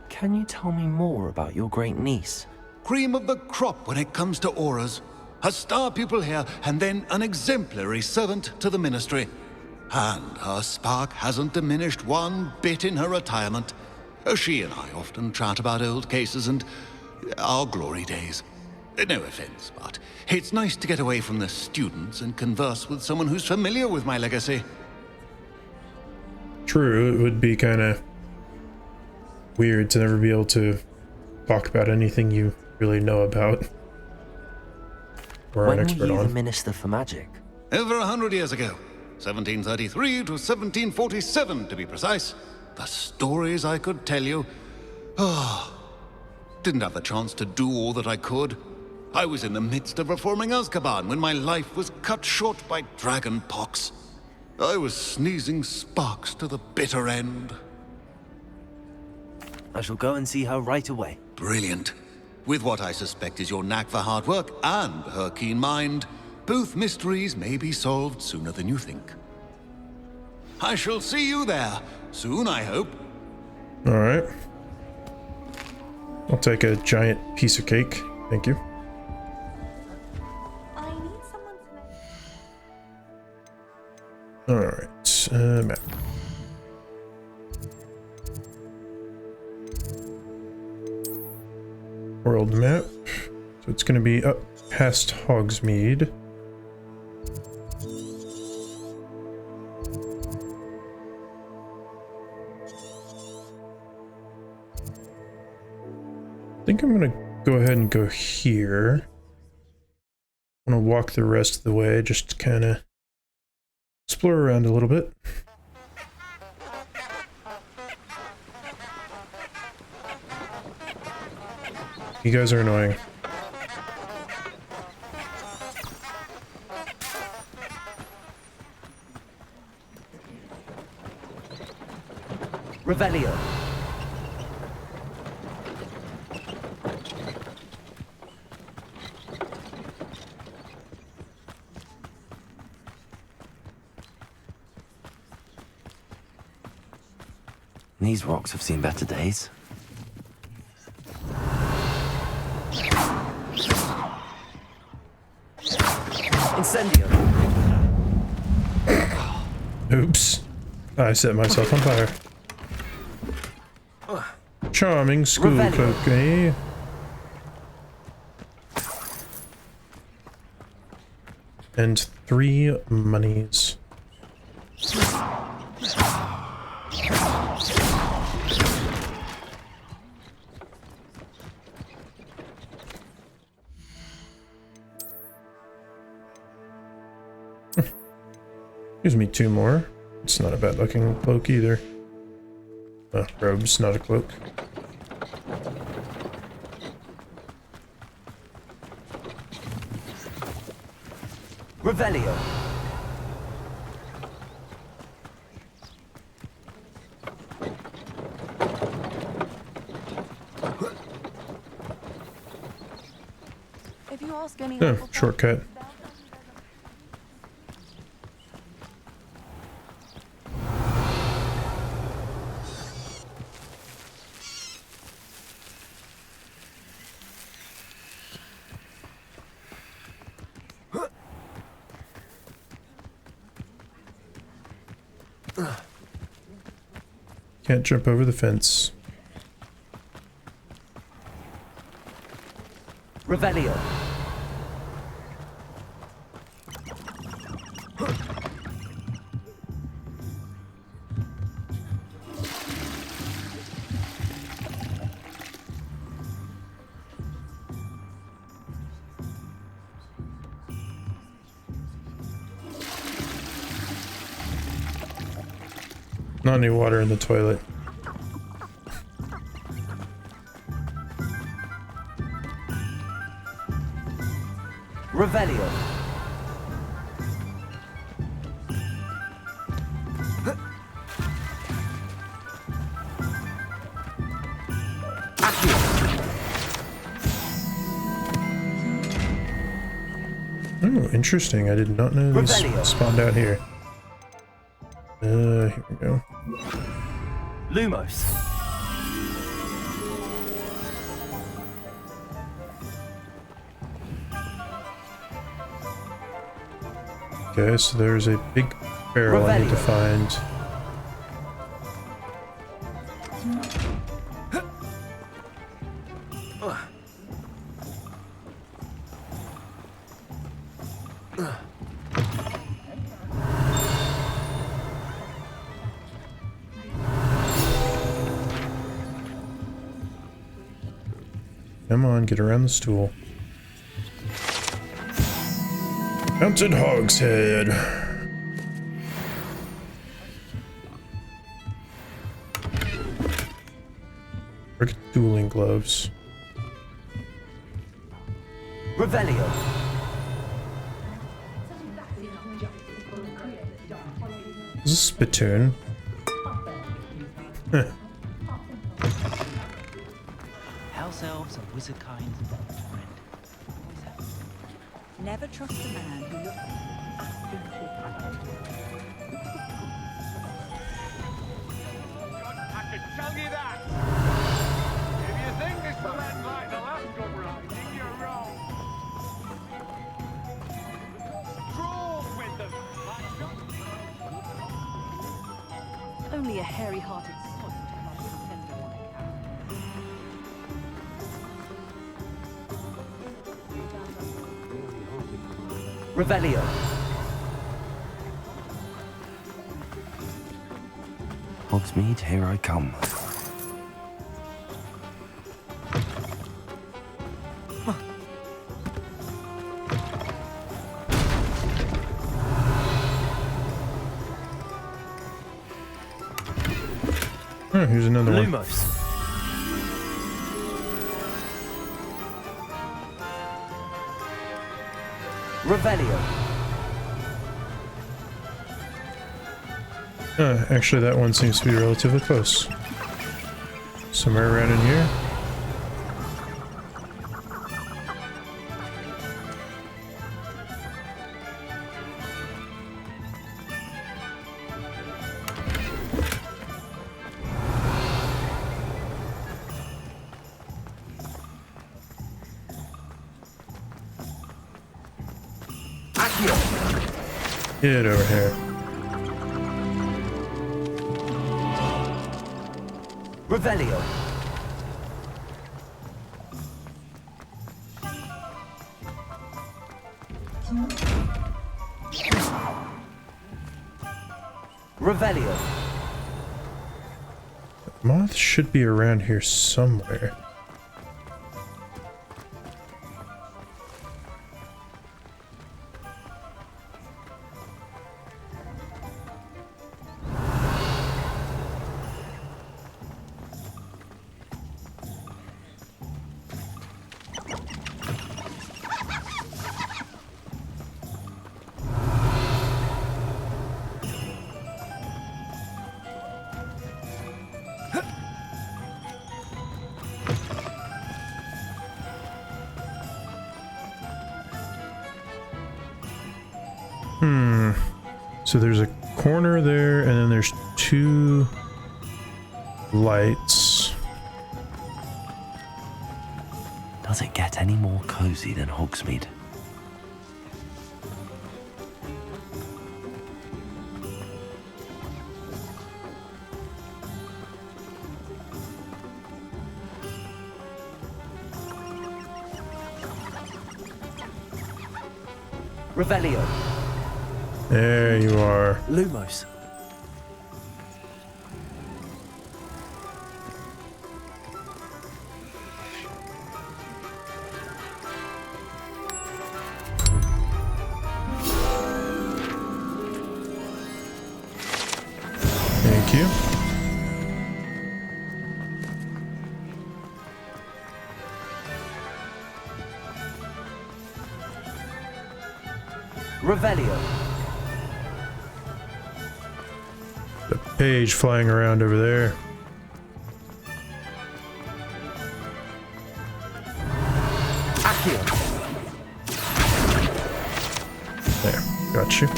S4: Can you tell me more about your great niece?
S19: Cream of the crop when it comes to auras. A star pupil here, and then an exemplary servant to the ministry. And her spark hasn't diminished one bit in her retirement. She and I often chat about old cases and our glory days. No offense, but it's nice to get away from the students and converse with someone who's familiar with my legacy.
S1: True, it would be kind of weird to never be able to talk about anything you really know about or
S4: When
S1: an
S4: were
S1: expert
S4: you
S1: on.
S4: the Minister for Magic?
S19: Over 100 years ago. 1733 to 1747, to be precise. The stories I could tell you. Didn't have the chance to do all that I could. I was in the midst of reforming Azkaban when my life was cut short by dragon pox. I was sneezing sparks to the bitter end.
S4: I shall go and see her right away.
S19: Brilliant. With what I suspect is your knack for hard work and her keen mind, both mysteries may be solved sooner than you think. I shall see you there soon, I hope.
S1: Alright. I'll take a giant piece of cake. Thank you. Alright, map. World map. So it's going to be up past Hogsmeade. I think I'm going to go ahead and go here. I'm going to walk the rest of the way, just kind of explore around a little bit. You guys are annoying.
S9: Revelio.
S4: These rocks have seen better days.
S9: Incendio.
S1: Oops. I set myself on fire. Charming school cloak, eh? And 3 monies. Gives me 2 more. It's not a bad looking cloak either. Robe's not a cloak.
S9: Revelio.
S5: If you ask any
S1: Oh, shortcut. Can't jump over the fence.
S9: Revelio.
S1: Not any water in the toilet.
S9: Revelio.
S1: Oh, interesting. I did not know these spawned out here. Here we go.
S9: Lumos.
S1: Okay, so there's a big barrel I need to find. Come on, get around the stool. Mounted hogshead. Cricket dueling gloves.
S9: Revelio.
S1: This is a spittoon.
S7: House elves and wizard kind, friend. Never trust a man who looks
S13: I can tell you that. If you think this will end like the last go riding, you're wrong. Crawl with them.
S7: only a hairy-hearted sod to love the tender one I
S9: Revelio.
S4: Hogsmeade, here I come.
S1: Oh, here's another one.
S9: Lumos. Revelio.
S1: Actually, that one seems to be relatively close. Somewhere around in here. Get over here.
S9: Revelio. Revelio.
S1: Moth should be around here somewhere. So there's a corner there, and then there's two lights.
S4: Does it get any more cozy than Hogsmeade?
S9: Revelio.
S1: There you are.
S9: Lumos.
S1: Thank you.
S9: Revelio.
S1: The page flying around over there. got you.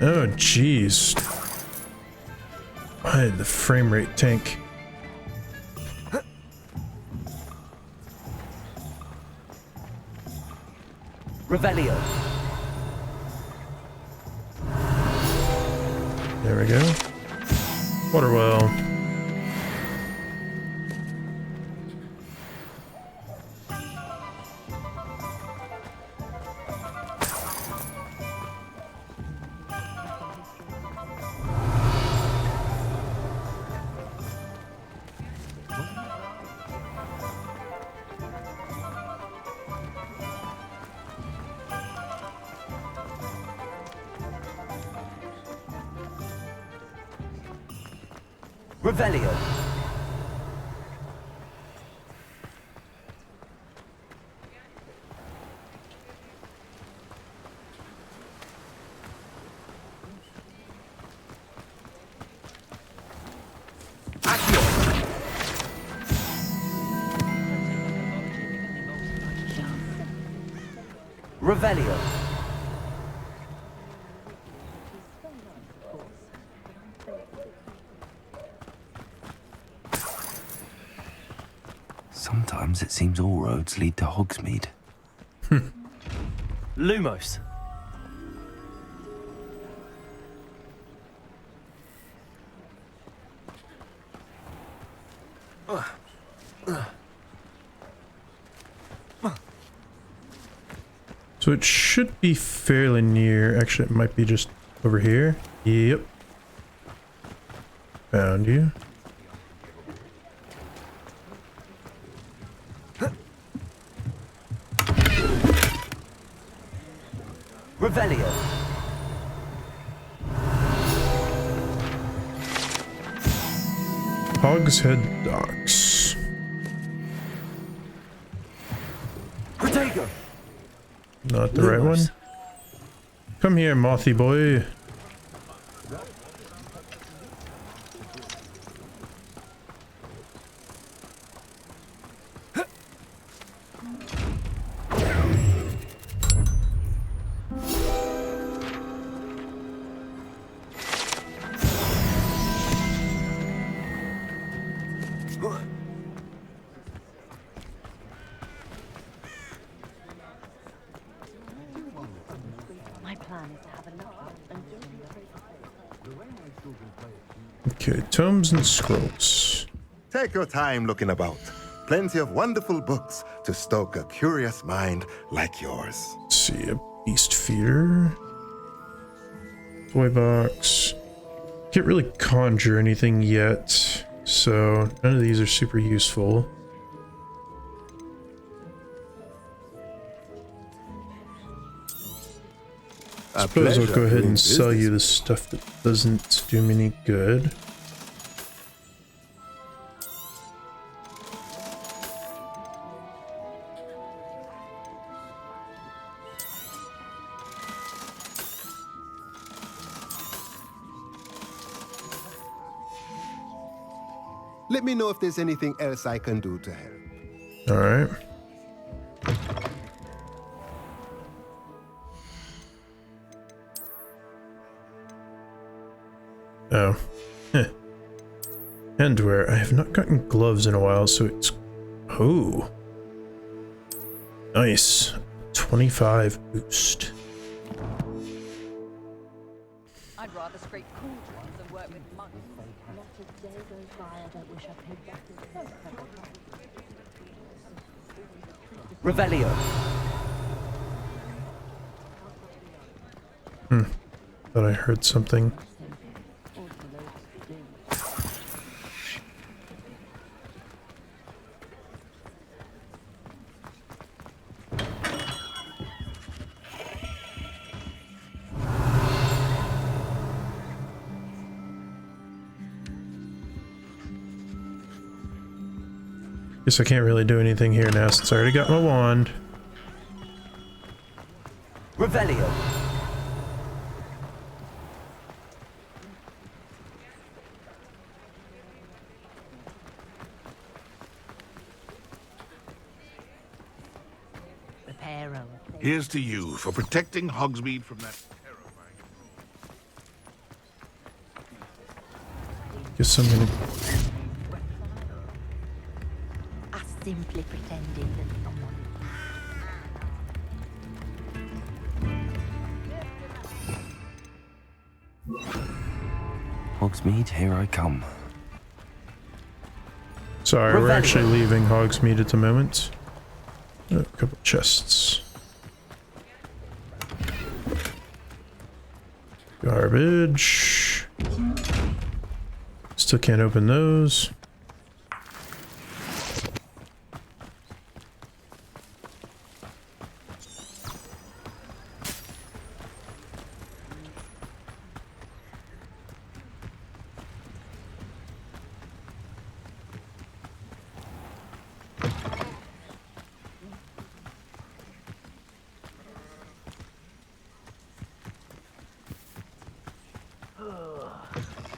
S1: Oh, jeez. Why did the frame rate tank?
S9: Revelio.
S1: There we go. Water well.
S9: Revelio. Revelio.
S4: Sometimes it seems all roads lead to Hogsmeade.
S8: Lumos.
S1: So it should be fairly near. Actually, it might be just over here. Yep. Found you.
S9: Revelio.
S1: Hogshead Docks.
S9: Protego.
S1: Not the right one. Come here, mothy boy. Okay, tomes and scrolls.
S2: Take your time looking about. Plenty of wonderful books to stoke a curious mind like yours.
S1: Let's see, a beast feeder. Toy box. Can't really conjure anything yet, so none of these are super useful. I suppose I'll go ahead and sell you the stuff that doesn't do me any good.
S2: Let me know if there's anything else I can do to help.
S1: All right. Oh. Heh. Handwear. I have not gotten gloves in a while, so it's... Oh. Nice. 25 boost.
S7: I'd rather scrape cauldrons than work with monks. Not a day goes by I don't wish I paid back to
S9: Revelio.
S1: Thought I heard something. Guess I can't really do anything here now since I already got my wand.
S9: Revelio.
S10: Repair old things.
S13: Here's to you for protecting Hogsmeade from that terrifying.
S1: Guess I'm gonna.
S21: I simply pretended that someone.
S4: Hogsmeade, here I come.
S1: Sorry, we're actually leaving Hogsmeade at the moment. Oh, a couple chests. Garbage. Still can't open those.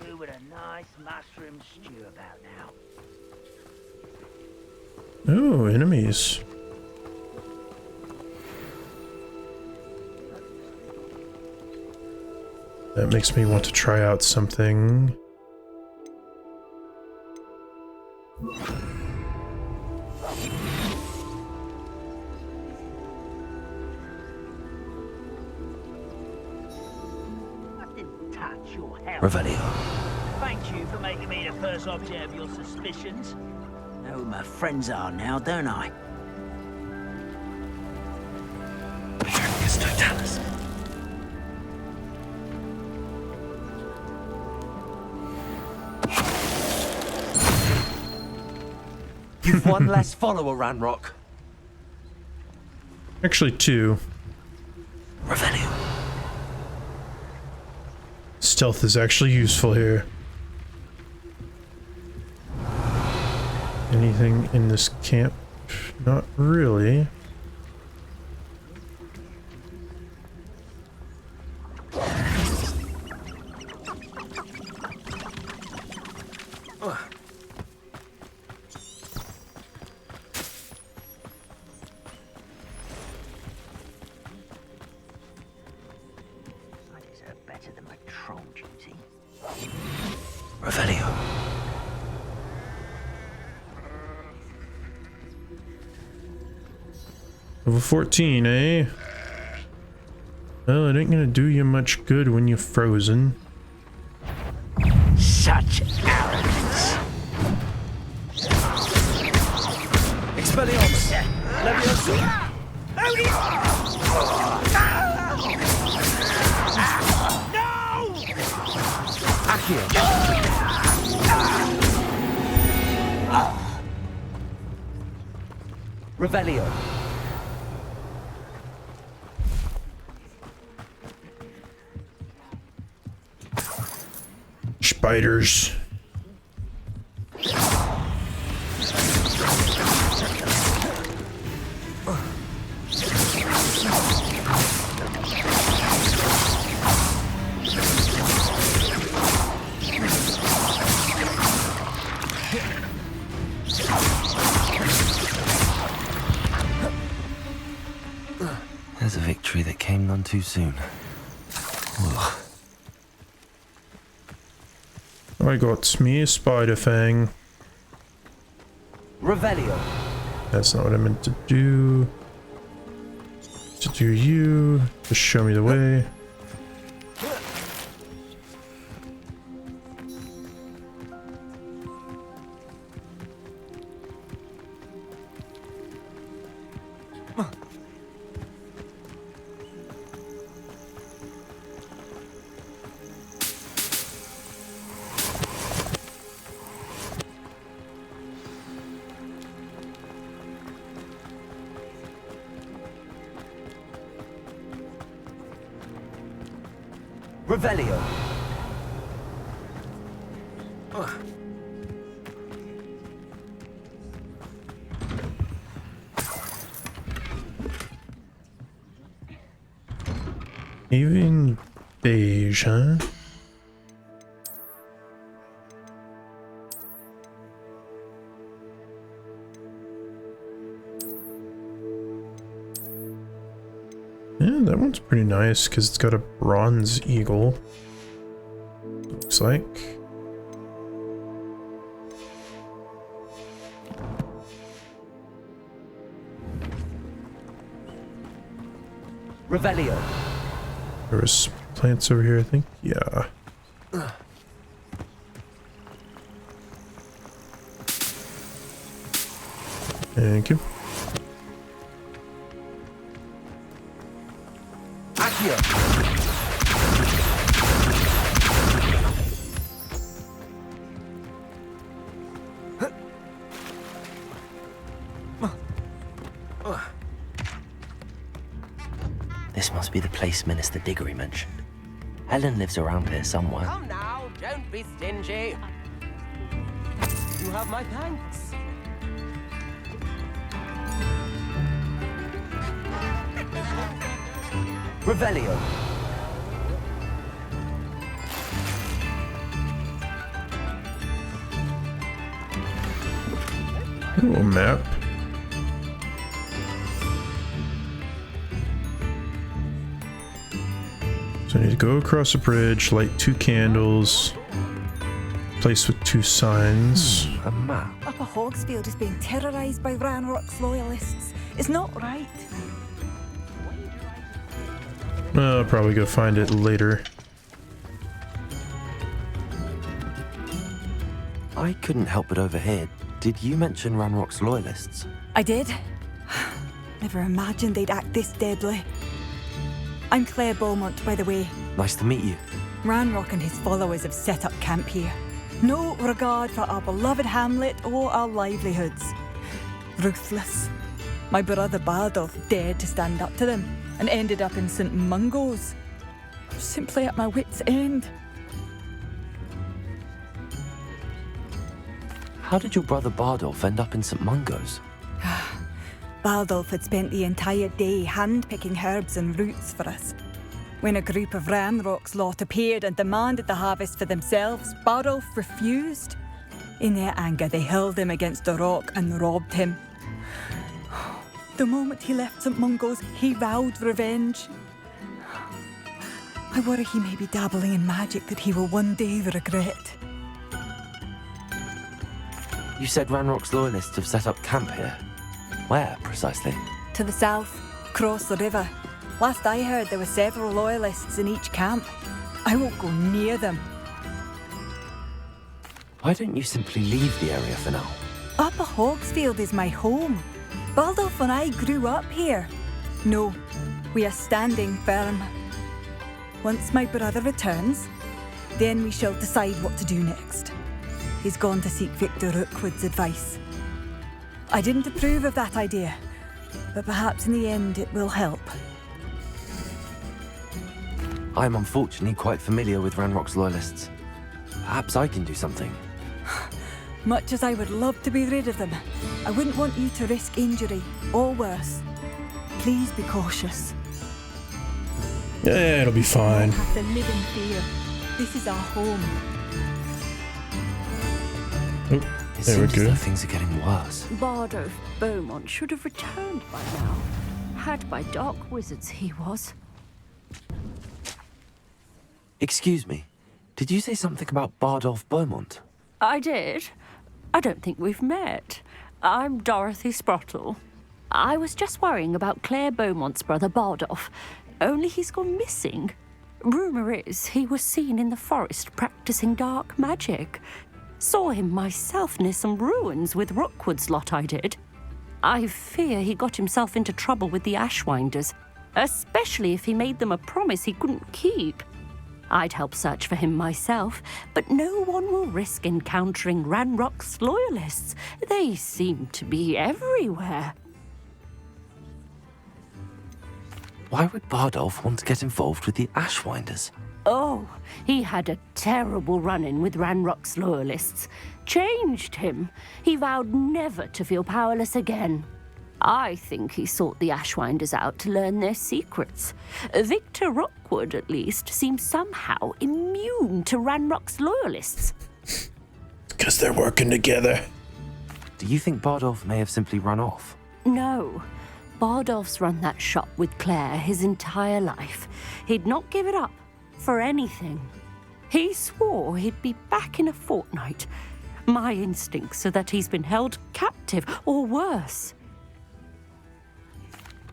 S10: Who would a nice mushroom stew about now?
S1: Oh, enemies. That makes me want to try out something.
S4: Revelio.
S10: Thank you for making me the first object of your suspicions. Know who my friends are now, don't I?
S4: Yes, Totalis.
S9: You've one less follower, Ranrock.
S1: Actually, two.
S4: Revelio.
S1: Stealth is actually useful here. Anything in this camp? Not really.
S4: Revelio.
S1: Level 14, eh? Well, it ain't gonna do you much good when you're frozen.
S10: Such arrogance.
S9: Expelliarmus. Leviosa. Revelio.
S1: Spiders.
S4: There's a victory that came none too soon. Ugh.
S1: I got me a spider fang.
S9: Revelio.
S1: That's not what I meant to do. To do you. Just show me the way.
S9: Revelio.
S1: Even beige, huh? Yeah, that one's pretty nice because it's got a bronze eagle. Looks like.
S9: Revelio.
S1: There was plants over here, I think. Yeah. Thank you.
S9: Accio.
S4: This must be the place Minister Diggory mentioned. Helen lives around here somewhere.
S20: Come now, don't be stingy. You have my thanks.
S9: Revelio.
S1: A little map. So I need to go across a bridge, light 2 candles, place with 2 signs.
S4: A map.
S11: Upper Hogsfield is being terrorised by Ranrock's loyalists. It's not right.
S1: I'll probably go find it later.
S4: I couldn't help but overhear. Did you mention Ranrock's loyalists?
S11: I did. Never imagined they'd act this deadly. I'm Claire Beaumont, by the way.
S4: Nice to meet you.
S11: Ranrock and his followers have set up camp here. No regard for our beloved hamlet or our livelihoods. Ruthless. My brother Bardolph dared to stand up to them and ended up in St. Mungo's. I'm simply at my wit's end.
S4: How did your brother Bardolph end up in St. Mungo's?
S11: Bardolph had spent the entire day hand-picking herbs and roots for us. When a group of Ranrock's lot appeared and demanded the harvest for themselves, Bardolph refused. In their anger, they hurled him against a rock and robbed him. The moment he left St. Mungo's, he vowed revenge. I worry he may be dabbling in magic that he will one day regret.
S4: You said Ranrock's loyalists have set up camp here. Where, precisely?
S11: To the south, across the river. Last I heard, there were several loyalists in each camp. I won't go near them.
S4: Why don't you simply leave the area for now?
S11: Upper Hogsfield is my home. Bardolph and I grew up here. No, we are standing firm. Once my brother returns, then we shall decide what to do next. He's gone to seek Victor Rookwood's advice. I didn't approve of that idea, but perhaps in the end it will help.
S4: I'm unfortunately quite familiar with Ranrock's loyalists. Perhaps I can do something.
S11: Much as I would love to be rid of them, I wouldn't want you to risk injury, or worse. Please be cautious.
S1: Yeah, it'll be fine.
S11: You don't have to live in fear. This is our home.
S1: Oh,
S4: It
S1: there we
S4: seems as
S1: go.
S4: though things are getting worse.
S14: Bardolph Beaumont should have returned by now. Had by dark wizards he was.
S4: Excuse me, did you say something about Bardolph Beaumont?
S14: I did. I don't think we've met. I'm Dorothy Sprottle. I was just worrying about Claire Beaumont's brother Bardolph, only he's gone missing. Rumour is he was seen in the forest practicing dark magic. Saw him myself near some ruins with Rookwood's lot I did. I fear he got himself into trouble with the Ashwinders, especially if he made them a promise he couldn't keep. I'd help search for him myself, but no one will risk encountering Ranrock's loyalists. They seem to be everywhere.
S4: Why would Bardolph want to get involved with the Ashwinders?
S14: Oh, he had a terrible run-in with Ranrock's loyalists. Changed him. He vowed never to feel powerless again. I think he sought the Ashwinders out to learn their secrets. Victor Rookwood, at least, seems somehow immune to Ranrock's loyalists.
S1: Because they're working together.
S4: Do you think Bardolph may have simply run off?
S14: No. Bardolph's run that shop with Claire his entire life. He'd not give it up for anything. He swore he'd be back in a fortnight. My instincts are that he's been held captive, or worse.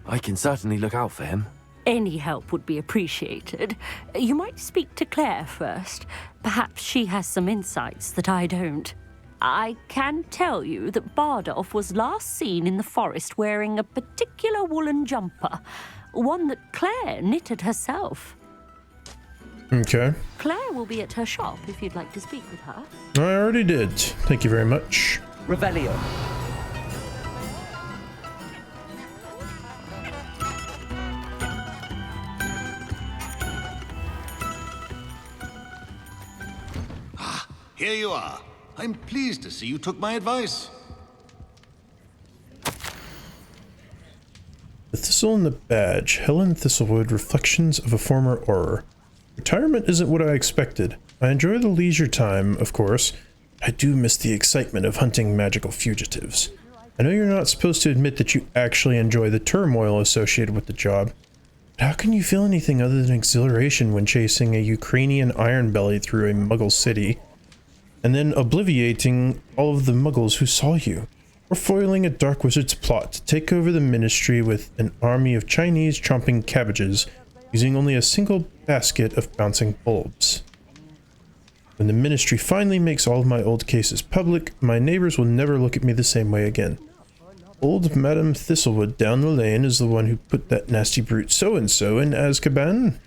S4: I can certainly look out for him.
S14: Any help would be appreciated. You might speak to Claire first. Perhaps she has some insights that I don't. I can tell you that Bardolph was last seen in the forest wearing a particular woolen jumper, one that Claire knitted herself.
S1: Okay.
S14: Claire will be at her shop if you'd like to speak with her.
S1: I already did. Thank you very much.
S9: Revelio.
S19: Here you are. I'm pleased to see you took my advice.
S1: The Thistle and the Badge. Helen Thistlewood, Reflections of a Former Auror. Retirement isn't what I expected. I enjoy the leisure time, of course. I do miss the excitement of hunting magical fugitives. I know you're not supposed to admit that you actually enjoy the turmoil associated with the job. But how can you feel anything other than exhilaration when chasing a Ukrainian ironbelly through a Muggle city, and then obliviating all of the Muggles who saw you, or foiling a dark wizard's plot to take over the ministry with an army of Chinese chomping cabbages, using only a single basket of bouncing bulbs? When the ministry finally makes all of my old cases public, my neighbors will never look at me the same way again. Old Madame Thistlewood down the lane is the one who put that nasty brute so-and-so in Azkaban.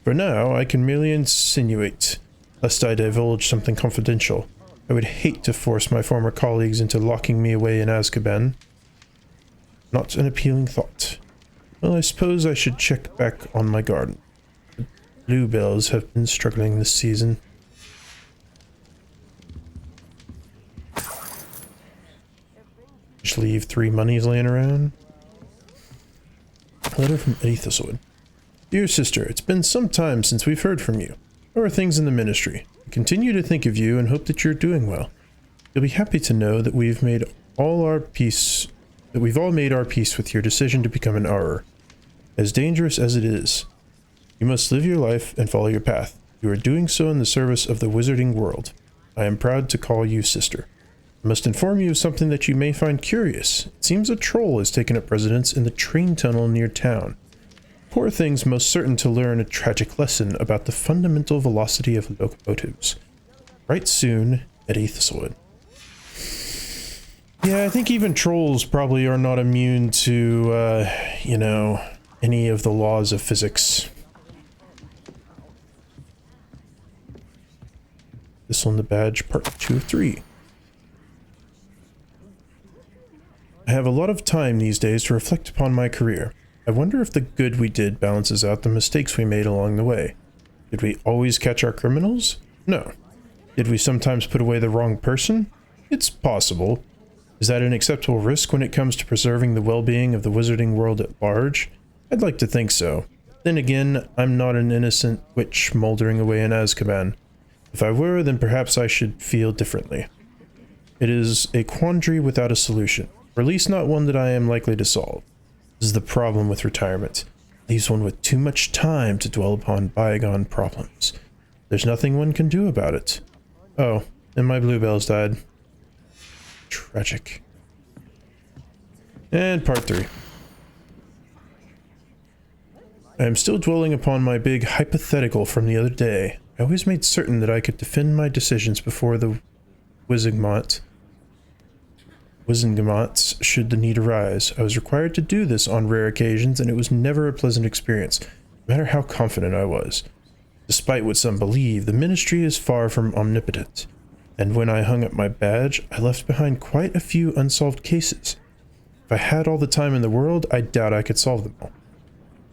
S1: For now, I can merely insinuate, lest I divulge something confidential. I would hate to force my former colleagues into locking me away in Azkaban. Not an appealing thought. Well, I suppose I should check back on my garden. The bluebells have been struggling this season. Just leave 3 monies laying around. A letter from Eddie Thistlewood. Dear sister, it's been some time since we've heard from you. How are things in the ministry? I continue to think of you and hope that you're doing well. You'll be happy to know that we've all made our peace with your decision to become an Auror. As dangerous as it is, you must live your life and follow your path. You are doing so in the service of the wizarding world. I am proud to call you sister. I must inform you of something that you may find curious. It seems a troll has taken up residence in the train tunnel near town. Poor thing's most certain to learn a tragic lesson about the fundamental velocity of locomotives. Write soon, Eddie Thistlewood. Yeah, I think even trolls probably are not immune to, any of the laws of physics. Thistle and the Badge, part 2 of 3. I have a lot of time these days to reflect upon my career. I wonder if the good we did balances out the mistakes we made along the way. Did we always catch our criminals? No. Did we sometimes put away the wrong person? It's possible. Is that an acceptable risk when it comes to preserving the well-being of the wizarding world at large? I'd like to think so. Then again, I'm not an innocent witch moldering away in Azkaban. If I were, then perhaps I should feel differently. It is a quandary without a solution, or at least not one that I am likely to solve. This is the problem with retirement. It leaves one with too much time to dwell upon bygone problems. There's nothing one can do about it. Oh, and my bluebells died. Tragic. And part 3. I am still dwelling upon my big hypothetical from the other day. I always made certain that I could defend my decisions before the Wizengamot should the need arise. I was required to do this on rare occasions, and it was never a pleasant experience, no matter how confident I was. Despite what some believe, the ministry is far from omnipotent, and when I hung up my badge, I left behind quite a few unsolved cases. If I had all the time in the world, I doubt I could solve them all.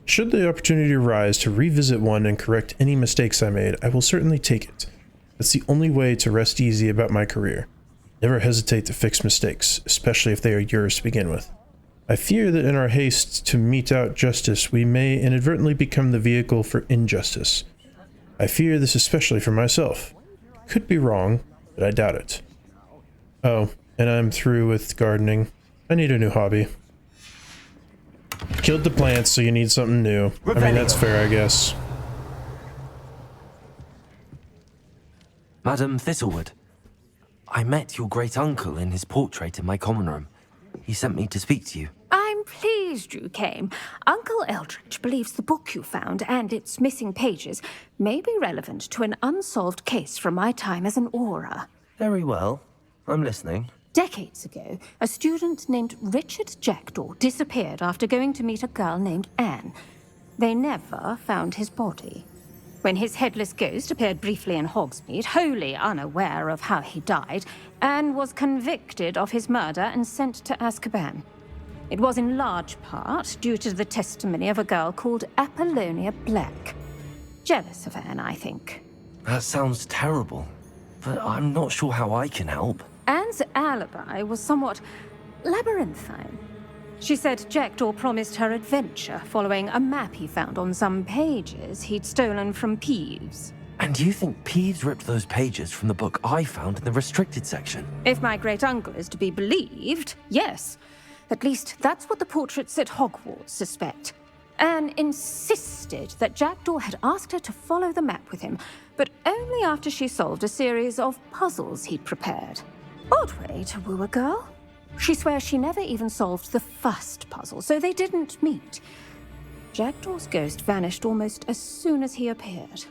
S1: Should the opportunity arise to revisit one and correct any mistakes I made, I will certainly take it. That's the only way to rest easy about my career. Never hesitate to fix mistakes, especially if they are yours to begin with. I fear that in our haste to mete out justice, we may inadvertently become the vehicle for injustice. I fear this especially for myself. Could be wrong, but I doubt it. Oh, and I'm through with gardening. I need a new hobby. Killed the plants, so you need something new. I mean, that's fair, I guess.
S4: Madam Thistlewood, I met your great-uncle in his portrait in my common room. He sent me to speak to you.
S22: I'm pleased you came. Uncle Eldritch believes the book you found and its missing pages may be relevant to an unsolved case from my time as an aura.
S4: Very well. I'm listening.
S22: Decades ago, a student named Richard Jackdaw disappeared after going to meet a girl named Anne. They never found his body. When his headless ghost appeared briefly in Hogsmeade, wholly unaware of how he died, Anne was convicted of his murder and sent to Azkaban. It was in large part due to the testimony of a girl called Apollonia Black. Jealous of Anne, I think.
S4: That sounds terrible, but I'm not sure how I can help.
S22: Anne's alibi was somewhat labyrinthine. She said Jackdaw promised her adventure following a map he found on some pages he'd stolen from Peeves.
S4: And you think Peeves ripped those pages from the book I found in the restricted section?
S22: If my great-uncle is to be believed, yes. At least that's what the portraits at Hogwarts suspect. Anne insisted that Jackdaw had asked her to follow the map with him, but only after she solved a series of puzzles he'd prepared. Odd way to woo a girl. She swears she never even solved the first puzzle, so they didn't meet. Jackdaw's ghost vanished almost as soon as he appeared.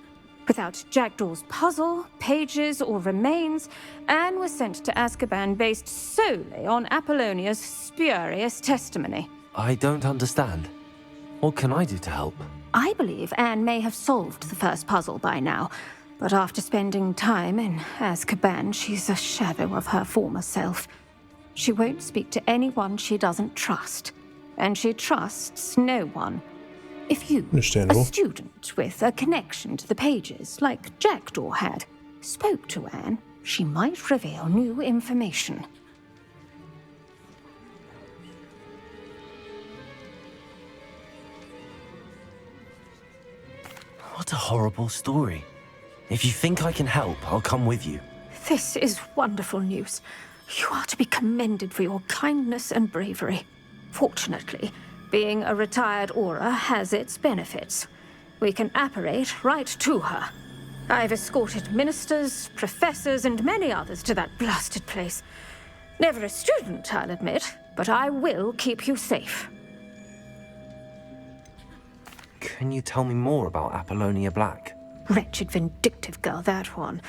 S22: Without Jackdaw's puzzle, pages, or remains, Anne was sent to Azkaban based solely on Apollonia's spurious testimony.
S4: I don't understand. What can I do to help?
S22: I believe Anne may have solved the first puzzle by now, but after spending time in Azkaban, she's a shadow of her former self. She won't speak to anyone she doesn't trust, and she trusts no one. If you, a student with a connection to the pages, like Jackdaw had, spoke to Anne, she might reveal new information.
S4: What a horrible story. If you think I can help, I'll come with you.
S22: This is wonderful news. You are to be commended for your kindness and bravery. Fortunately, being a retired aura has its benefits. We can apparate right to her. I've escorted ministers, professors, and many others to that blasted place. Never a student, I'll admit, but I will keep you safe.
S4: Can you tell me more about Apollonia Black?
S22: Wretched, vindictive girl, that one.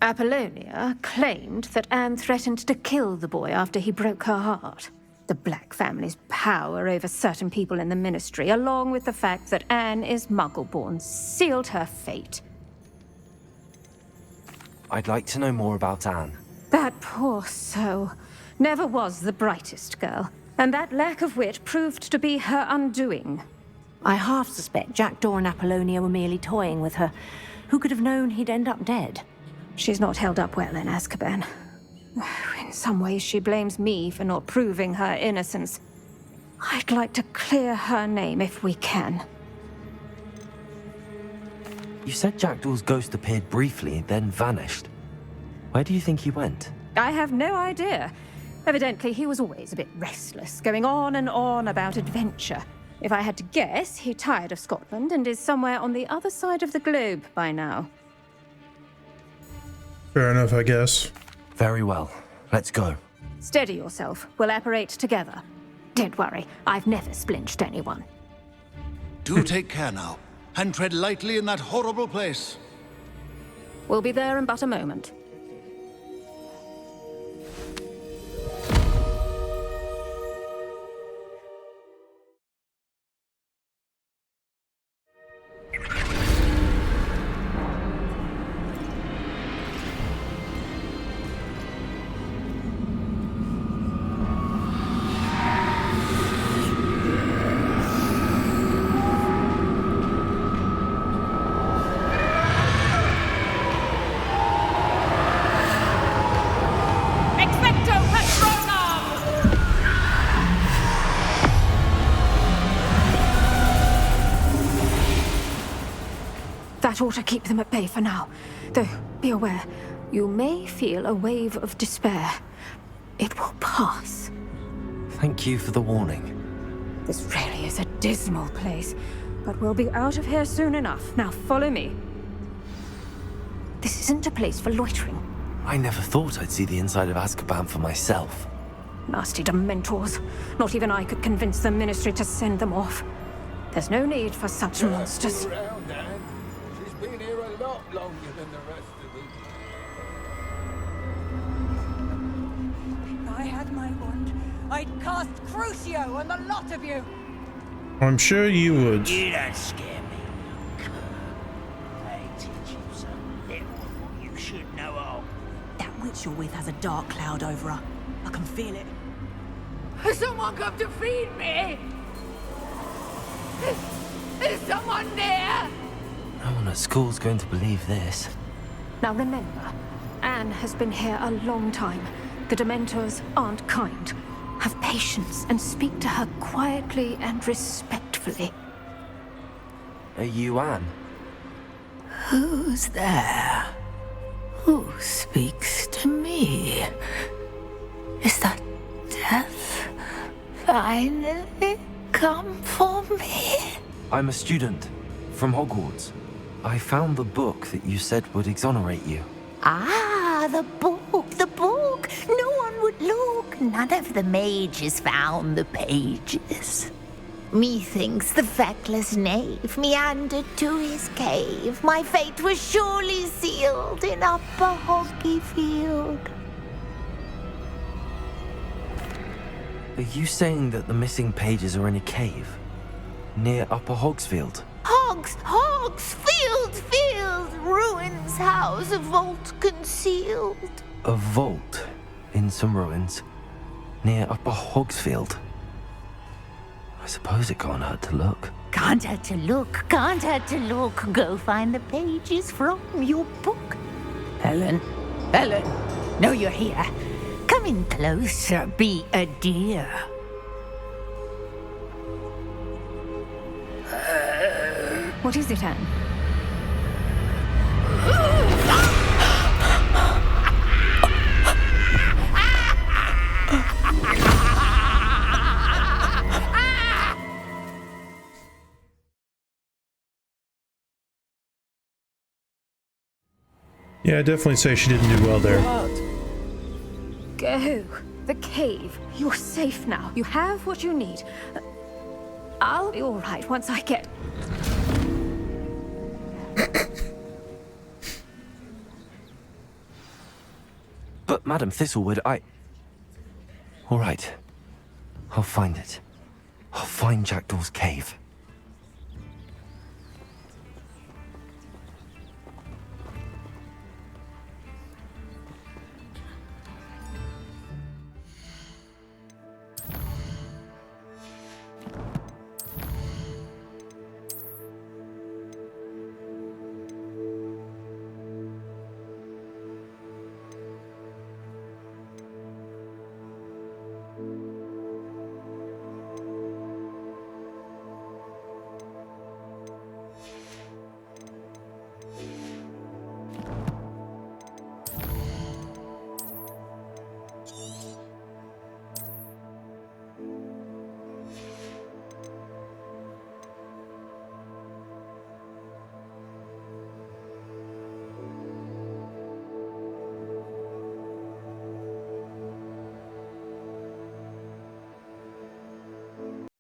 S22: Apollonia claimed that Anne threatened to kill the boy after he broke her heart. The Black family's power over certain people in the ministry, along with the fact that Anne is Muggle-born, sealed her fate.
S4: I'd like to know more about Anne.
S22: That poor soul never was the brightest girl, and that lack of wit proved to be her undoing.
S6: I half suspect Jackdaw and Apollonia were merely toying with her. Who could have known he'd end up dead?
S22: She's not held up well in Azkaban. In some ways, she blames me for not proving her innocence. I'd like to clear her name if we can.
S4: You said Jackdaw's ghost appeared briefly, then vanished. Where do you think he went?
S22: I have no idea. Evidently, he was always a bit restless, going on and on about adventure. If I had to guess, he tired of Scotland and is somewhere on the other side of the globe by now.
S1: Fair enough, I guess.
S4: Very well. Let's go.
S22: Steady yourself. We'll apparate together. Don't worry, I've never splinched anyone.
S19: Do take care now, and tread lightly in that horrible place.
S22: We'll be there in but a moment. That ought to keep them at bay for now. Though, be aware, you may feel a wave of despair. It will pass.
S4: Thank you for the warning.
S22: This really is a dismal place, but we'll be out of here soon enough. Now follow me.
S6: This isn't a place for loitering.
S4: I never thought I'd see the inside of Azkaban for myself.
S22: Nasty Dementors. Not even I could convince the Ministry to send them off. There's no need for such monsters.
S13: Around, Anne. She's been here a lot longer than the rest of
S11: If I had my wand, I'd cast Crucio on the lot of you.
S1: I'm sure you would.
S10: You don't scare me, young cur. They teach you some little of what you should know of.
S3: That witch you're with has a dark cloud over her. I can feel it.
S16: Has someone come to feed me? Is someone there?
S4: No one at school's going to believe this.
S22: Now remember, Anne has been here a long time. The Dementors aren't kind.
S6: Have patience and speak to her quietly and respectfully.
S4: Are you Anne?
S15: Who's there? Who speaks to me? Is that death finally come for me?
S4: I'm a student from Hogwarts. I found the book that you said would exonerate you.
S15: Ah, the book, the book. No one would look. None of the mages found the pages. Methinks the feckless knave meandered to his cave. My fate was surely sealed in Upper Hoggyfield.
S4: Are you saying that the missing pages are in a cave near Upper Hogsfield?
S15: Field, ruins house, a vault concealed.
S4: A vault in some ruins near Upper Hogsfield. I suppose it can't hurt to look.
S15: Can't hurt to look. Go find the pages from your book. Helen, know you're here. Come in closer, be a dear.
S22: What is it, Anne?
S1: Yeah, I'd definitely say she didn't do well there.
S22: Go. The cave. You're safe now. You have what you need. I'll be all right once I get...
S4: But Madam Thistlewood, All right. I'll find it. I'll find Jackdaw's cave.